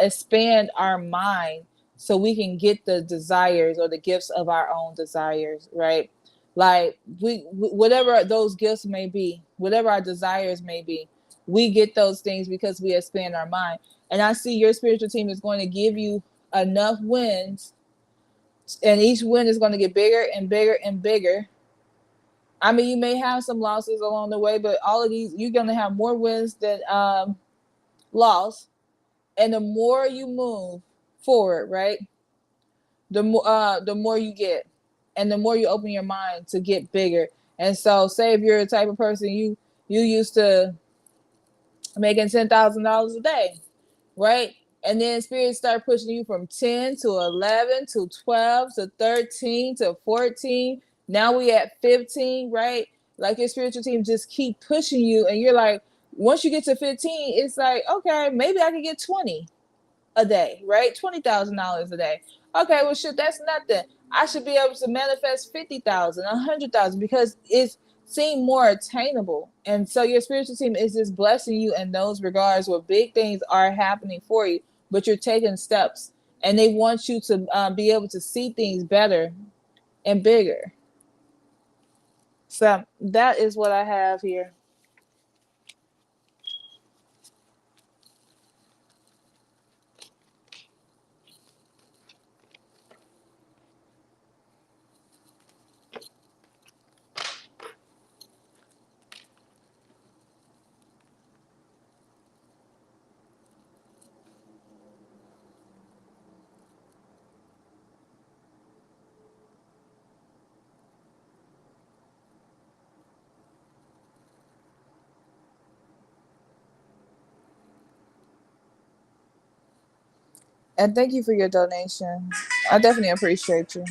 expand our mind, so we can get the desires or the gifts of our own desires, right? Like whatever those gifts may be, whatever our desires may be, we get those things because we expand our mind. And I see your spiritual team is going to give you enough wins, and each win is going to get bigger and bigger and bigger. I mean, you may have some losses along the way, but all of these, you're going to have more wins than loss. And the more you move forward, right, the more you get, and the more you open your mind to get bigger. And so, say if you're the type of person you used to making $10,000 a day, right? And then spirit start pushing you from 10 to 11 to 12 to 13 to 14. Now we at 15, right? Like your spiritual team just keep pushing you, and you're like, once you get to 15, it's like, okay, maybe I can get 20 a day, right? $20,000 a day. Okay, well, shit, that's nothing. I should be able to manifest 50,000, 100,000, because it's seem more attainable. And so your spiritual team is just blessing you in those regards where big things are happening for you, but you're taking steps, and they want you to be able to see things better and bigger. So that is what I have here. And thank you for your donation. I definitely appreciate you.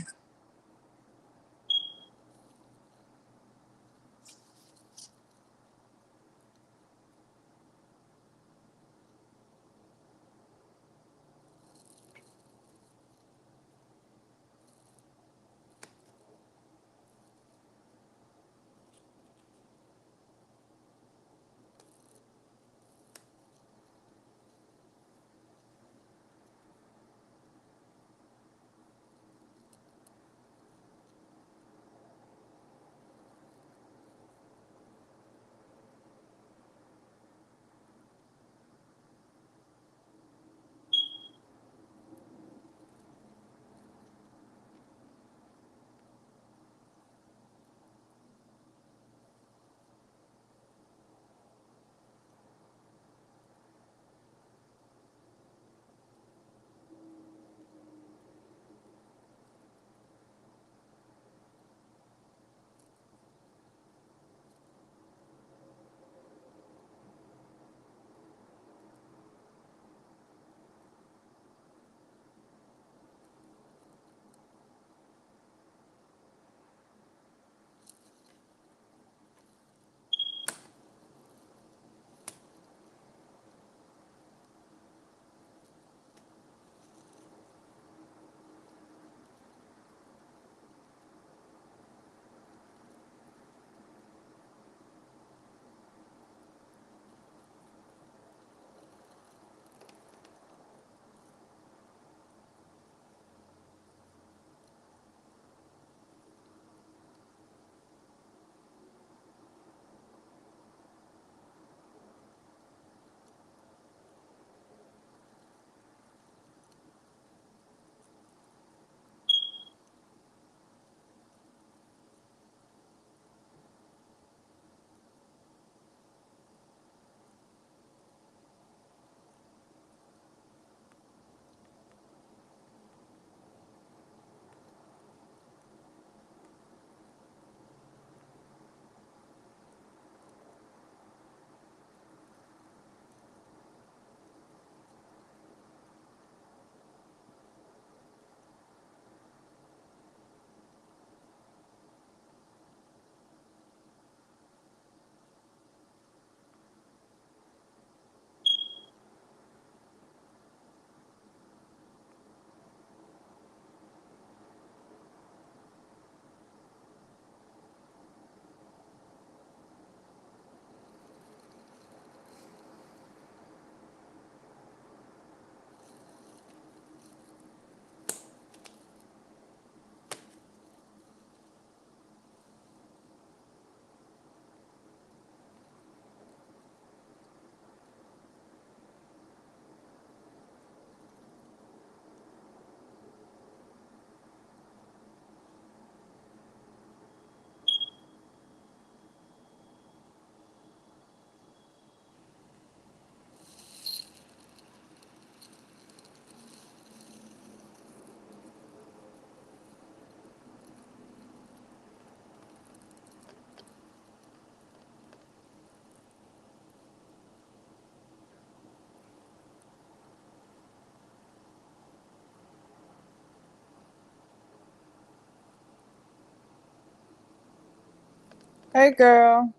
Hey, girl.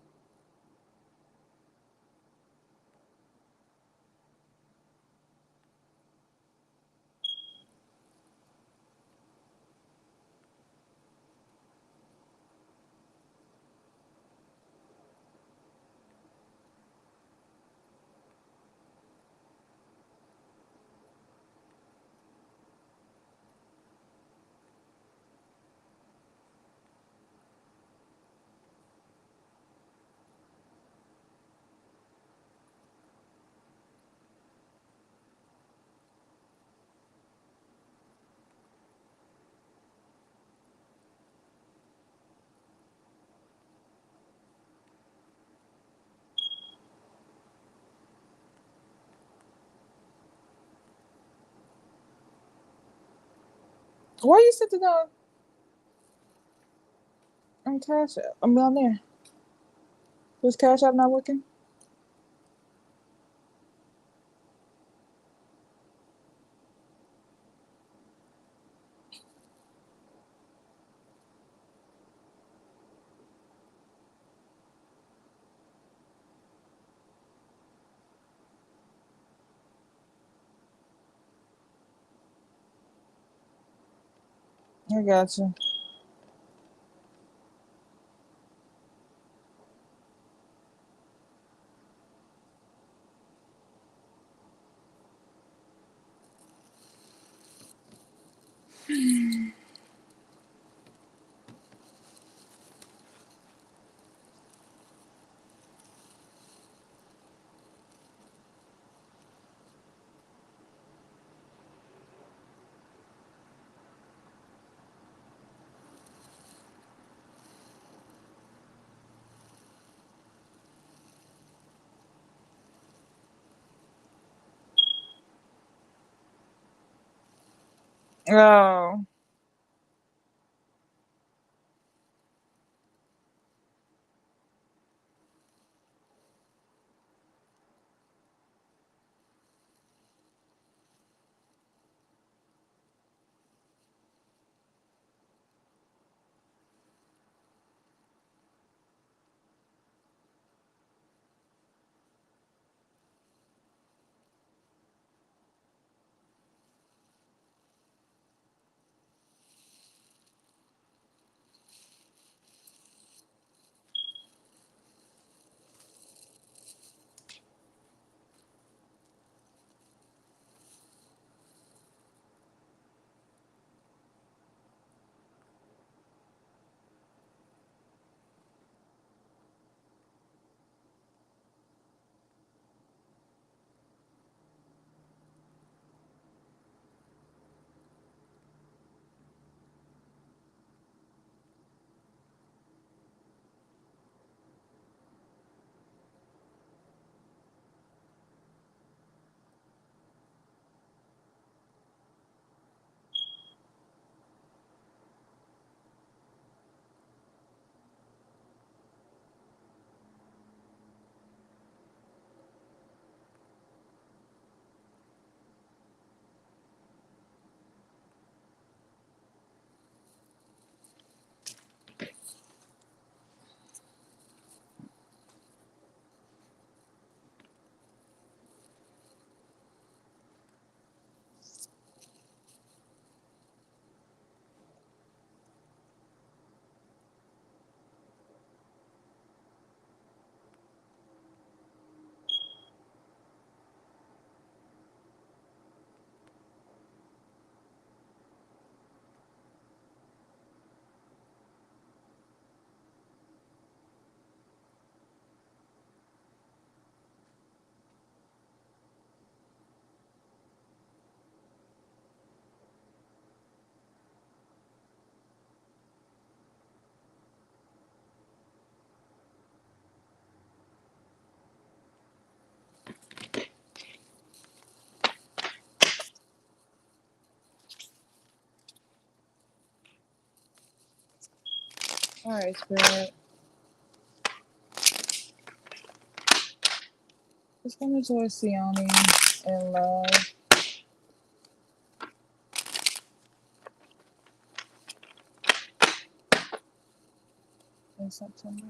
Why you sitting on Cash App? I'm down there. Was Cash App not working? I got you. Oh, all right, Spirit. Just come towards Sione and love in September.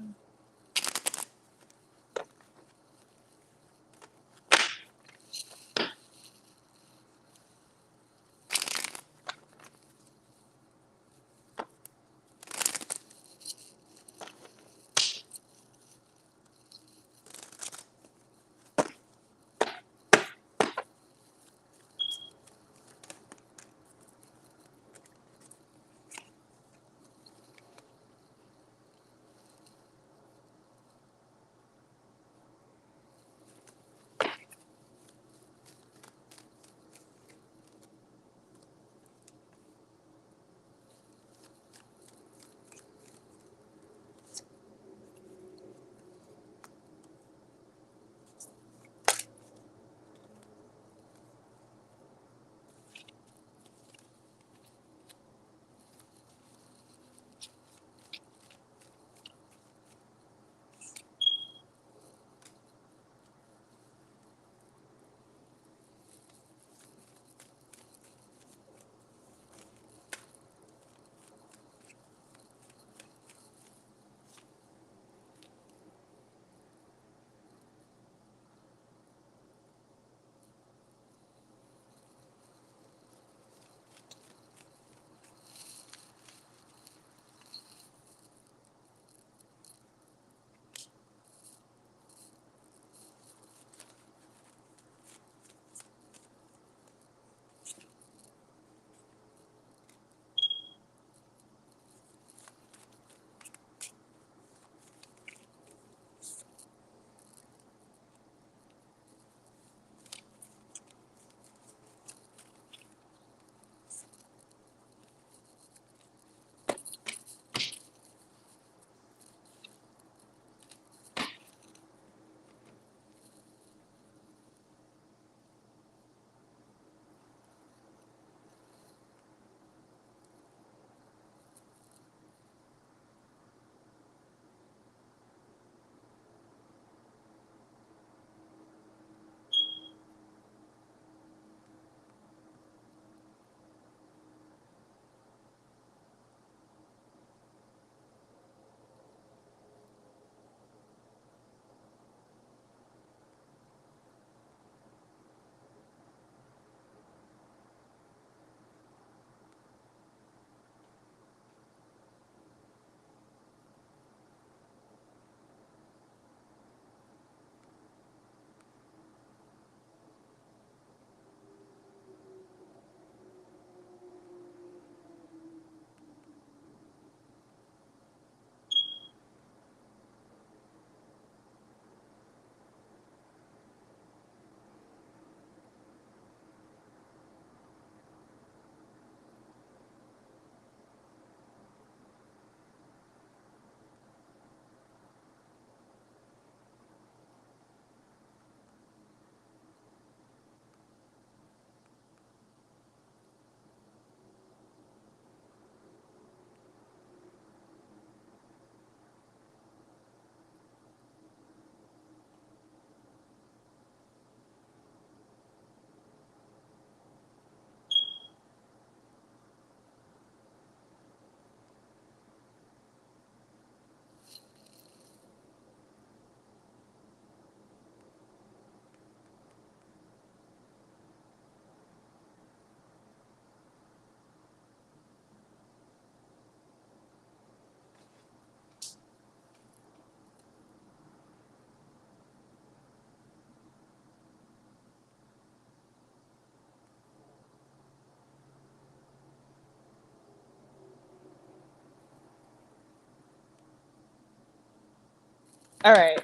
All right.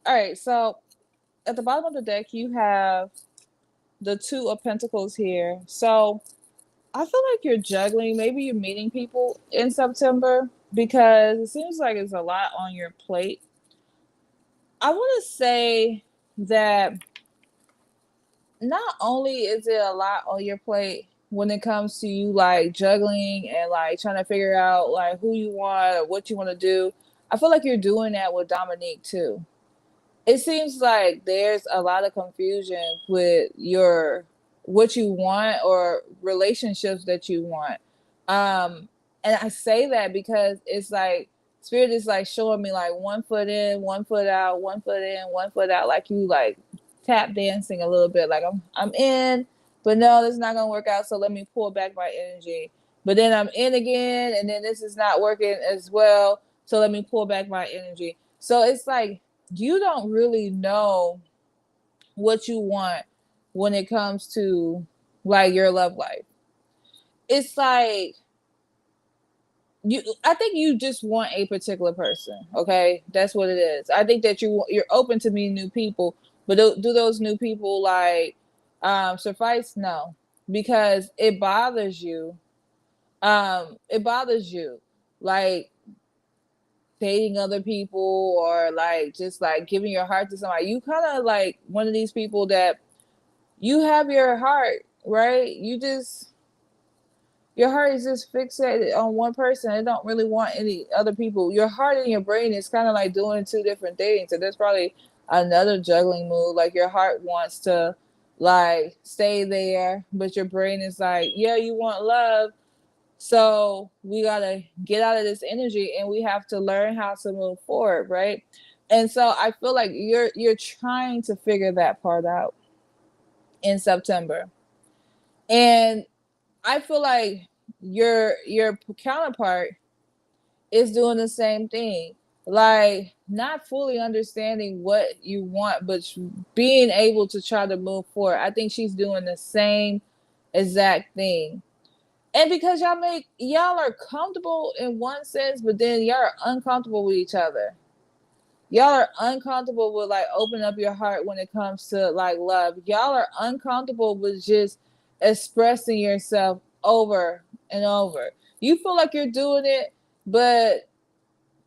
All right. So at the bottom of the deck, you have the Two of Pentacles here. So I feel like you're juggling. Maybe you're meeting people in September because it seems like it's a lot on your plate. I want to say that not only is it a lot on your plate when it comes to you like juggling and like trying to figure out like who you want or what you want to do, I feel like you're doing that with Dominique too. It seems like there's a lot of confusion with your what you want or relationships that you want. Um and I say that because it's like spirit is like showing me like one foot in, one foot out, one foot in, one foot out, like you like tap dancing a little bit, like I'm in, but no, this is not gonna work out, so let me pull back my energy. But then I'm in again, and then this is not working as well, so let me pull back my energy. So it's like you don't really know what you want when it comes to like your love life. It's like you I think you just want a particular person, okay? That's what it is. I think that you're open to meeting new people, but do those new people like suffice? No, because it bothers you like dating other people or like just like giving your heart to somebody. You kind of like one of these people that you have your heart, right? Your heart is just fixated on one person. It don't really want any other people. Your heart and your brain is kind of like doing two different things. And that's probably another juggling move. Like your heart wants to like stay there, but your brain is like, yeah, you want love. So we gotta get out of this energy and we have to learn how to move forward, right? And so I feel like you're trying to figure that part out in September. And I feel like your counterpart is doing the same thing. Like not fully understanding what you want, but being able to try to move forward. I think she's doing the same exact thing. And because y'all are comfortable in one sense, but then y'all are uncomfortable with each other. Y'all are uncomfortable with like open up your heart when it comes to like love. Y'all are uncomfortable with just expressing yourself over and over. You feel like you're doing it, but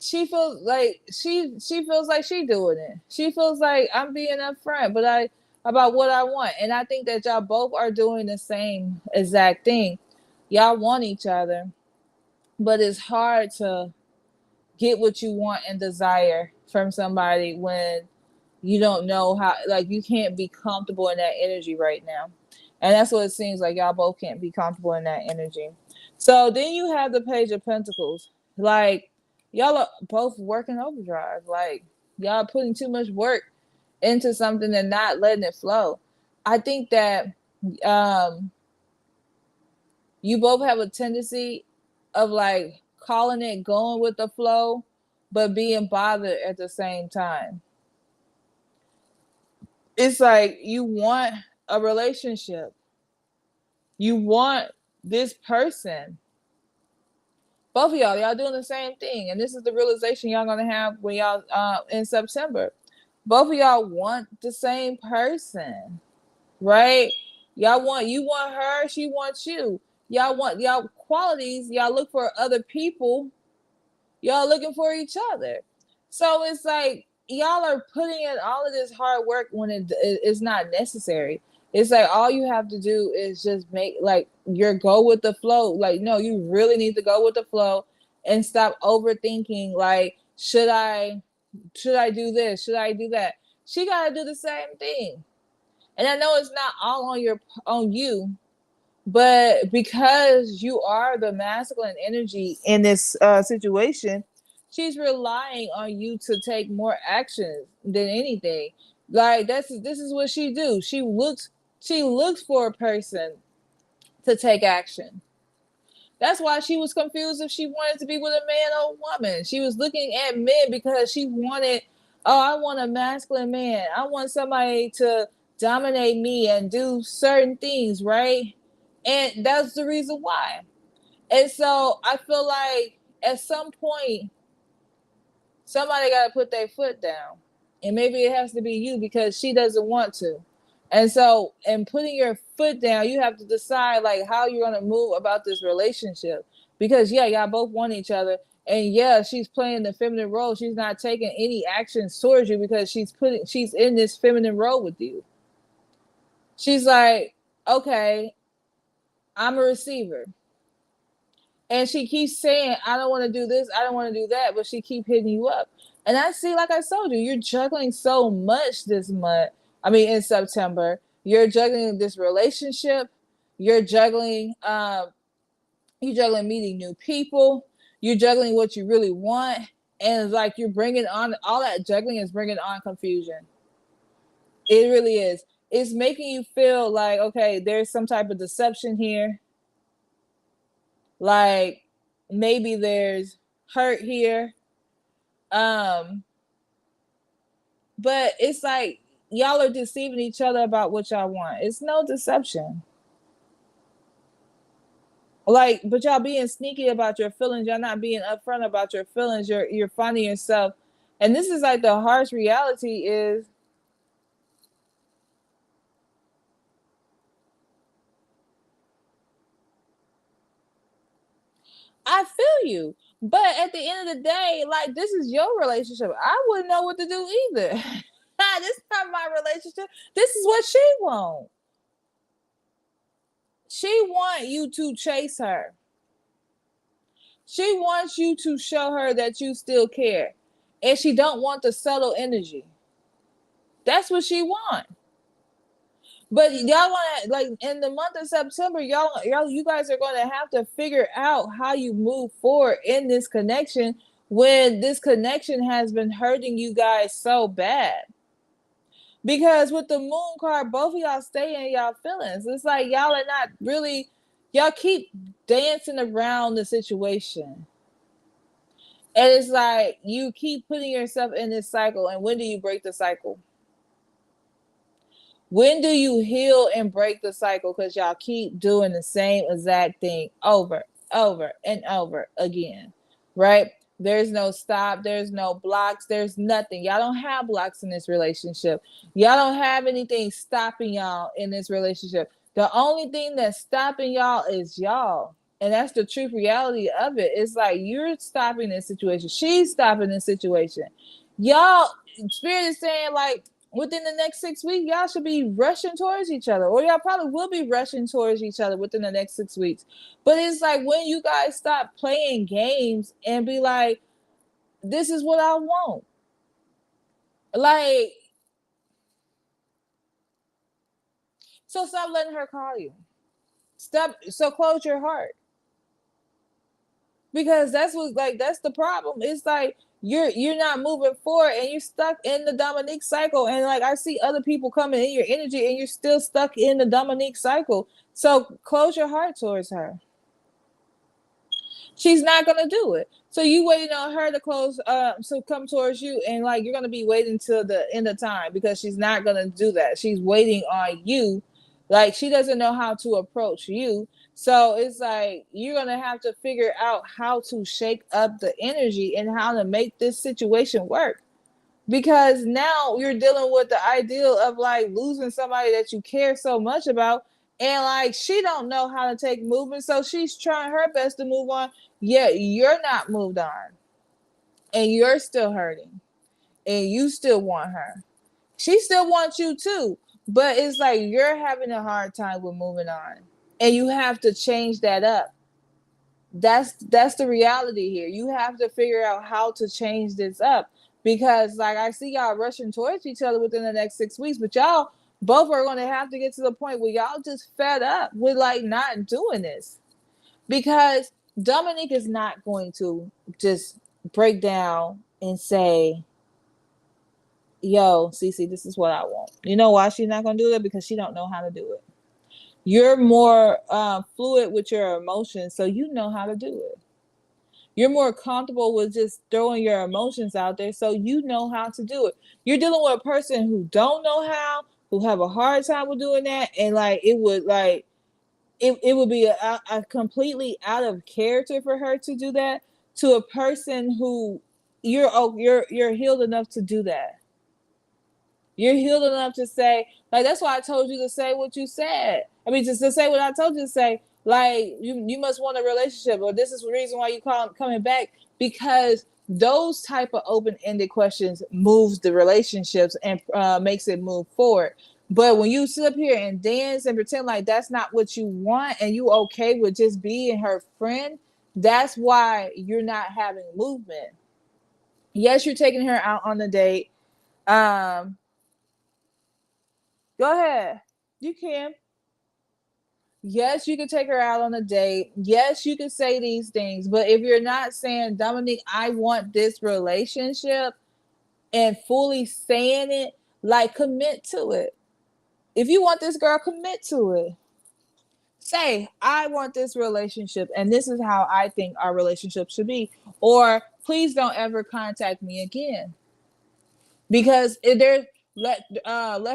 she feels like she doing it. She feels like I'm being upfront, but I about what I want. And I think that y'all both are doing the same exact thing. Y'all want each other, but it's hard to get what you want and desire from somebody when you don't know how, like you can't be comfortable in that energy right now. And that's what it seems like, y'all both can't be comfortable in that energy. So then you have the Page of Pentacles. Like y'all are both working overdrive. Like y'all putting too much work into something and not letting it flow. I think that um you both have a tendency of like calling it going with the flow, but being bothered at the same time. It's like you want a relationship, you want this person. Both of y'all doing the same thing, and this is the realization y'all gonna have when y'all in September. Both of y'all want the same person, right? You want her, she wants you. Y'all want y'all qualities. Y'all look for other people, y'all looking for each other. So it's like y'all are putting in all of this hard work when it's not necessary. It's like all you have to do is just make like your go with the flow. Like no, you really need to go with the flow and stop overthinking. Like should I do this? Should I do that? She got to do the same thing. And I know it's not all on you, but because you are the masculine energy in this situation, she's relying on you to take more action than anything. Like this is what she do. She looks for a person to take action. That's why she was confused if she wanted to be with a man or a woman. She was looking at men because she wanted, oh, I want a masculine man. I want somebody to dominate me and do certain things, right? And that's the reason why. And so I feel like at some point, somebody got to put their foot down. And maybe it has to be you because she doesn't want to. And so, in putting your foot down, you have to decide like how you're going to move about this relationship. Because, yeah, y'all both want each other. And yeah, she's playing the feminine role. She's not taking any actions towards you because she's in this feminine role with you. She's like, okay, I'm a receiver. And she keeps saying, I don't want to do this, I don't want to do that, but she keep hitting you up. And I see, like I told you, you're juggling so much this month. I mean, in September, you're juggling this relationship, you're juggling, you're juggling meeting new people, you're juggling what you really want, and it's like you're bringing on all that juggling is bringing on confusion. It really is. It's making you feel like, okay, there's some type of deception here. Like maybe there's hurt here. Um, but it's like y'all are deceiving each other about what y'all want. It's no deception. Like, but y'all being sneaky about your feelings. Y'all not being upfront about your feelings. You're finding yourself, and this is like the harsh reality is. I feel you. But at the end of the day, like this is your relationship. I wouldn't know what to do either. This is not my relationship. This is what she wants. She want you to chase her. She wants you to show her that you still care. And she don't want the subtle energy. That's what she want. But y'all want to like in the month of September, you guys are going to have to figure out how you move forward in this connection when this connection has been hurting you guys so bad. Because with the moon card, both of y'all stay in y'all feelings. It's like y'all are not really, y'all keep dancing around the situation. And it's like you keep putting yourself in this cycle. And when do you break the cycle? When do you heal and break the cycle? Because y'all keep doing the same exact thing over, and over again, right? There's no stop. There's no blocks. There's nothing. Y'all don't have blocks in this relationship. Y'all don't have anything stopping y'all in this relationship. The only thing that's stopping y'all is y'all. And that's the truth reality of it. It's like you're stopping this situation. She's stopping this situation. Y'all, Spirit is saying, like, within the next 6 weeks, y'all should be rushing towards each other, or y'all probably will be rushing towards each other within the next 6 weeks. But it's like when you guys stop playing games and be like, this is what I want. Like, so stop letting her call you. Stop. So close your heart. Because that's the problem. It's like you're not moving forward and you're stuck in the Dominique cycle. And like I see other people coming in your energy and you're still stuck in the Dominique cycle. So close your heart towards her. She's not gonna do it. So you waiting on her to close so come towards you, and like you're gonna be waiting till the end of time because she's not gonna do that. She's waiting on you. Like she doesn't know how to approach you. So it's like you're gonna have to figure out how to shake up the energy and how to make this situation work. Because now you're dealing with the ideal of like losing somebody that you care so much about, and like she don't know how to take movement, so she's trying her best to move on. Yet you're not moved on, and you're still hurting, and you still want her. She still wants you too, but it's like you're having a hard time with moving on, and you have to change that up. That's the reality here. You have to figure out how to change this up because like I see y'all rushing towards each other within the next 6 weeks, but y'all both are going to have to get to the point where y'all just fed up with like not doing this because Dominique is not going to just break down and say, yo, Cece, this is what I want. You know why she's not going to do it? Because she don't know how to do it. You're more fluid with your emotions, so you know how to do it. You're more comfortable with just throwing your emotions out there, so you know how to do it. You're dealing with a person who don't know how, who have a hard time with doing that, and like it it would be a completely out of character for her to do that to a person who you're healed enough to do that. You're healed enough to say, like, that's why I told you to say what you said. I mean, just to say what I told you to say. Like, you must want a relationship, or this is the reason why you coming back, because those type of open-ended questions moves the relationships and makes it move forward. But when you sit up here and dance and pretend like that's not what you want, and you okay with just being her friend, that's why you're not having movement. Yes, you're taking her out on a date. Um, Go ahead. You can. Yes, you can take her out on a date. Yes, you can say these things. But if you're not saying, Dominique, I want this relationship, and fully saying it, like, commit to it. If you want this girl, commit to it. Say, I want this relationship, and this is how I think our relationship should be. Or please don't ever contact me again. Because if there, let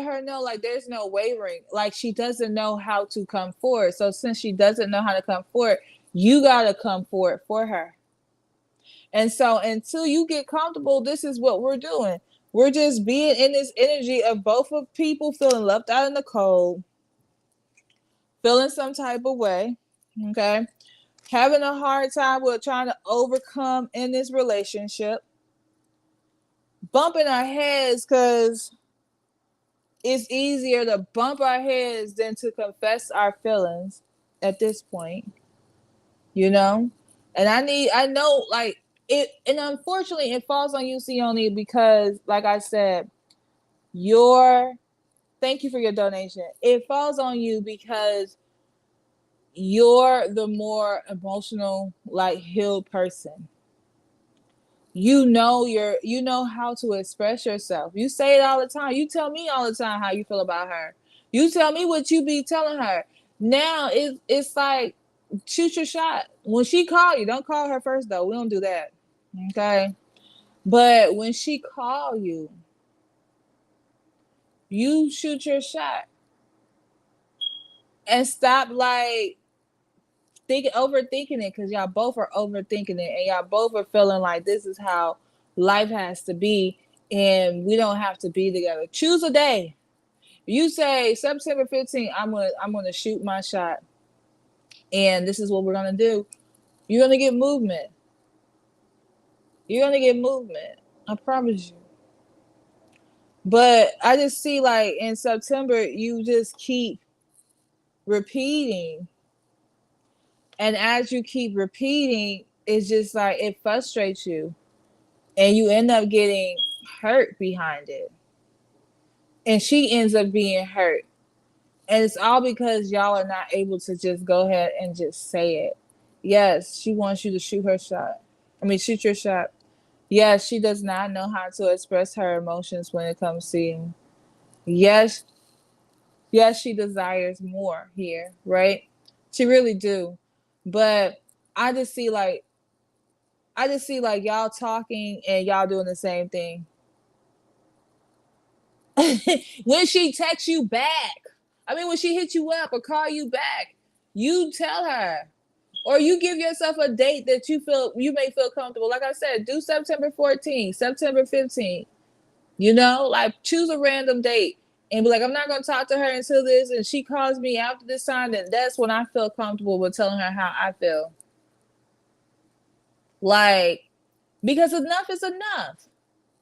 her know, like, there's no wavering, like, she doesn't know how to come forward. So since she doesn't know how to come forward, you got to come forward for her. And so until you get comfortable, this is what we're doing. We're just being in this energy of both of people feeling left out in the cold, feeling some type of way, okay, having a hard time with trying to overcome in this relationship, bumping our heads because it's easier to bump our heads than to confess our feelings at this point, you know? And I know, like, it, and unfortunately it falls on you, Sione, because like I said, thank you for your donation. It falls on you because you're the more emotional, like, healed person. You know how to express yourself. You say it all the time. You tell me all the time how you feel about her. You tell me what you be telling her. Now it's like, shoot your shot. When she call you, don't call her first though. We don't do that. Okay? But when she call you, you shoot your shot. And stop, like, overthinking it, because y'all both are overthinking it, and y'all both are feeling like this is how life has to be, and we don't have to be together. Choose a day. You say September 15th, I'm gonna shoot my shot, and this is what we're gonna do. You're gonna get movement. You're gonna get movement. I promise you. But I just see, like, in September, you just keep repeating. And as you keep repeating, it's just like it frustrates you. And you end up getting hurt behind it. And she ends up being hurt. And it's all because y'all are not able to just go ahead and just say it. Yes, she wants you to shoot her shot. I mean, shoot your shot. Yes, she does not know how to express her emotions when it comes to you. Yes, yes, she desires more here, right? She really do. But I just see like y'all talking and y'all doing the same thing. When she texts you back, I mean, when she hits you up or call you back, you tell her, or you give yourself a date that you may feel comfortable. Like I said, do September 14th, September 15th. You know, like, choose a random date and be like, I'm not going to talk to her until this, and she calls me after this time, then that's when I feel comfortable with telling her how I feel. Like, because enough is enough.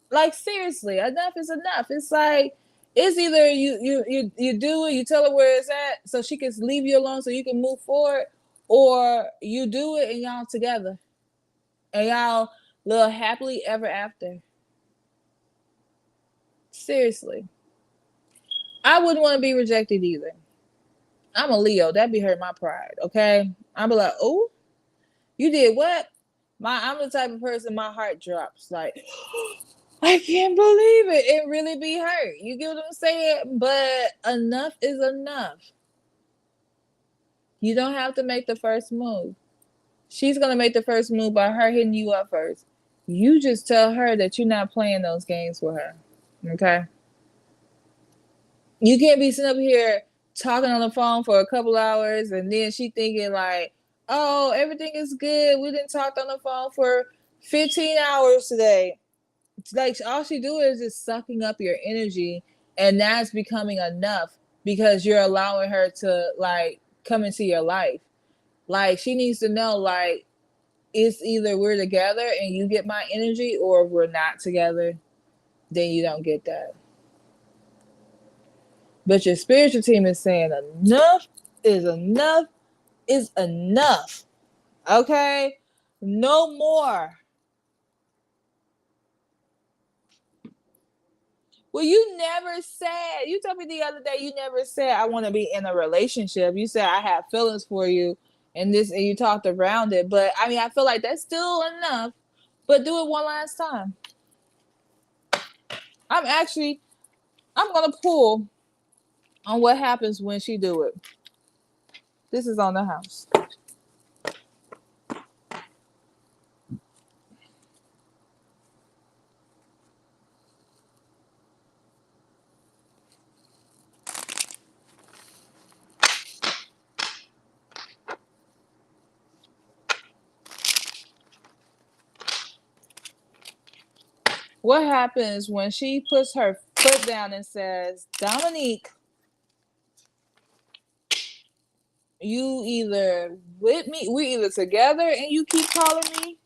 Like, seriously, enough is enough. It's like, it's either you do it, you tell her where it's at so she can leave you alone so you can move forward, or you do it and y'all together and y'all live happily ever after. Seriously. I wouldn't want to be rejected either. I'm a Leo. That'd be hurt my pride, okay? I'd be like, oh, you did what? I'm the type of person, my heart drops. Like, I can't believe it. It really be hurt. You get what I'm saying? But enough is enough. You don't have to make the first move. She's going to make the first move by her hitting you up first. You just tell her that you're not playing those games with her. Okay? You can't be sitting up here talking on the phone for a couple hours, and then she thinking like, oh, everything is good. We didn't talk on the phone for 15 hours today. It's like all she do is just sucking up your energy, and that's becoming enough because you're allowing her to like come into your life. Like she needs to know like it's either we're together and you get my energy, or we're not together, then you don't get that. But your spiritual team is saying enough is enough is enough. Okay? No more. Well, you never said, you told me the other day, you never said, I want to be in a relationship. You said, I have feelings for you, and this, and you talked around it. But I mean, I feel like that's still enough. But do it one last time. I'm actually, I'm going to pull on what happens when she do it. This is on the house. What happens when she puts her foot down and says, Dominique, you either with me, we're either together and you keep calling me,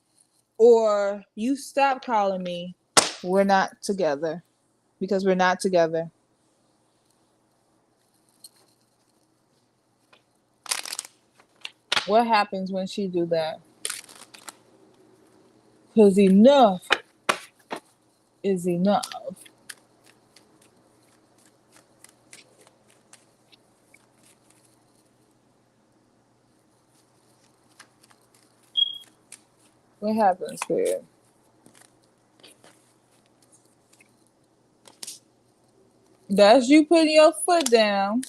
or you stop calling me. We're not together because we're not together. What happens when she do that? Because enough is enough. What happens there? That's you putting your foot down.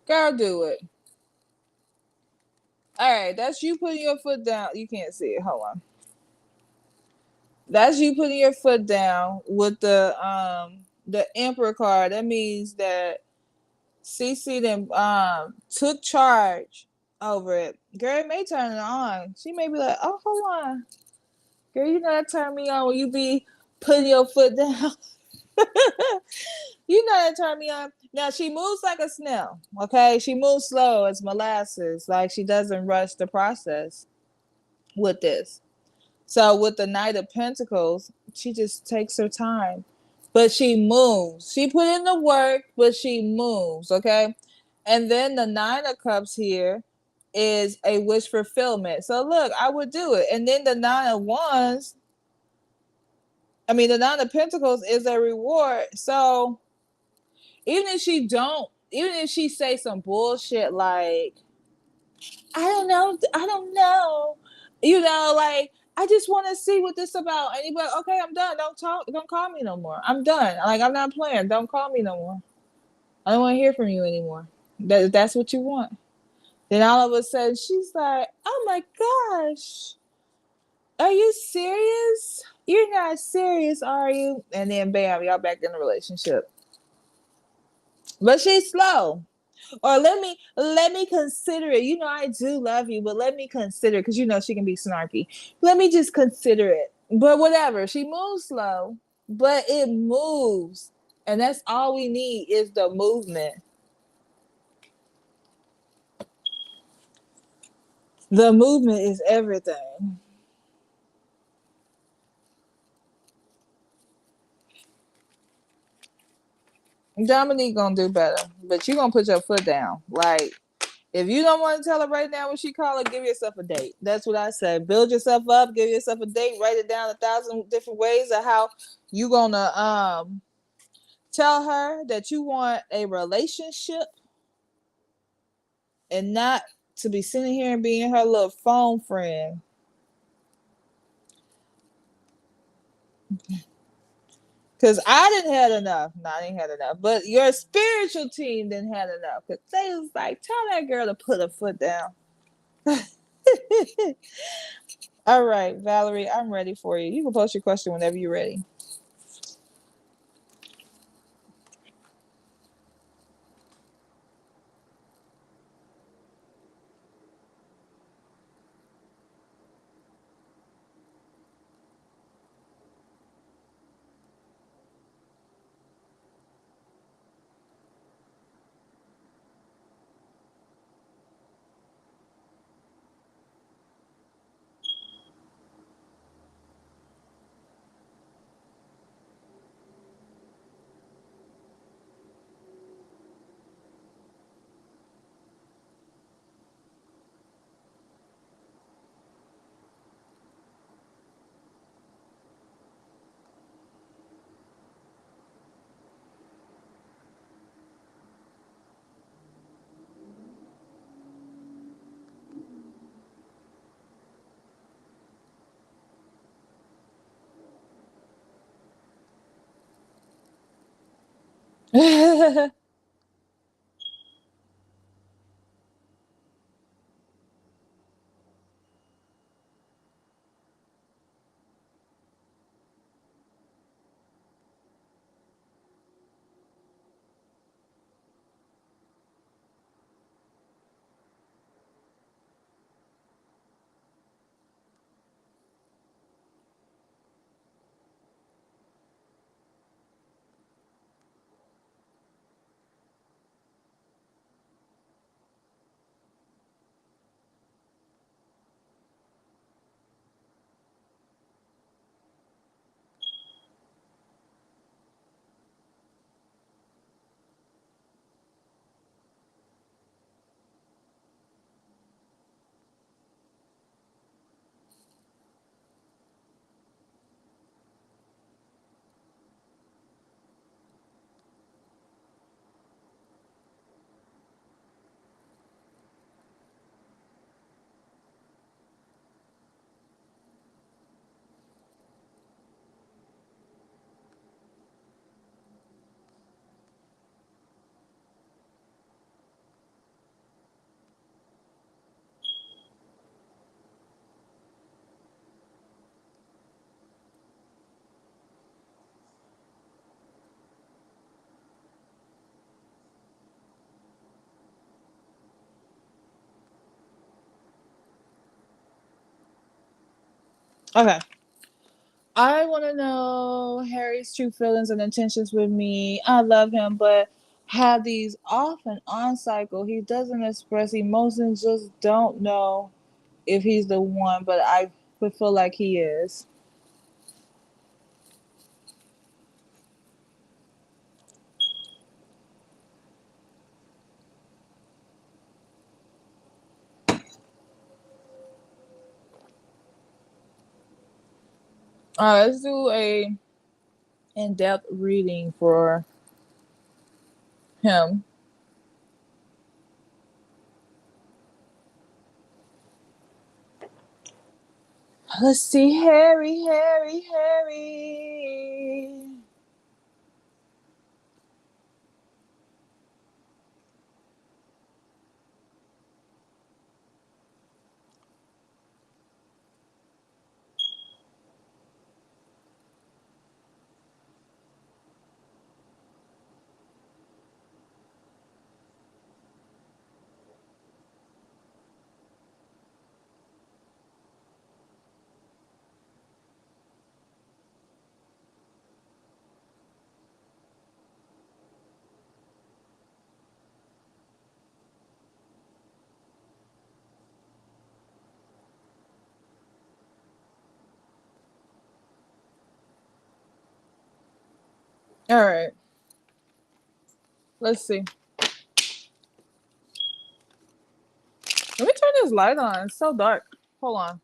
Girl, do it. All right, that's you putting your foot down. You can't see it. Hold on. That's you putting your foot down with the Emperor card. That means that CC then took charge over it. Girl may turn it on. She may be like, oh, hold on. Girl, you know that turn me on when you be putting your foot down. You know that turn me on. Now she moves like a snail, okay? She moves slow as molasses. Like she doesn't rush the process with this. So with the Knight of Pentacles, she just takes her time. But she moves. She put in the work, but she moves, okay? And then the Nine of Cups here is a wish fulfillment. So look, I would do it. And then the Nine of Wands, I mean the Nine of Pentacles is a reward. So even if she say some bullshit like, I don't know, like, I just want to see what this about. And you be like, okay, I'm done. Don't call me no more. I'm done. Like, I'm not playing. Don't call me no more. I don't want to hear from you anymore. That's what you want. Then all of a sudden she's like, oh my gosh, are you serious? You're not serious, are you? And then bam, y'all back in the relationship. But she's slow. Or let me consider it. You know, I do love you, but let me consider, because you know she can be snarky. Let me just consider it. But whatever. She moves slow, but it moves. And that's all we need is the movement. The movement is everything. Dominique gonna do better, but you gonna put your foot down. Like, if you don't want to tell her right now when she call her, give yourself a date. That's what I say. Build yourself up, give yourself a date, write it down 1,000 different ways of how you gonna tell her that you want a relationship and not to be sitting here and being her little phone friend. Because I didn't had enough. No, I didn't had enough. But your spiritual team didn't had enough. Because they was like, tell that girl to put her foot down. All right, Valerie, I'm ready for you. You can post your question whenever you're ready. Okay. I want to know Harry's true feelings and intentions with me. I love him, but have these off and on cycle. He doesn't express emotions, just don't know if he's the one, but I would feel like he is. All right, let's do a in-depth reading for him. Let's see, Harry, Harry, Harry. All right, let's see. Let me turn this light on. It's so dark. Hold on.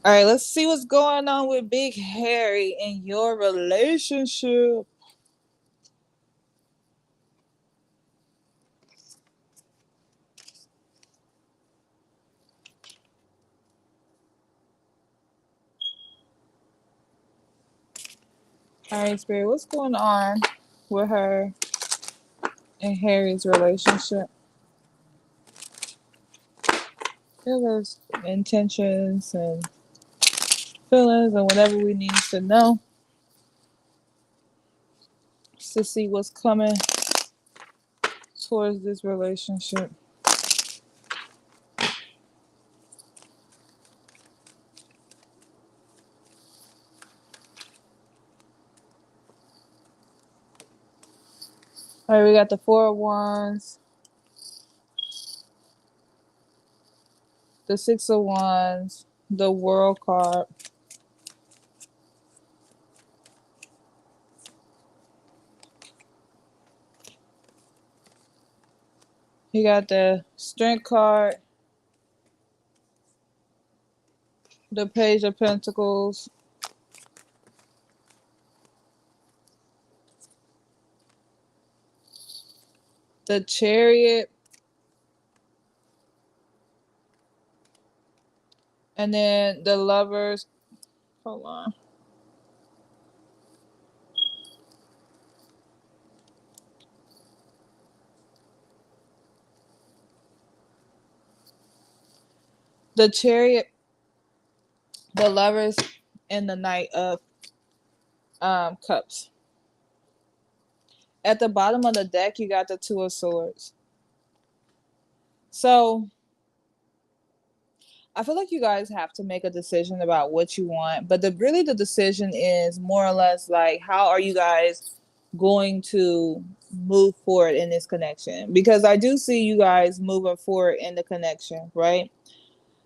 All right, let's see what's going on with Big Harry in your relationship. All right, Spirit, what's going on with her and Harry's relationship? Give us intentions and feelings and whatever we need to know to see what's coming towards this relationship. All right, we got the Four of Wands, the Six of Wands, the World card. You got the Strength card, the Page of Pentacles, the Chariot, and then the Lovers. Hold on. The Chariot, the Lovers, and the Knight of Cups. At the bottom of the deck, you got the Two of Swords. So I feel like you guys have to make a decision about what you want, but the decision is more or less like, how are you guys going to move forward in this connection? Because I do see you guys moving forward in the connection, right?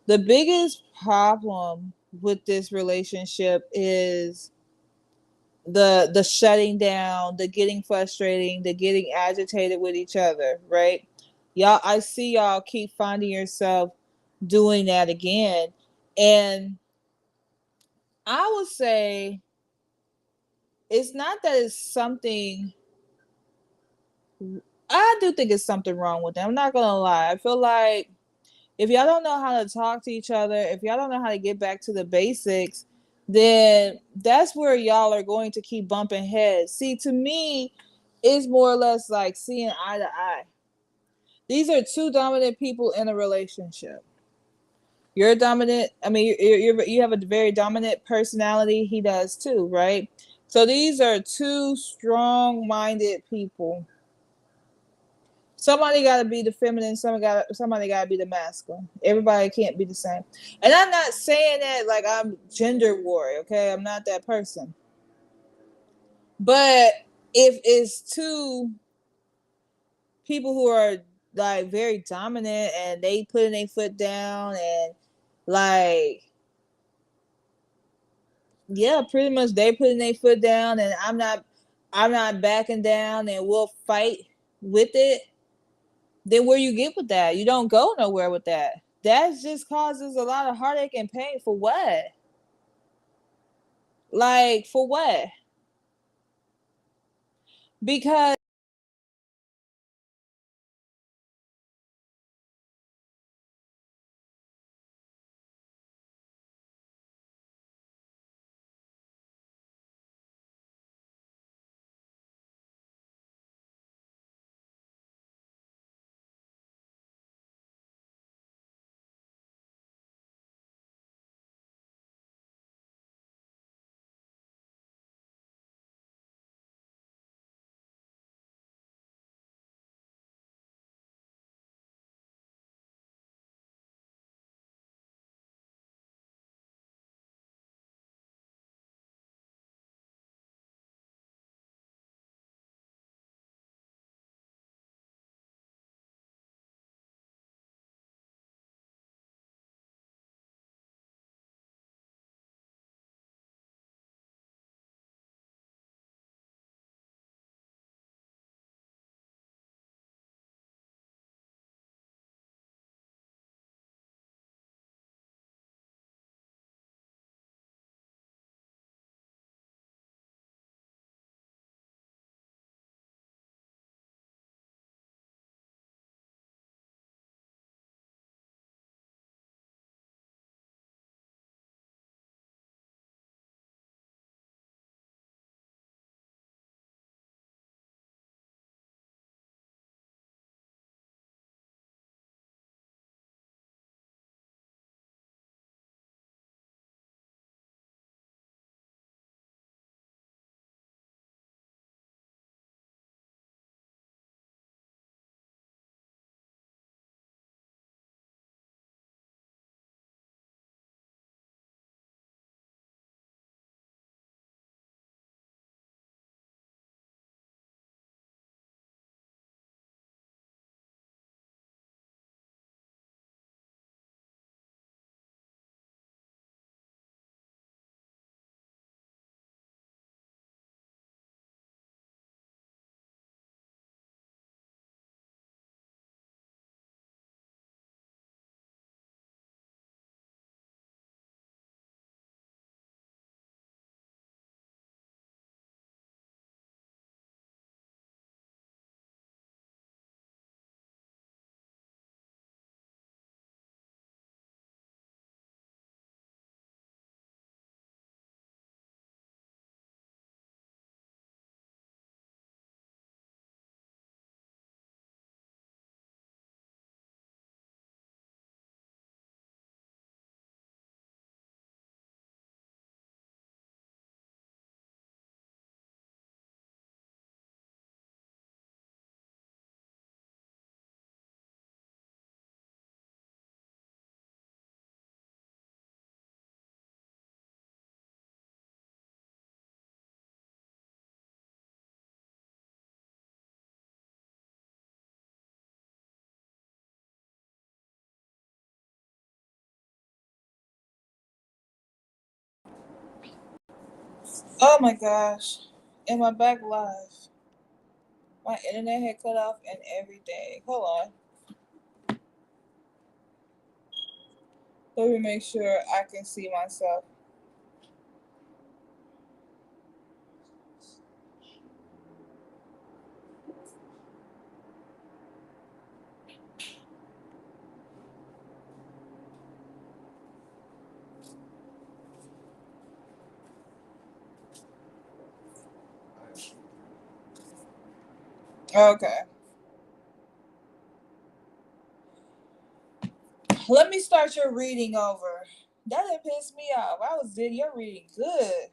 The biggest problem with this relationship is the shutting down, the getting frustrating, the getting agitated with each other, right? Y'all, I see y'all keep finding yourself doing that again. And I would say it's not that it's something, I do think it's something wrong with them. I'm not gonna lie. I feel like if y'all don't know how to talk to each other, if y'all don't know how to get back to the basics, then that's where y'all are going to keep bumping heads. See, to me, it's more or less like seeing eye to eye. These are two dominant people in a relationship. You're dominant. I mean, you have a very dominant personality. He does too, right? So these are two strong-minded people. Somebody got to be the feminine. Somebody got to be the masculine. Everybody can't be the same. And I'm not saying that like I'm gender war. Okay, I'm not that person. But if it's two people who are like very dominant and they putting their foot down and like, yeah, pretty much they putting their foot down and I'm not backing down and we'll fight with it, then where you get with that? You don't go nowhere with that. That just causes a lot of heartache and pain for what? Like, for what? Because Oh my gosh. Am I back live? My internet had cut off and everything. Hold on. Let me make sure I can see myself. Okay. Let me start your reading over. That didn't piss me off. I was did your reading good.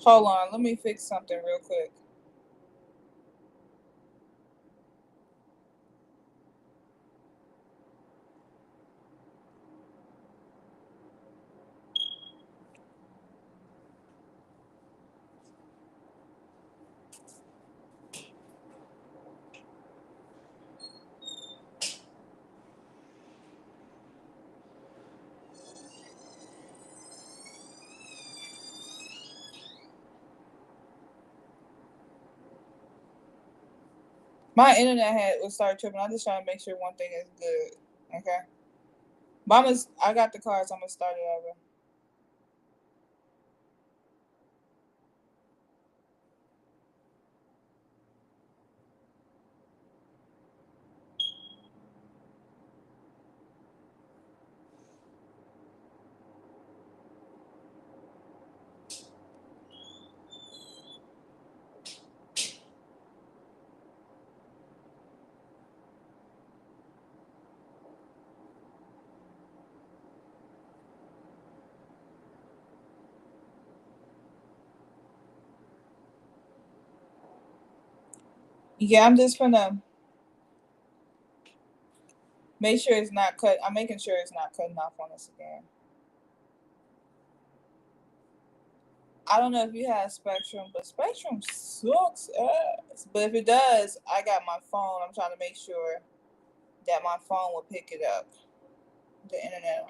Hold on, let me fix something real quick. My internet had was start tripping. I'm just trying to make sure one thing is good. Okay. Mama's I got the cards, I'm gonna start it over. Yeah, I'm just gonna make sure it's not cut. I'm making sure it's not cutting off on us again. I don't know if you have Spectrum, but Spectrum sucks ass. But if it does, I got my phone. I'm trying to make sure that my phone will pick it up. The internet.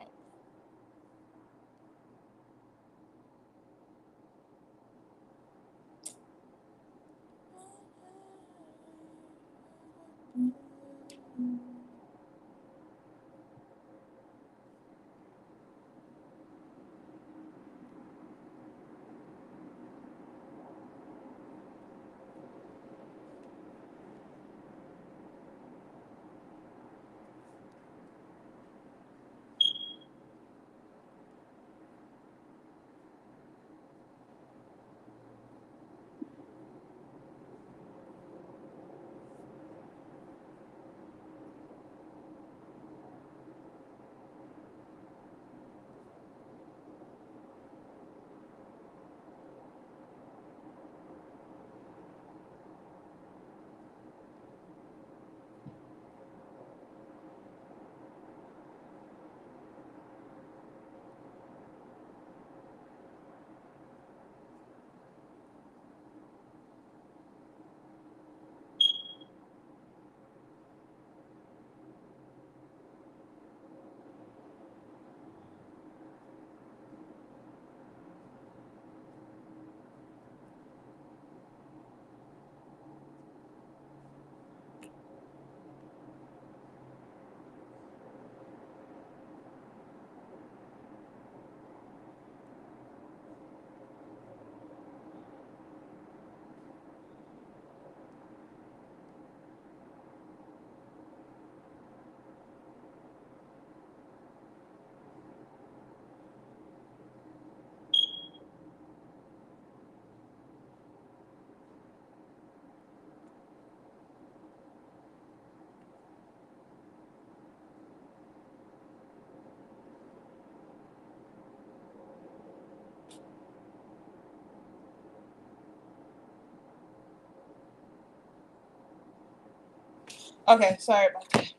Okay, sorry about that.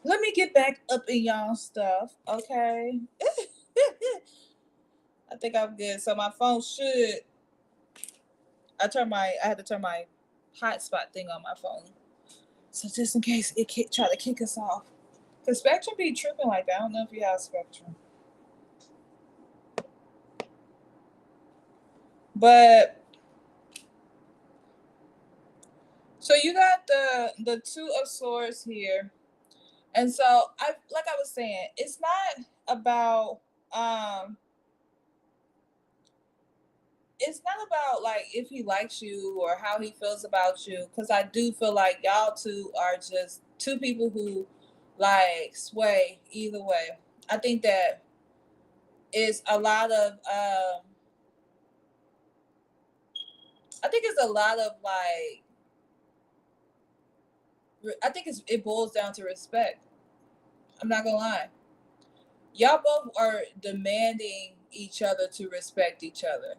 Let me get back up in y'all stuff. Okay. I think I'm good. So my phone should. I had to turn my hotspot thing on my phone. So just in case it try to kick us off. Cause Spectrum be tripping like that. I don't know if you have Spectrum. But so you got the Two of Swords here. And so I was saying, it's not about it's not about like if he likes you or how he feels about you, because I do feel like y'all two are just two people who like sway either way. I think that it's a lot of I think it's a lot of like I think it boils down to respect. I'm not gonna lie. Y'all both are demanding each other to respect each other,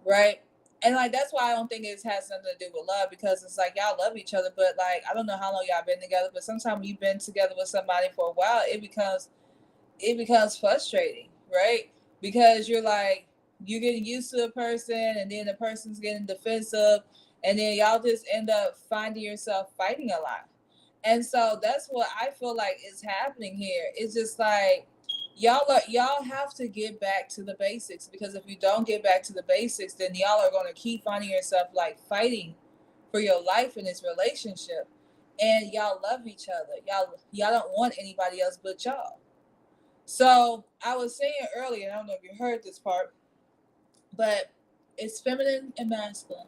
right? And like that's why I don't think it has something to do with love, because it's like y'all love each other, but like I don't know how long y'all been together, but sometimes you've been together with somebody for a while, it becomes frustrating, right? Because you're getting used to a person, and then the person's getting defensive, and then y'all just end up finding yourself fighting a lot. And so that's what I feel like is happening here. It's just like y'all have to get back to the basics, because if you don't get back to the basics, then y'all are going to keep finding yourself like fighting for your life in this relationship. And y'all love each other. Y'all don't want anybody else but y'all. So I was saying earlier, I don't know if you heard this part, but it's feminine and masculine.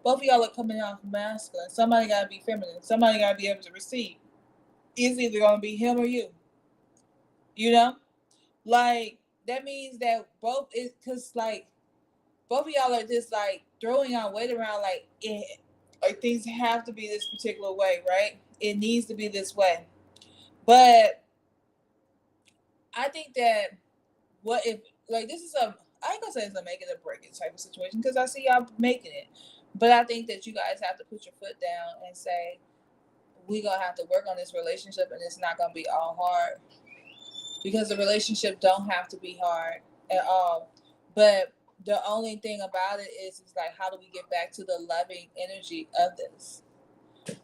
Both of y'all are coming off masculine. Somebody gotta be feminine. Somebody gotta be able to receive. It's either gonna be him or you. You know? Like that means that both is because like both of y'all are just like throwing our weight around like things have to be this particular way, right? It needs to be this way. But I think that what if like this is a I ain't gonna say it's a make it or break it type of situation, because I see y'all making it. But I think that you guys have to put your foot down and say, we gonna have to work on this relationship, and it's not gonna be all hard, because the relationship don't have to be hard at all. But the only thing about it is like, how do we get back to the loving energy of this?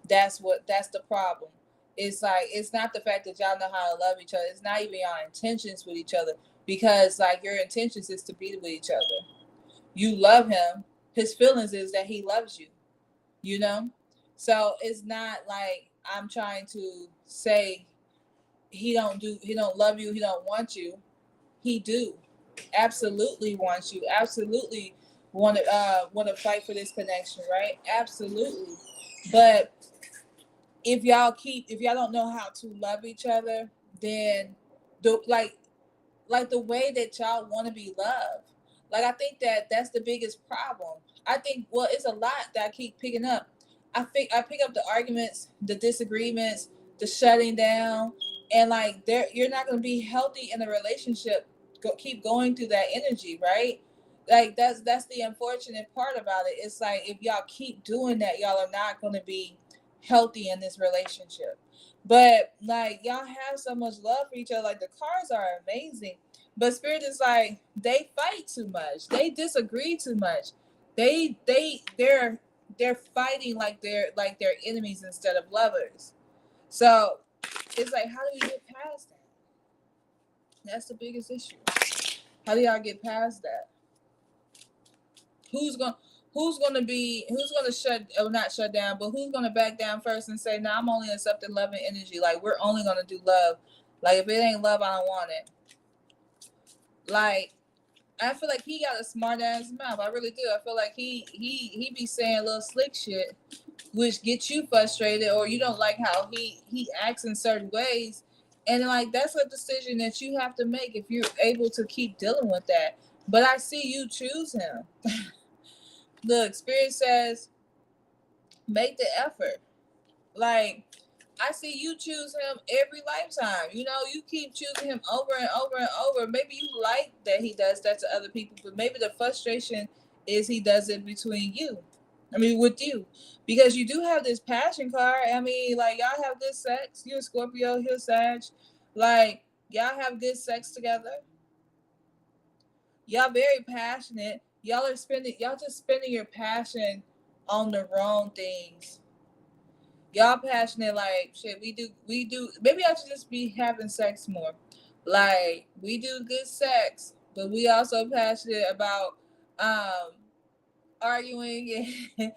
That's the problem. It's like it's not the fact that y'all know how to love each other. It's not even your intentions with each other, because like your intentions is to be with each other. You love him. His feelings is that he loves you. You know, so it's not like I'm trying to say he don't love you, he don't want you. He do absolutely wants you. Absolutely want to fight for this connection, right? Absolutely. But if y'all don't know how to love each other, then the like the way that y'all want to be loved. Like I think that that's the biggest problem. I think well, it's a lot that I keep picking up. I think I pick up the arguments, the disagreements, the shutting down, and like there, you're not going to be healthy in a relationship. Keep going through that energy, right? Like that's the unfortunate part about it. It's like if y'all keep doing that, y'all are not going to be healthy in this relationship. But like y'all have so much love for each other. Like the cars are amazing. But Spirit is like they fight too much. They disagree too much. They're fighting like they're enemies instead of lovers. So it's like, how do we get past that? That's the biggest issue. How do y'all get past that? Who's going who's gonna shut or not shut down, but who's gonna back down first and say, no, I'm only accepting love and energy. Like we're only gonna do love. Like if it ain't love, I don't want it. Like I feel like he got a smart ass mouth. I really do. I feel like he be saying little slick shit, which gets you frustrated, or you don't like how he acts in certain ways, and like that's a decision that you have to make if you're able to keep dealing with that. But I see you choose him. Look, Spirit says make the effort. Like I see you choose him every lifetime. You know, you keep choosing him over and over and over. Maybe you like that he does that to other people, but maybe the frustration is he does it between you. I mean, with you, because you do have this passion card. I mean, like y'all have good sex. You're a Scorpio, you're Sag. Like y'all have good sex together. Y'all very passionate. Y'all just spending your passion on the wrong things. Y'all passionate like shit. We do. Maybe I should just be having sex more. Like we do good sex, but we also passionate about um arguing and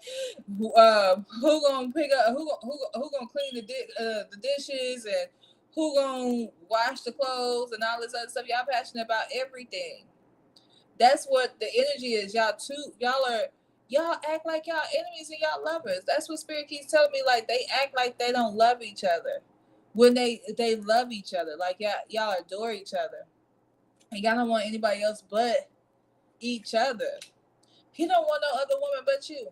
who gonna pick up who gonna clean the dishes and who gonna wash the clothes and all this other stuff. Y'all passionate about everything. That's what the energy is. Y'all act like y'all enemies and y'all lovers. That's what spirit keeps telling me. Like they act like they don't love each other when they love each other. Like y'all adore each other and y'all don't want anybody else but each other. He don't want no other woman but you.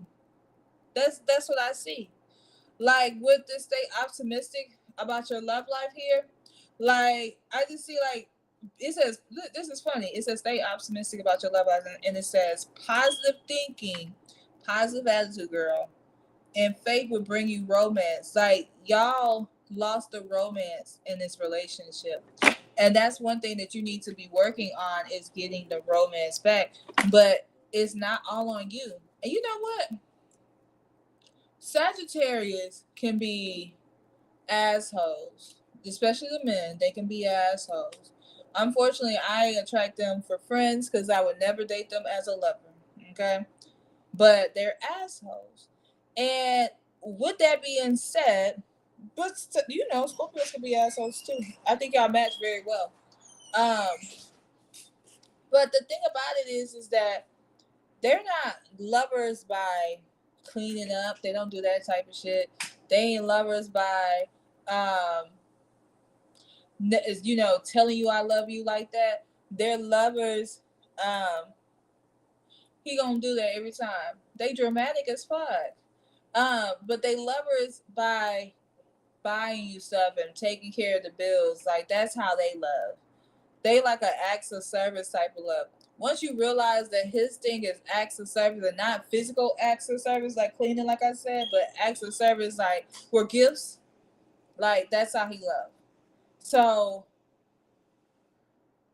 That's what I see. Like with this, stay optimistic about your love life here. Like I just see like it says this is funny. It says stay optimistic about your love life, and it says positive thinking, positive attitude, girl, and faith will bring you romance. Like y'all lost the romance in this relationship. And that's one thing that you need to be working on is getting the romance back. But it's not all on you. And you know what? Sagittarius can be assholes, especially the men. They can be assholes. Unfortunately, I attract them for friends because I would never date them as a lover. Okay, but they're assholes. And with that being said, but you know, Scorpios can be assholes too. I think y'all match very well. Um, but the thing about it is that they're not lovers by cleaning up. They don't do that type of shit. They ain't lovers by um telling you I love you like that. They're lovers. He gonna do that every time. They dramatic as fuck. But they lovers by buying you stuff and taking care of the bills. Like that's how they love. They like an acts of service type of love. Once you realize that his thing is acts of service and not physical acts of service like cleaning, like I said, but acts of service like were gifts, like that's how he loved. So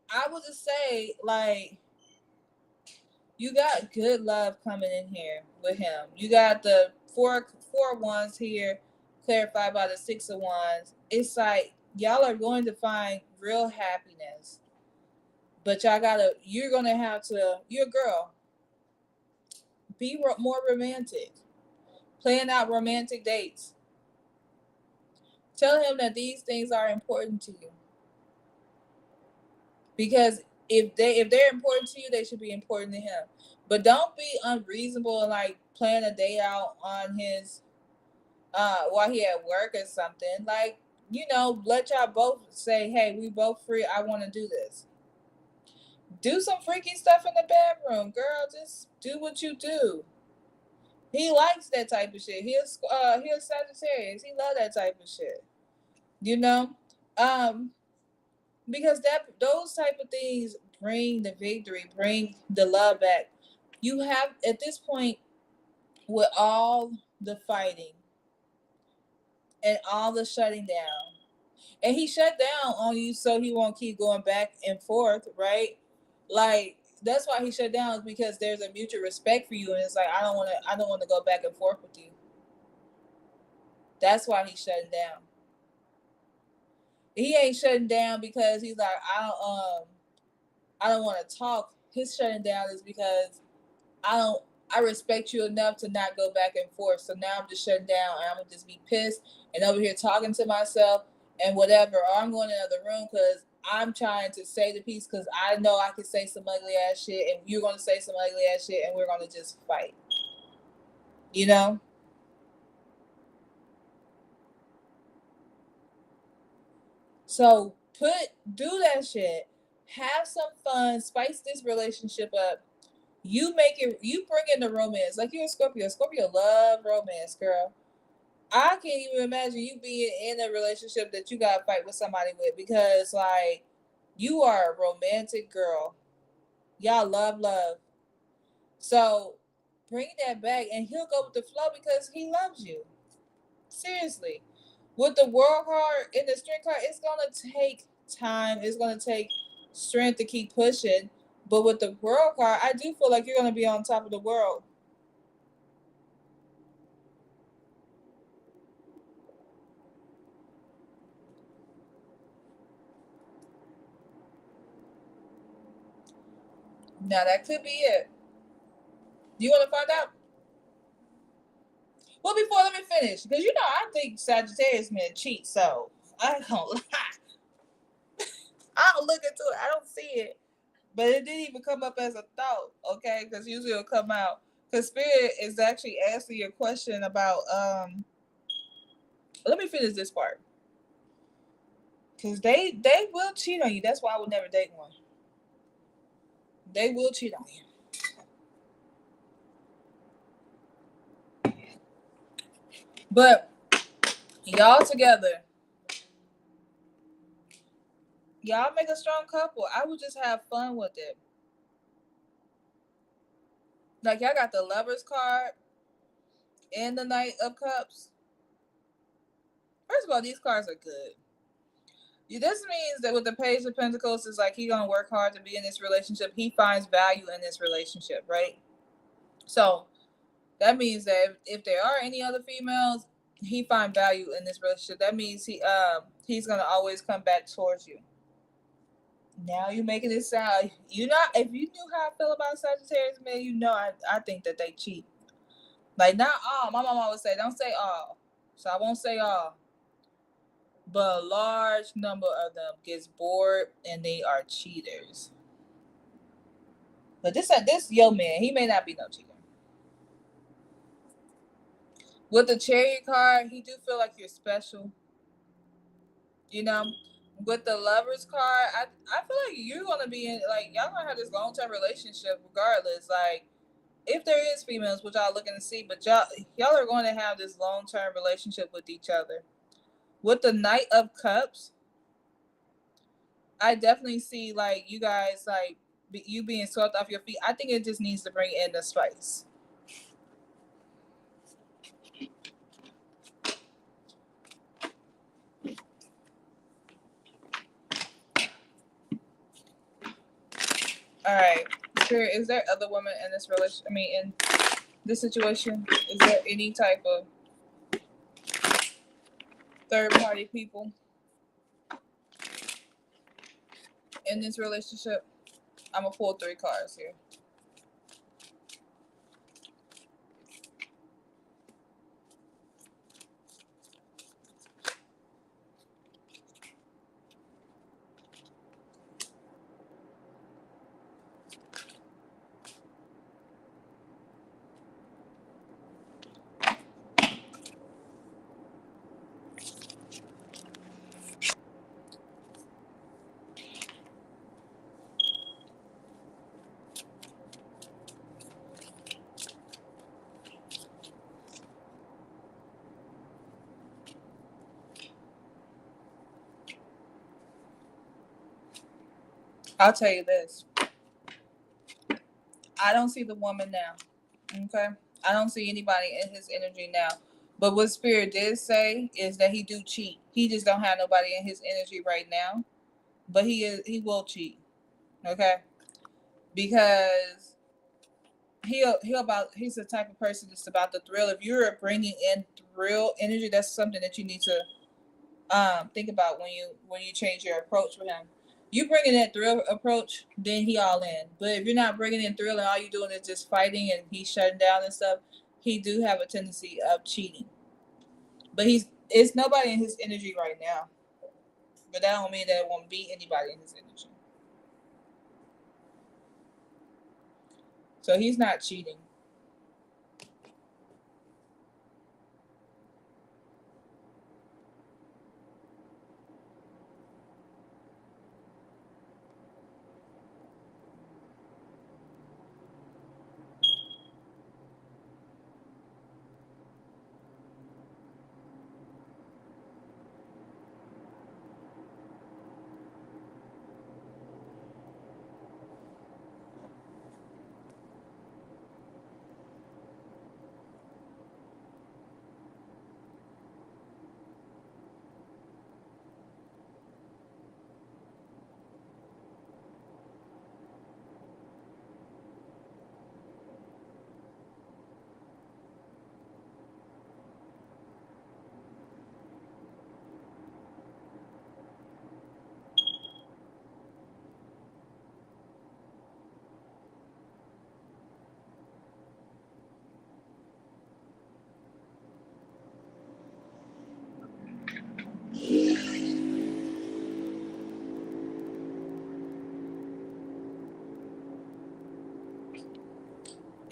I would just say like you got good love coming in here with him. You got the four wands here, clarified by the 6 of Wands. It's like y'all are going to find real happiness. But you're gonna have to, you're a girl, be more romantic. Plan out romantic dates. Tell him that these things are important to you. Because if they're important to you, they should be important to him. But don't be unreasonable and like plan a day out on his while he at work or something. Like, let y'all both say, hey, we both free. I want to do this. Do some freaky stuff in the bedroom, girl. Just do what you do. He likes that type of shit. He's Sagittarius. He love that type of shit. You know, um, because those type of things bring the victory, bring the love back. You have at this point with all the fighting and all the shutting down, and he shut down on you so he won't keep going back and forth, right? Like that's why he shut down is because there's a mutual respect for you, and it's like I don't want to go back and forth with you. That's why he's shutting down. He ain't shutting down because he's like I don't want to talk. His shutting down is because I don't I respect you enough to not go back and forth. So now I'm just shutting down and I'm gonna just be pissed and over here talking to myself and whatever. Or I'm going in another room because I'm trying to say the piece because I know I can say some ugly ass shit and you're gonna say some ugly ass shit and we're gonna just fight. You know? So do that shit. Have some fun, spice this relationship up. You bring in the romance. Like you're a Scorpio. Scorpio love romance, girl. I can't even imagine you being in a relationship that you gotta fight with somebody with because like you are a romantic girl. Y'all love. So Bring that back, and he'll go with the flow because he loves you. Seriously. With the world card and the strength card, it's gonna take time. It's gonna take strength to keep pushing. But with the world card, I do feel like you're gonna be on top of the world. Now that could be it. Do you want to find out? Well, before let me finish, because I think Sagittarius men cheat. So I don't lie. I don't look into it. I don't see it. But it didn't even come up as a thought, okay? Because usually it'll come out. Because Spirit is actually asking your question about let me finish this part. Because they will cheat on you. That's why I would never date one. They will cheat on you. But y'all together, y'all make a strong couple. I would just have fun with it. Like y'all got the lovers card and the Knight of Cups. First of all, these cards are good. This means that with the Page of Pentacles, is like he gonna work hard to be in this relationship. He finds value in this relationship, right? So that means that if there are any other females, he find value in this relationship. That means he's gonna always come back towards you. Now you're making it sound if you knew how I feel about Sagittarius men, I think that they cheat. Like not all. My mom always say, don't say all. So I won't say all. But a large number of them gets bored and they are cheaters. But this young man, he may not be no cheater. With the Chariot card, he do feel like you're special. You know, with the Lovers card, I feel like you're gonna be in like y'all gonna have this long term relationship regardless. Like if there is females, which y'all looking to see, but y'all are going to have this long term relationship with each other. With the Knight of Cups, I definitely see like you guys like you being swept off your feet. I think it just needs to bring in the spice. All right, Spirit, is there other women in this relation? I mean, in this situation, is there any type of third party people in this relationship? I'm gonna pull 3 cards here. I'll tell you this. I don't see the woman now. Okay. I don't see anybody in his energy now. But what Spirit did say is that he do cheat. He just don't have nobody in his energy right now. But he will cheat. Okay? Because he's the type of person that's about the thrill. If you're bringing in thrill energy, that's something that you need to think about when you change your approach with him. You bringing that thrill approach, then he all in. But if you're not bringing in thrill and all you're doing is just fighting and he's shutting down and stuff, he do have a tendency of cheating. But it's nobody in his energy right now. But that don't mean that it won't be anybody in his energy. So he's not cheating.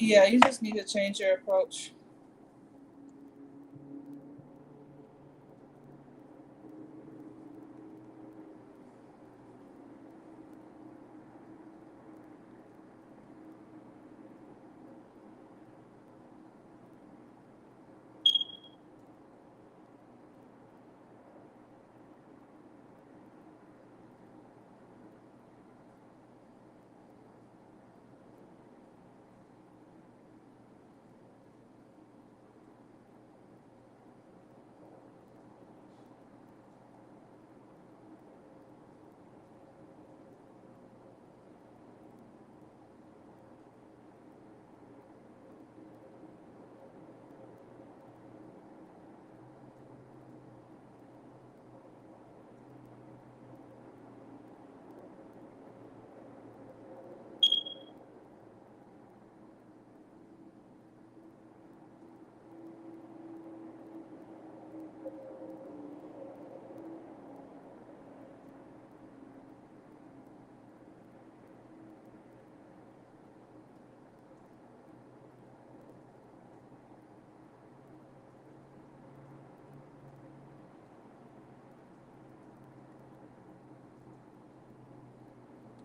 Yeah, you just need to change your approach.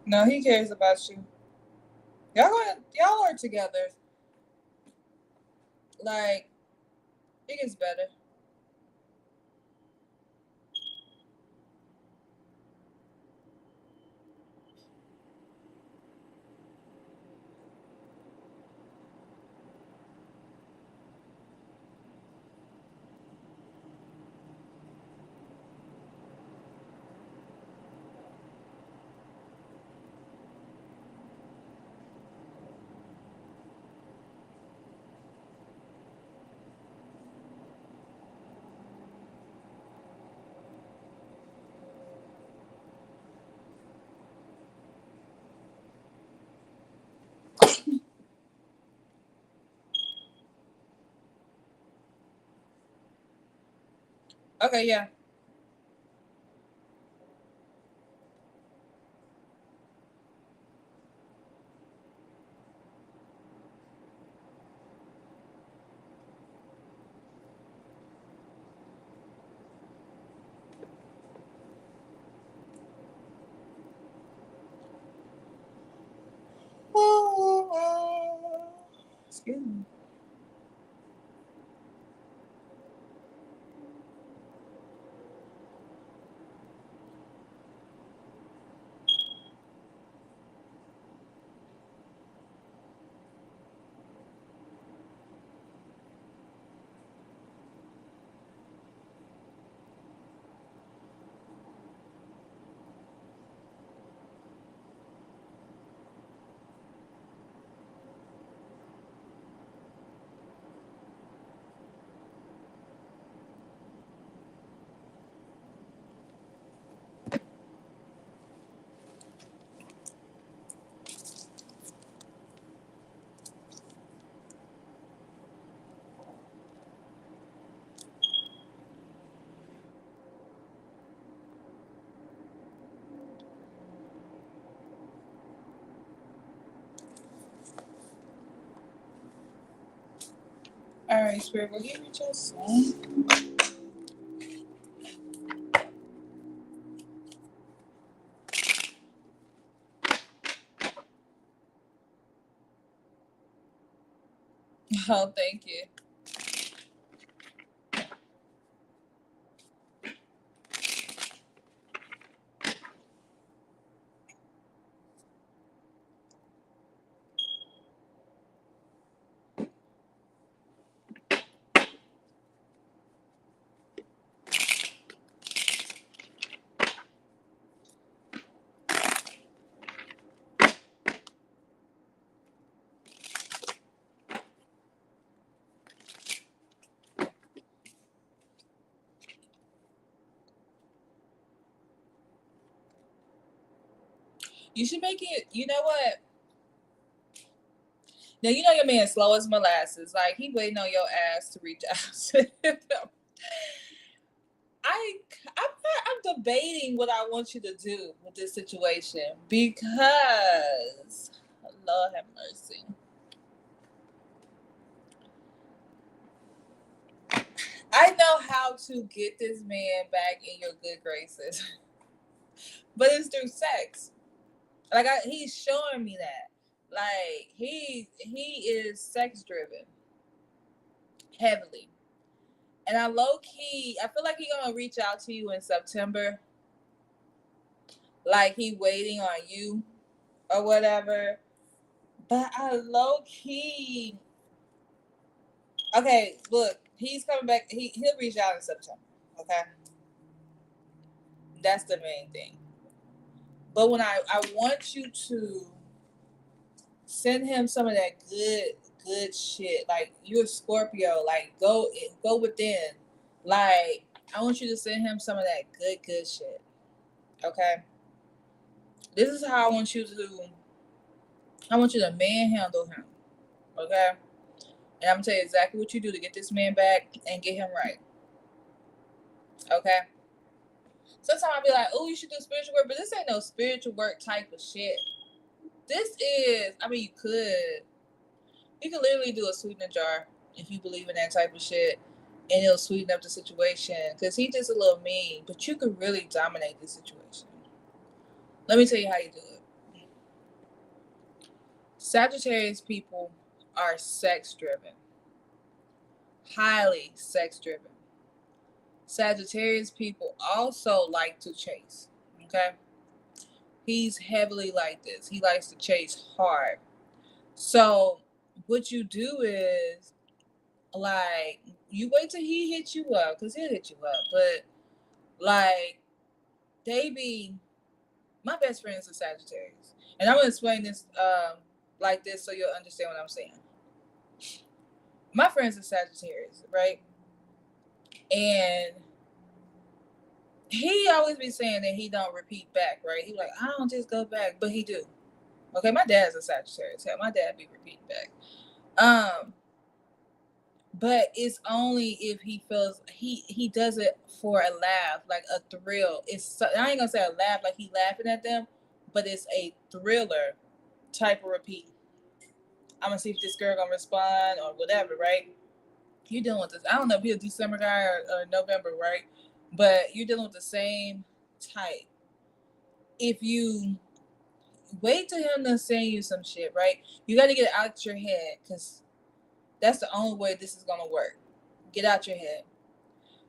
No, he cares about you. Y'all are together. Like, it gets better. Okay, yeah. Excuse me. All right, Spirit, will you reach us? Oh, thank you. You should make it. You know what? Now you know your man slow as molasses. Like he waiting on your ass to reach out to him. I I'm debating what I want you to do with this situation because Lord have mercy. I know how to get this man back in your good graces, but it's through sex. Like he's showing me that. Like he is sex driven heavily, and I low key I feel like he gonna reach out to you in September, like he waiting on you or whatever. But I low key, okay. Look, he's coming back. He'll reach out in September. Okay, that's the main thing. But when I want you to send him some of that good shit. Like you're a Scorpio. Like go within. Like I want you to send him some of that good shit. Okay. This is how I want you to. I want you to manhandle him. Okay. And I'm gonna tell you exactly what you do to get this man back and get him right. Okay. Sometimes I'll be like, oh, you should do spiritual work, but this ain't no spiritual work type of shit. This is, I mean, you could literally do a sweetener jar if you believe in that type of shit, and it'll sweeten up the situation. Cause he just a little mean, but you could really dominate the situation. Let me tell you how you do it. Sagittarius people are sex driven, highly sex driven. Sagittarius people also like to chase. Okay, he's heavily like this. He likes to chase hard. So what you do is like you wait till he hits you up, because he'll hit you up, but like they be my best friends are Sagittarius, and I'm gonna explain this like this so you'll understand what I'm saying. My friends are Sagittarius, right? And he always be saying that he don't repeat back, right? He like, I don't just go back, but he do. Okay, my dad's a Sagittarius. Hell, my dad be repeating back. But it's only if he feels he does it for a laugh, like a thrill. I ain't gonna say a laugh like he laughing at them, but it's a thriller type of repeat. I'm gonna see if this girl gonna respond or whatever, right? You're dealing with this. I don't know if he's a December guy or November, right? But you're dealing with the same type. If you wait to him to send you some shit, right? You got to get it out your head, because that's the only way this is gonna work. Get out your head.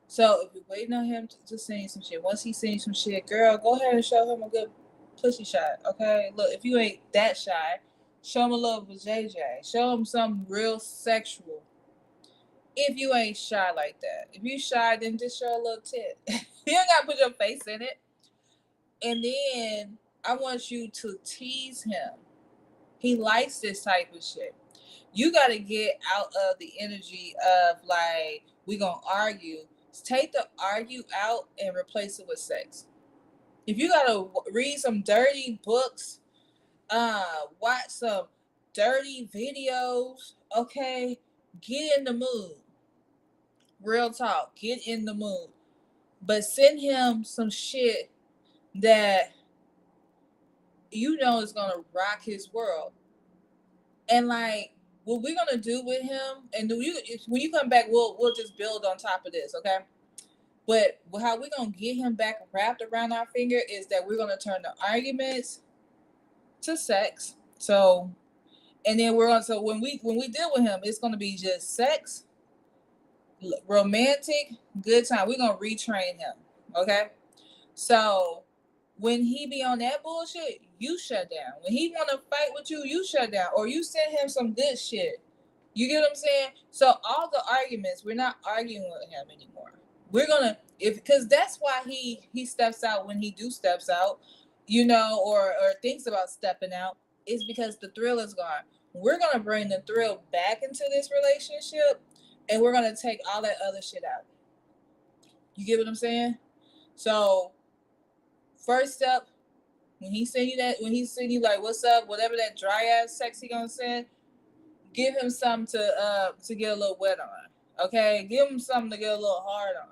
So if you're waiting on him to send you some shit, once he sends you some shit, girl, go ahead and show him a good pussy shot. Okay, look, if you ain't that shy, show him a little JJ. Show him something real sexual. If you ain't shy like that, if you shy, then just show a little tit. You don't gotta put your face in it. And then I want you to tease him. He likes this type of shit. You got to get out of the energy of like, we gonna argue. Take the argue out and replace it with sex. If you gotta read some dirty books, watch some dirty videos, okay, get in the mood. Real talk, get in the mood. But send him some shit that you know is gonna rock his world. And like what we're gonna do with him, and when you come back, we'll just build on top of this, okay? But how we're gonna get him back wrapped around our finger is that we're gonna turn the arguments to sex. So, and then when we deal with him, it's gonna be just sex, romantic, good time. We're gonna retrain him, okay? So when he be on that bullshit, you shut down. When he want to fight with you, you shut down, or you send him some good shit. You get what I'm saying? So all the arguments, we're not arguing with him anymore. We're gonna because that's why he steps out when he steps out, or thinks about stepping out, is because the thrill is gone. We're gonna bring the thrill back into this relationship, and we're gonna take all that other shit out. You get what I'm saying? So first step, when he send you like, what's up, whatever that dry ass sex he gonna send, give him something to get a little wet on. Okay? Give him something to get a little hard on.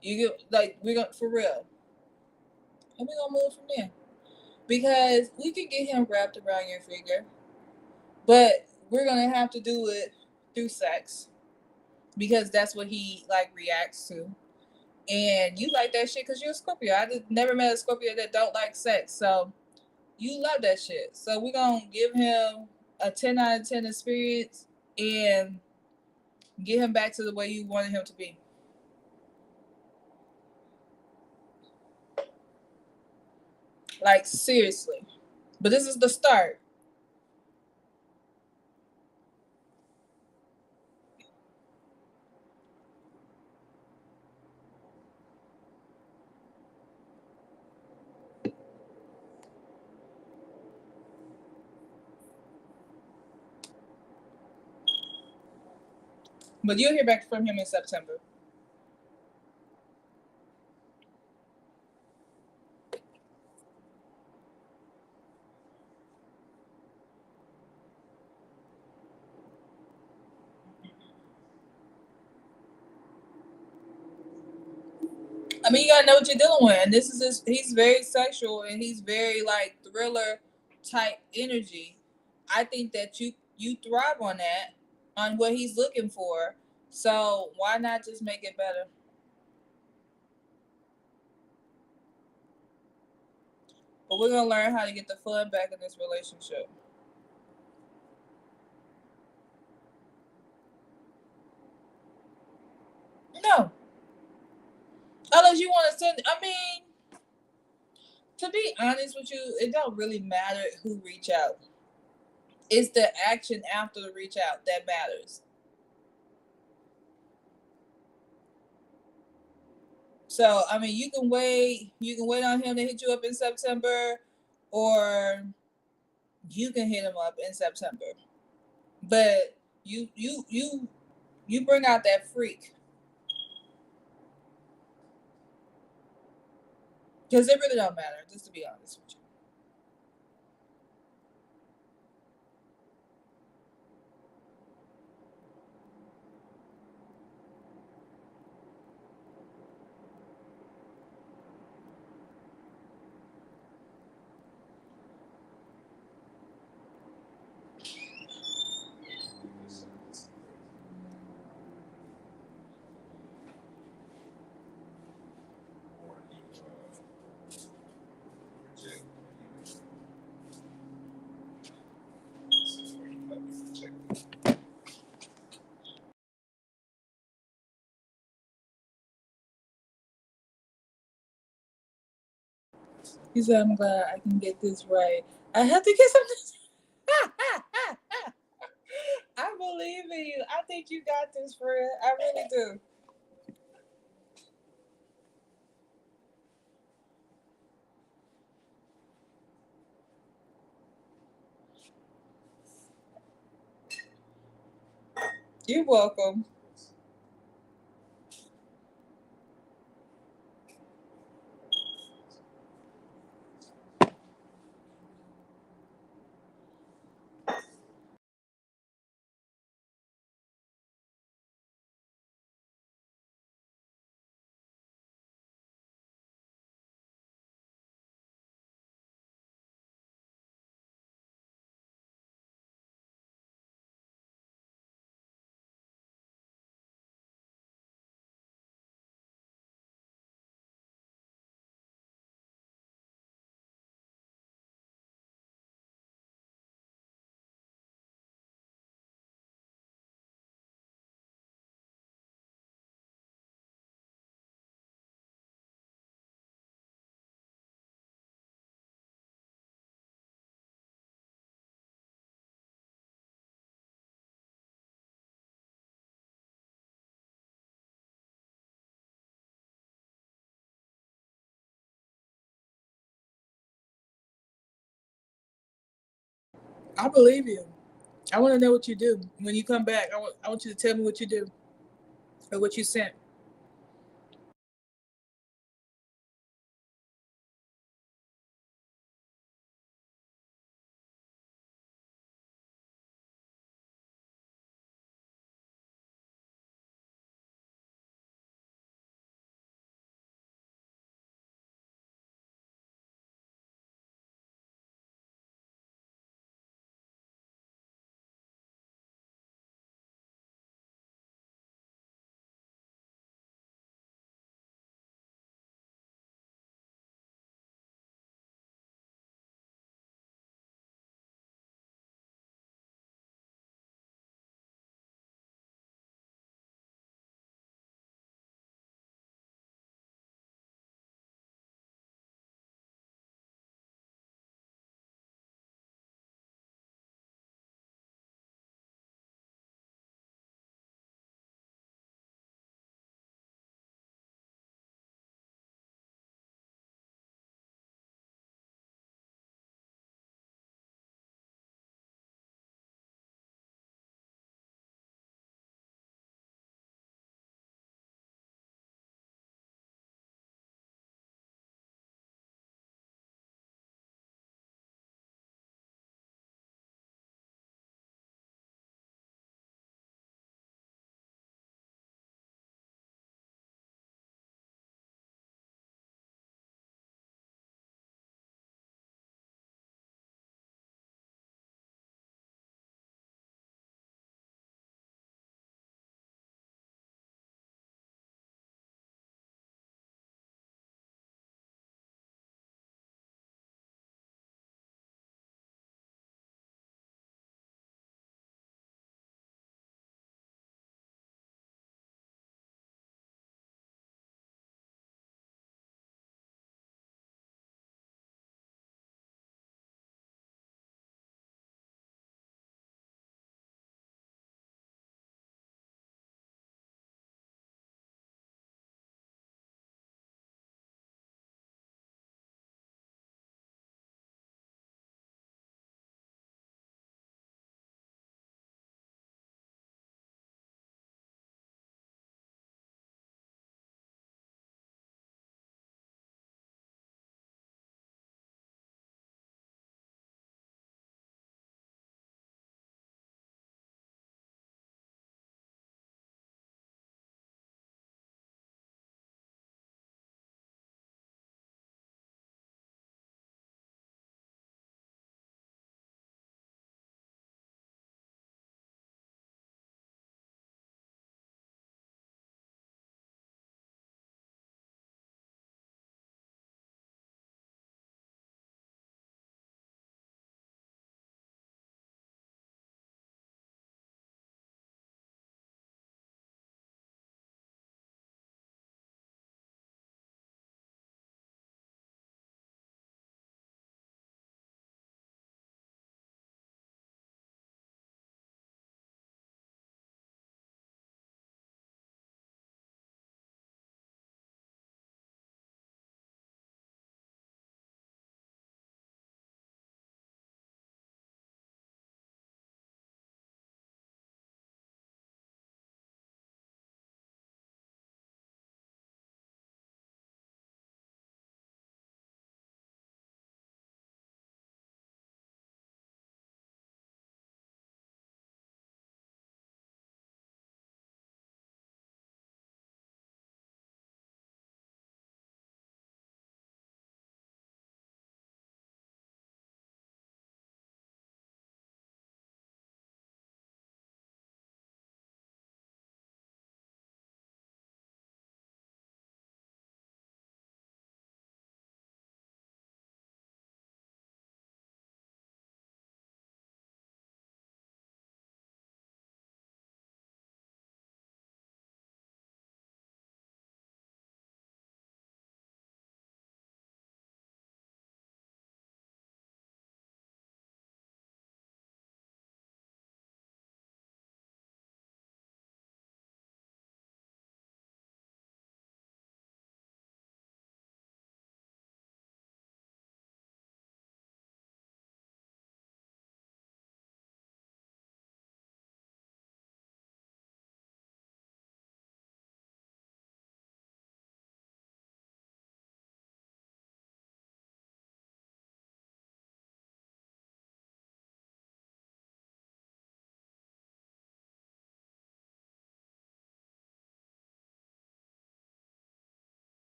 You get like we're gonna for real. And we're gonna move from there. Because we can get him wrapped around your finger, but we're gonna have to do it through sex. because that's what he like reacts to. And you like that shit because you're a Scorpio. I just never met a Scorpio that don't like sex. So you love that shit. So we're gonna give him a 10 out of 10 experience and get him back to the way you wanted him to be. Like seriously. But this is the start. But you'll hear back from him in September. I mean, you gotta know what you're dealing with. And this is just, he's very sexual and he's very like thriller type energy. I think that you thrive on that, on what he's looking for. So why not just make it better? But we're gonna learn how to get the fun back in this relationship. No, unless you want to send. I mean, to be honest with you, it don't really matter who reach out. It's the action after the reach out that matters. So I mean, you can wait. You can wait on him to hit you up in September, or you can hit him up in September. But you bring out that freak because it really don't matter. Just to be honest with you. He said, "I'm glad I can get this right. I have to get some." I believe in you. I think you got this, friend. I really do. You're welcome. I believe you. I want to know what you do when you come back. I want you to tell me what you do or what you sent.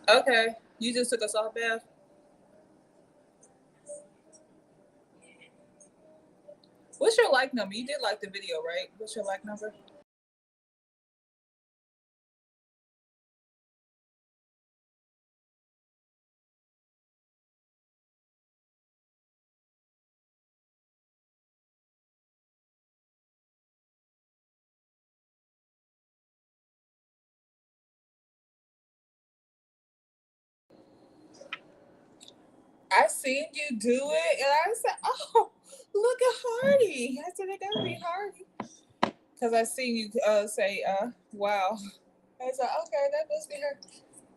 Okay. You just took us off, Bev. What's your like number? You did like the video, right? What's your like number? I seen you do it, and I said, "Oh, look at Hardy." I said, "It gotta be Hardy," because I seen you say, "Wow." I said, "Okay, that must be her."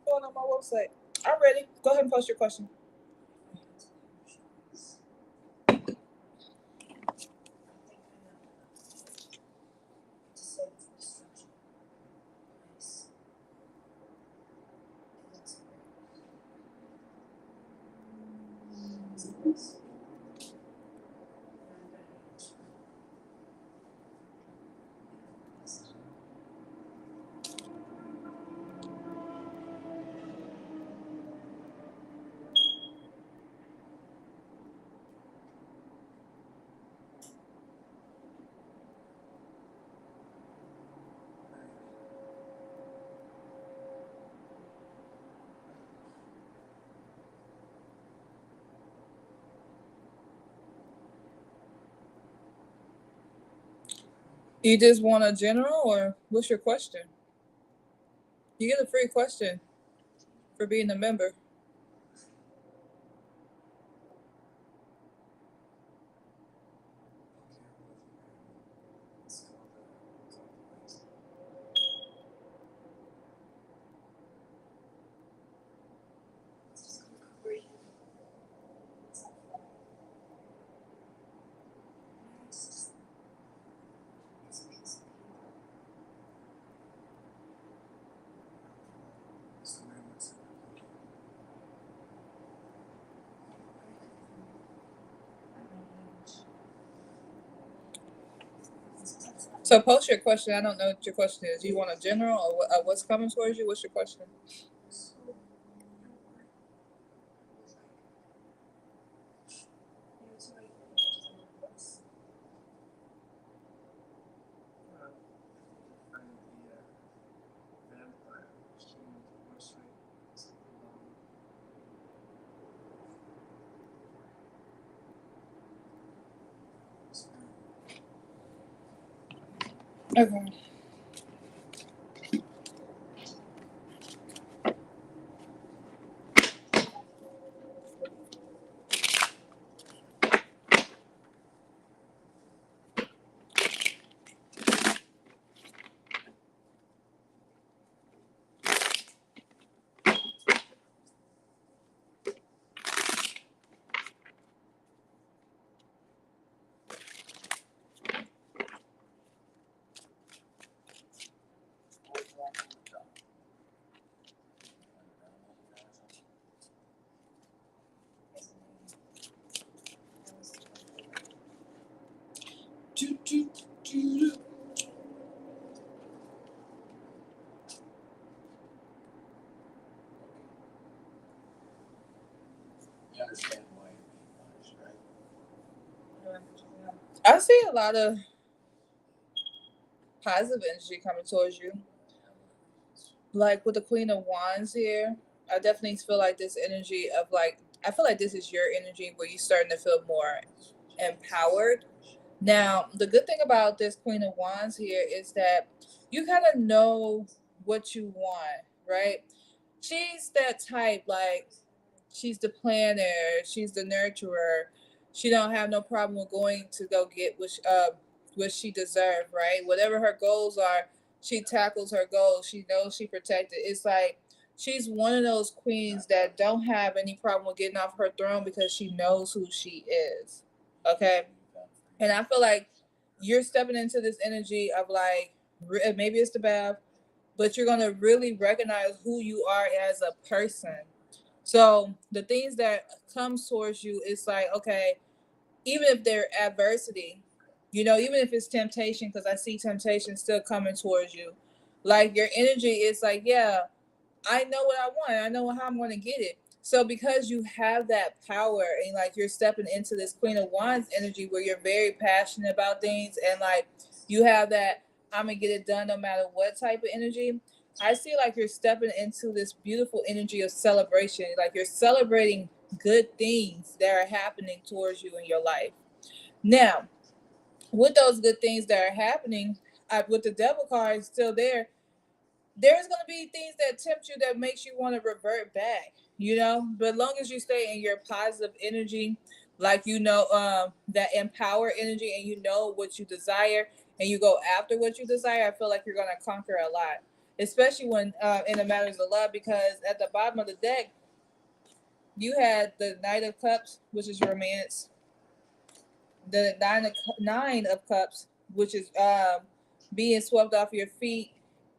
Going on my website. I'm ready. Go ahead and post your question. You just want a general, or what's your question? You get a free question for being a member. So post your question. I don't know what your question is. You want a general, or what's coming towards you? What's your question? Okay. I see a lot of positive energy coming towards you. Like with the Queen of Wands here, I definitely feel like this energy of like, I feel like this is your energy where you're starting to feel more empowered. Now, the good thing about this Queen of Wands here is that you kind of know what you want, right? She's that type, like, she's the planner, she's the nurturer. She don't have no problem with going to go get what she deserve, right? Whatever her goals are, she tackles her goals. She knows she protected. It's like she's one of those queens that don't have any problem with getting off her throne because she knows who she is. Okay? And I feel like you're stepping into this energy of like, maybe it's the bath, but you're gonna really recognize who you are as a person. So the things that comes towards you, it's like, okay, even if they're adversity, even if it's temptation, because I see temptation still coming towards you. Like your energy is like, yeah, I know what I want. I know how I'm going to get it. So because you have that power and like you're stepping into this Queen of Wands energy where you're very passionate about things and like you have that I'm gonna get it done no matter what type of energy. I see like you're stepping into this beautiful energy of celebration. Like you're celebrating good things that are happening towards you in your life. Now, with those good things that are happening, with the devil card still there's going to be things that tempt you that makes you want to revert back, you know, but long as you stay in your positive energy, like you know, that empower energy, and you know what you desire and you go after what you desire, I feel like you're going to conquer a lot, especially when in the matters of love, because at the bottom of the deck you had the Knight of Cups, which is romance, the nine of cups, which is being swept off your feet,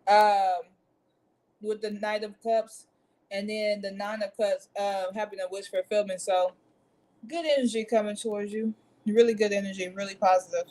um with the Knight of Cups, and then the Nine of Cups, having a wish fulfillment. So good energy coming towards you. Really good energy, really positive.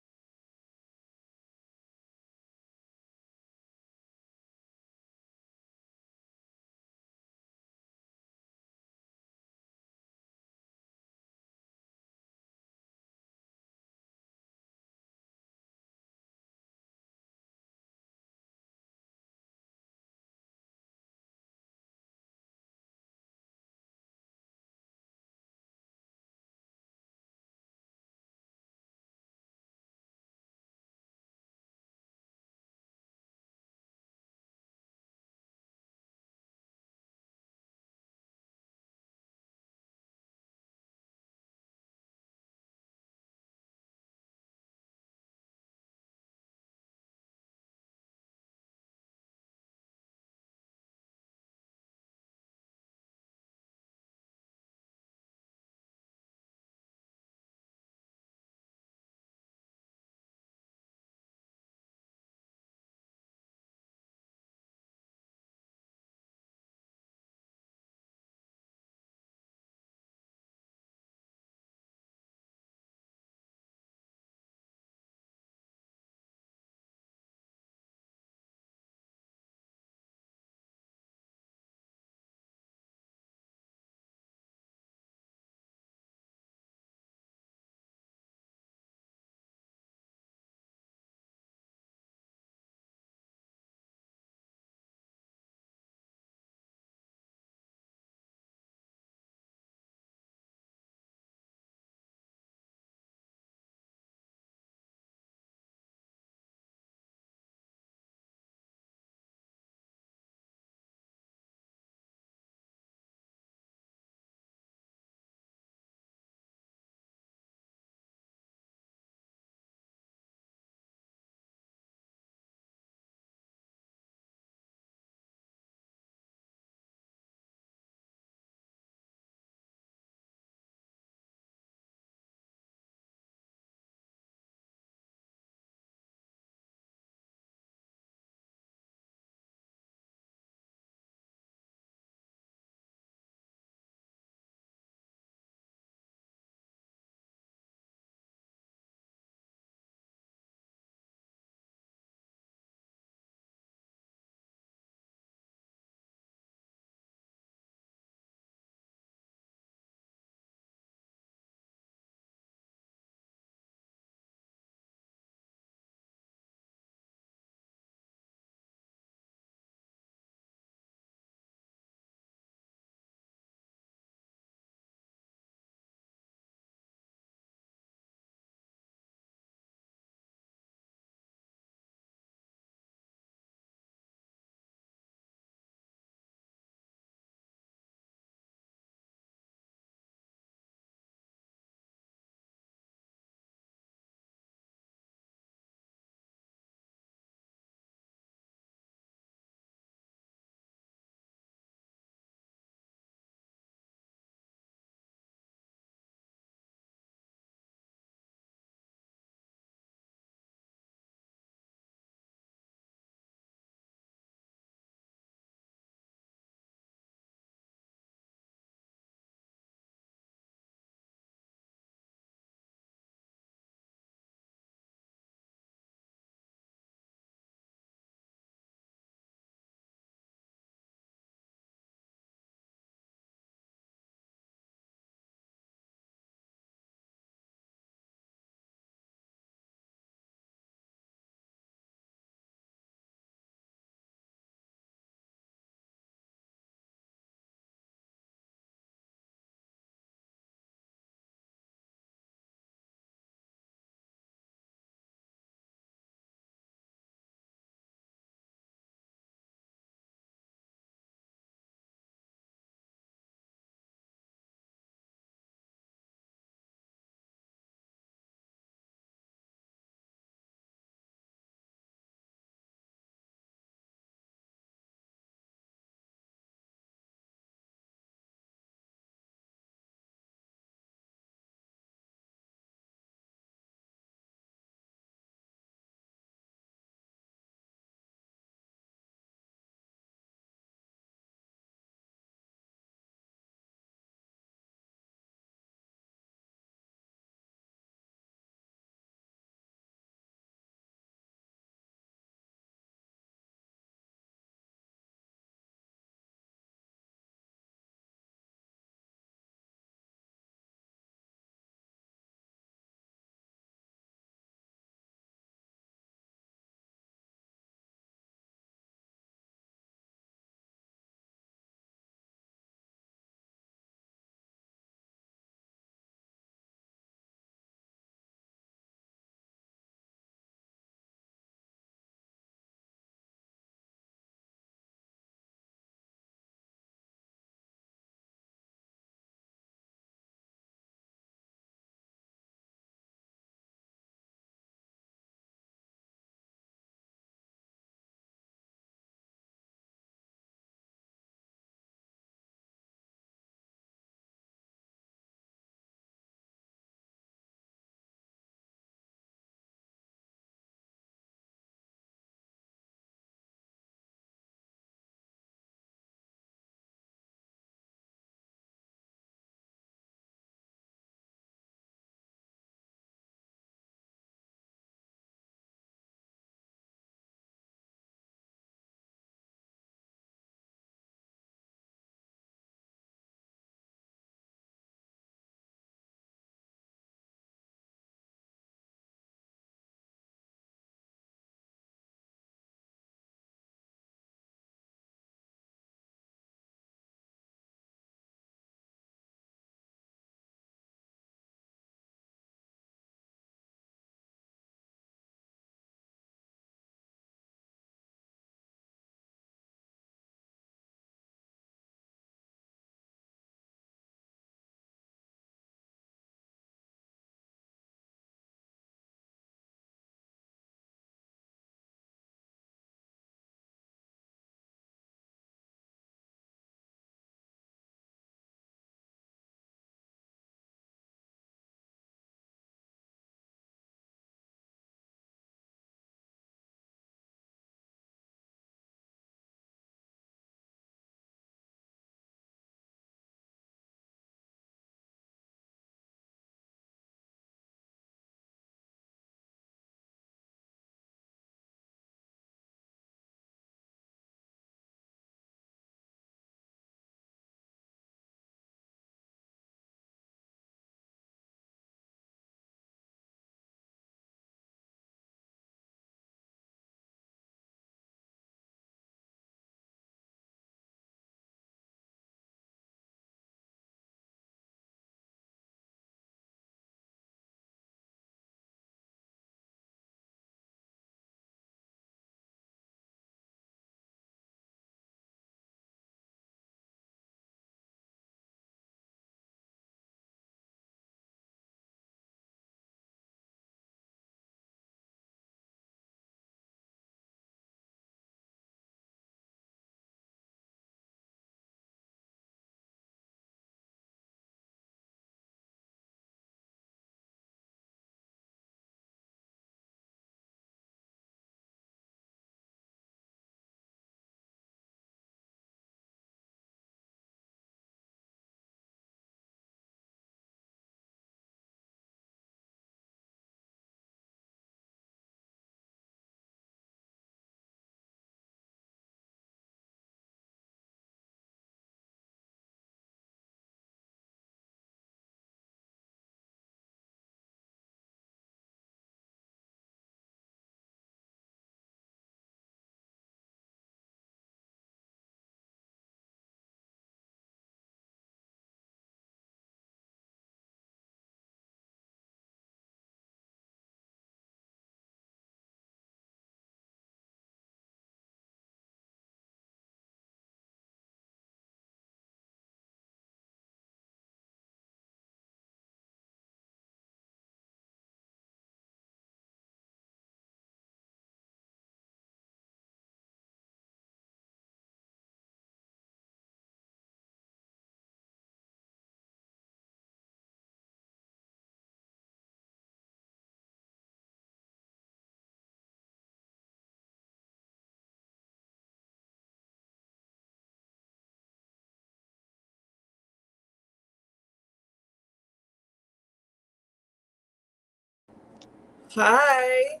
Hi.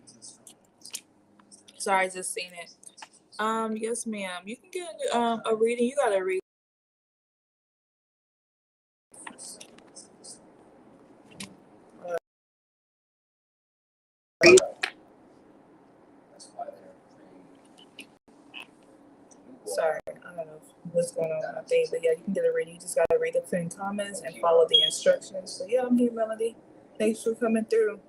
Sorry, I just seen it. Yes, ma'am. You can get a reading. You got to read. Sorry, I don't know what's going on with my thing, but yeah, you can get a reading. You just got to read the pin comments and follow the instructions. So yeah, I'm here, Melody. Thanks for coming through.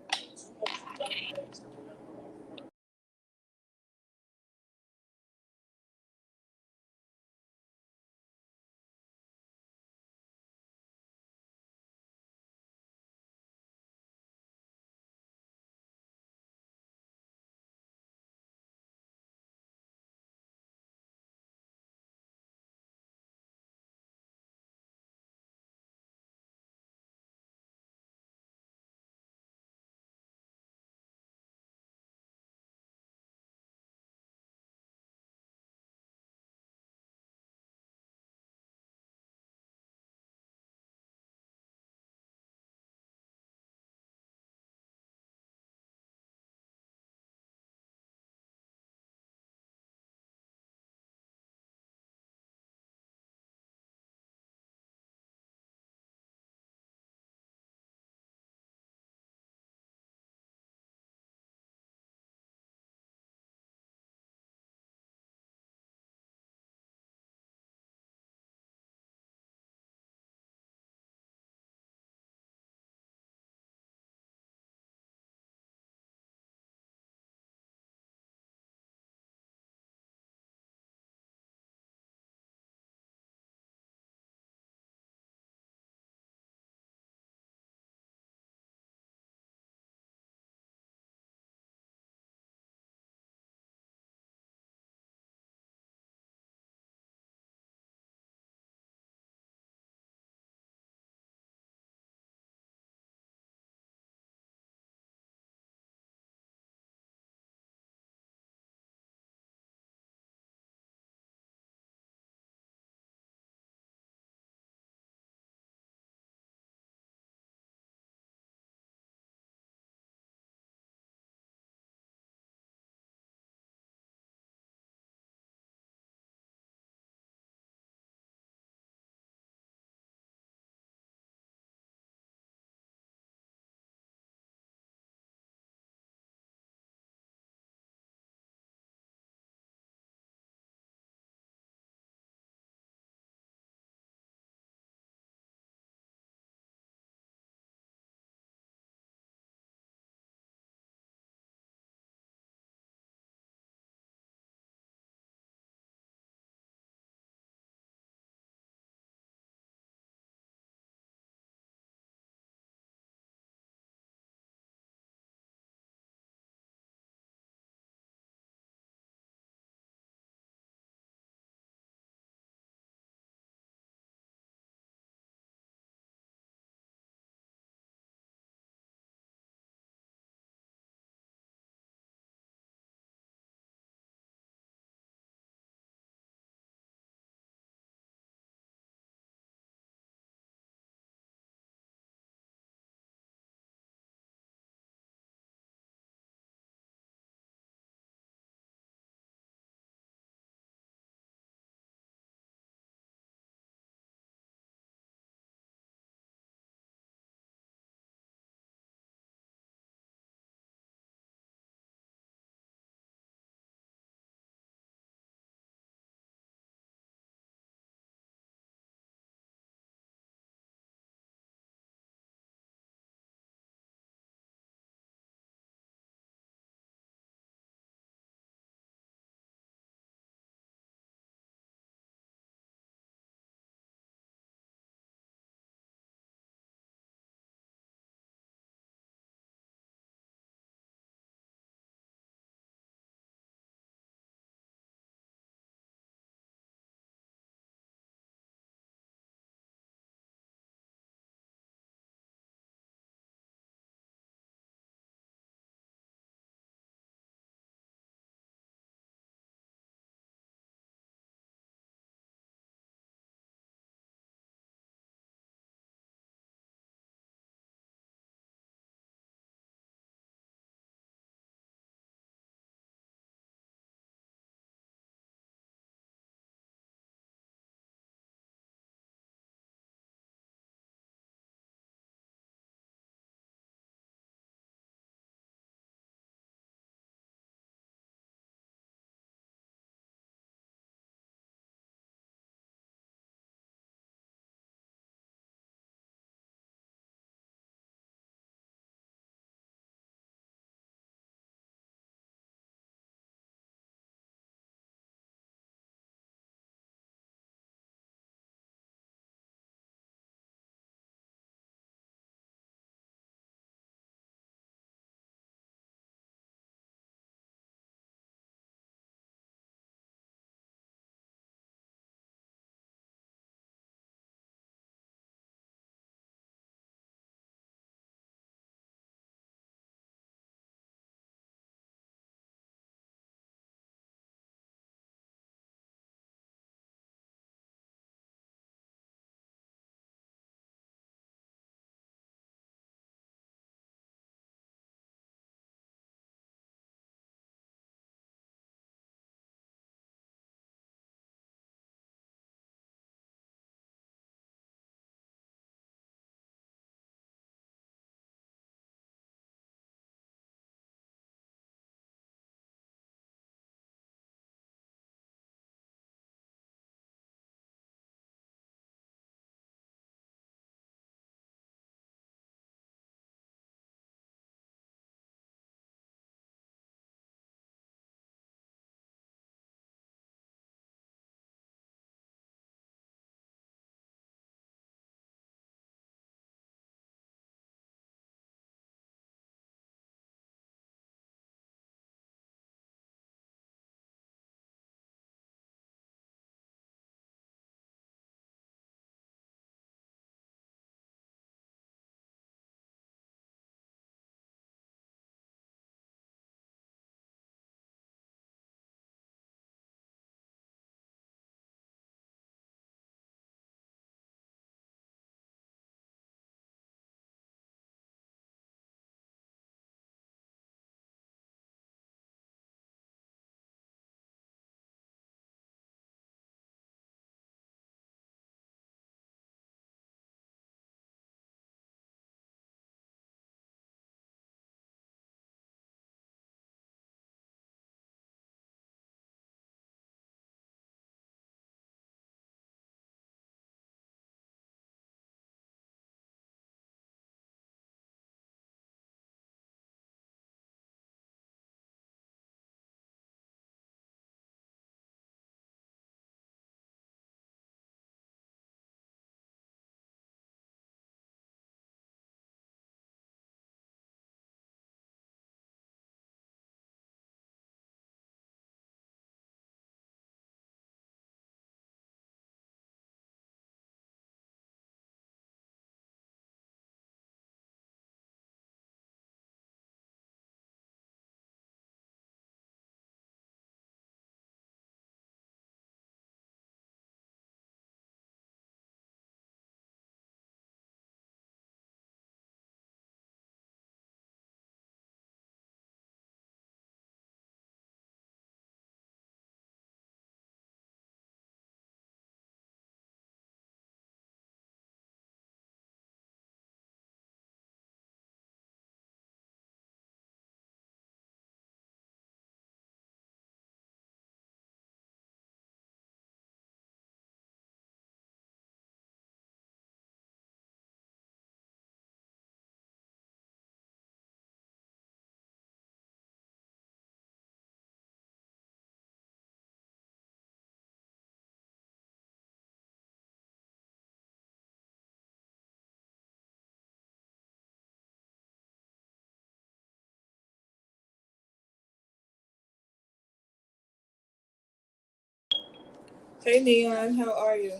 Hey Neon, how are you?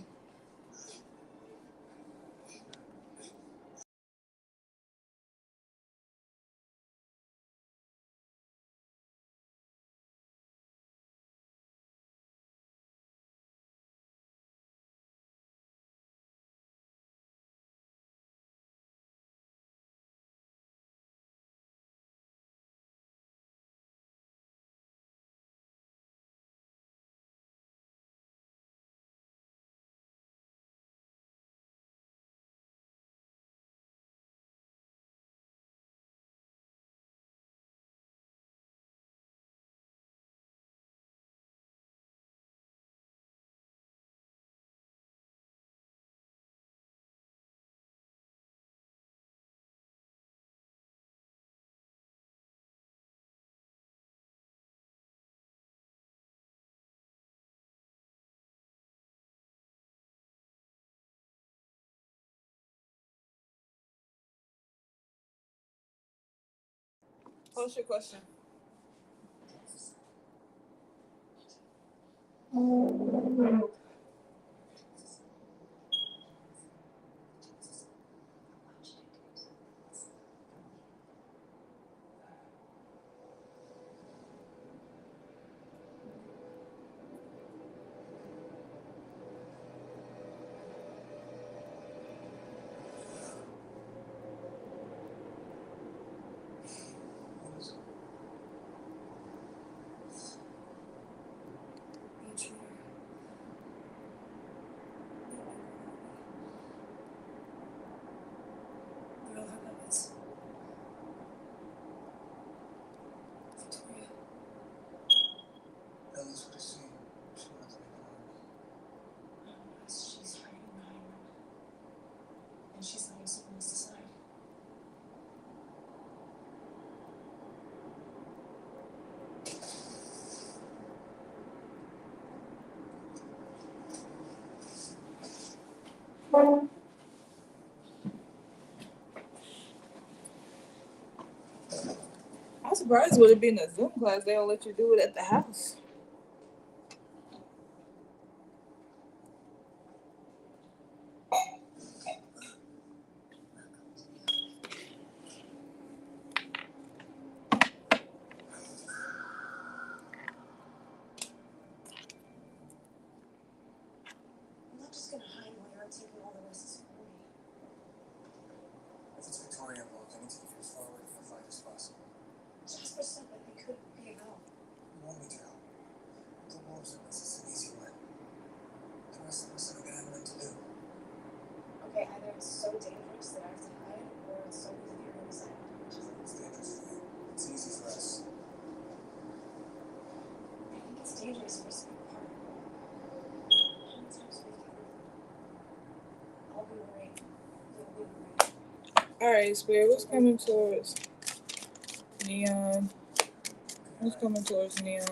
What's your question? I'm surprised with it being a Zoom class. They don't let you do it at the house. All right, Spirit, what's coming towards Neon? What's coming towards Neon?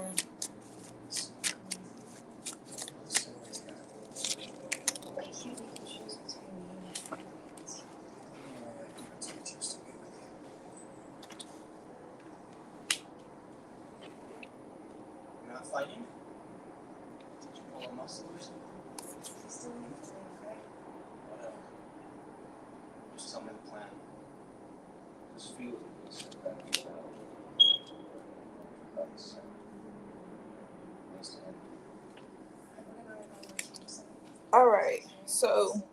All right, so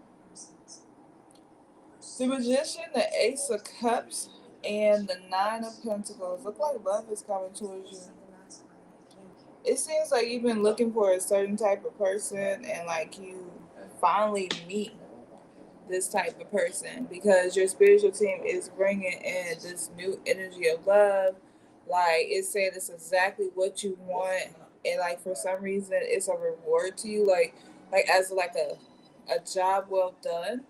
the Magician, the Ace of Cups, and the Nine of Pentacles look like love is coming towards you. It seems like you've been looking for a certain type of person, and like you finally meet this type of person because your spiritual team is bringing in this new energy of love. Like it's saying it's exactly what you want, and like for some reason it's a reward to you, like as like a job well done.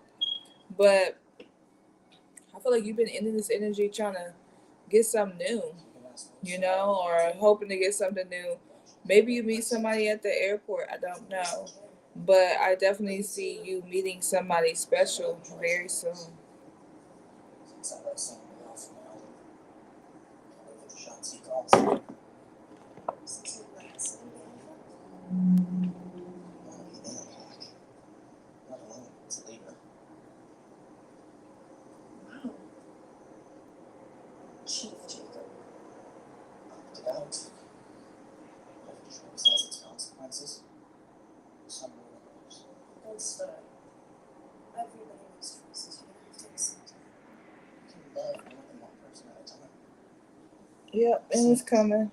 But I feel like you've been in this energy trying to get something new, or hoping to get something new. Maybe you meet somebody at the airport. I don't know. But I definitely see you meeting somebody special very soon. Yep, and it's coming.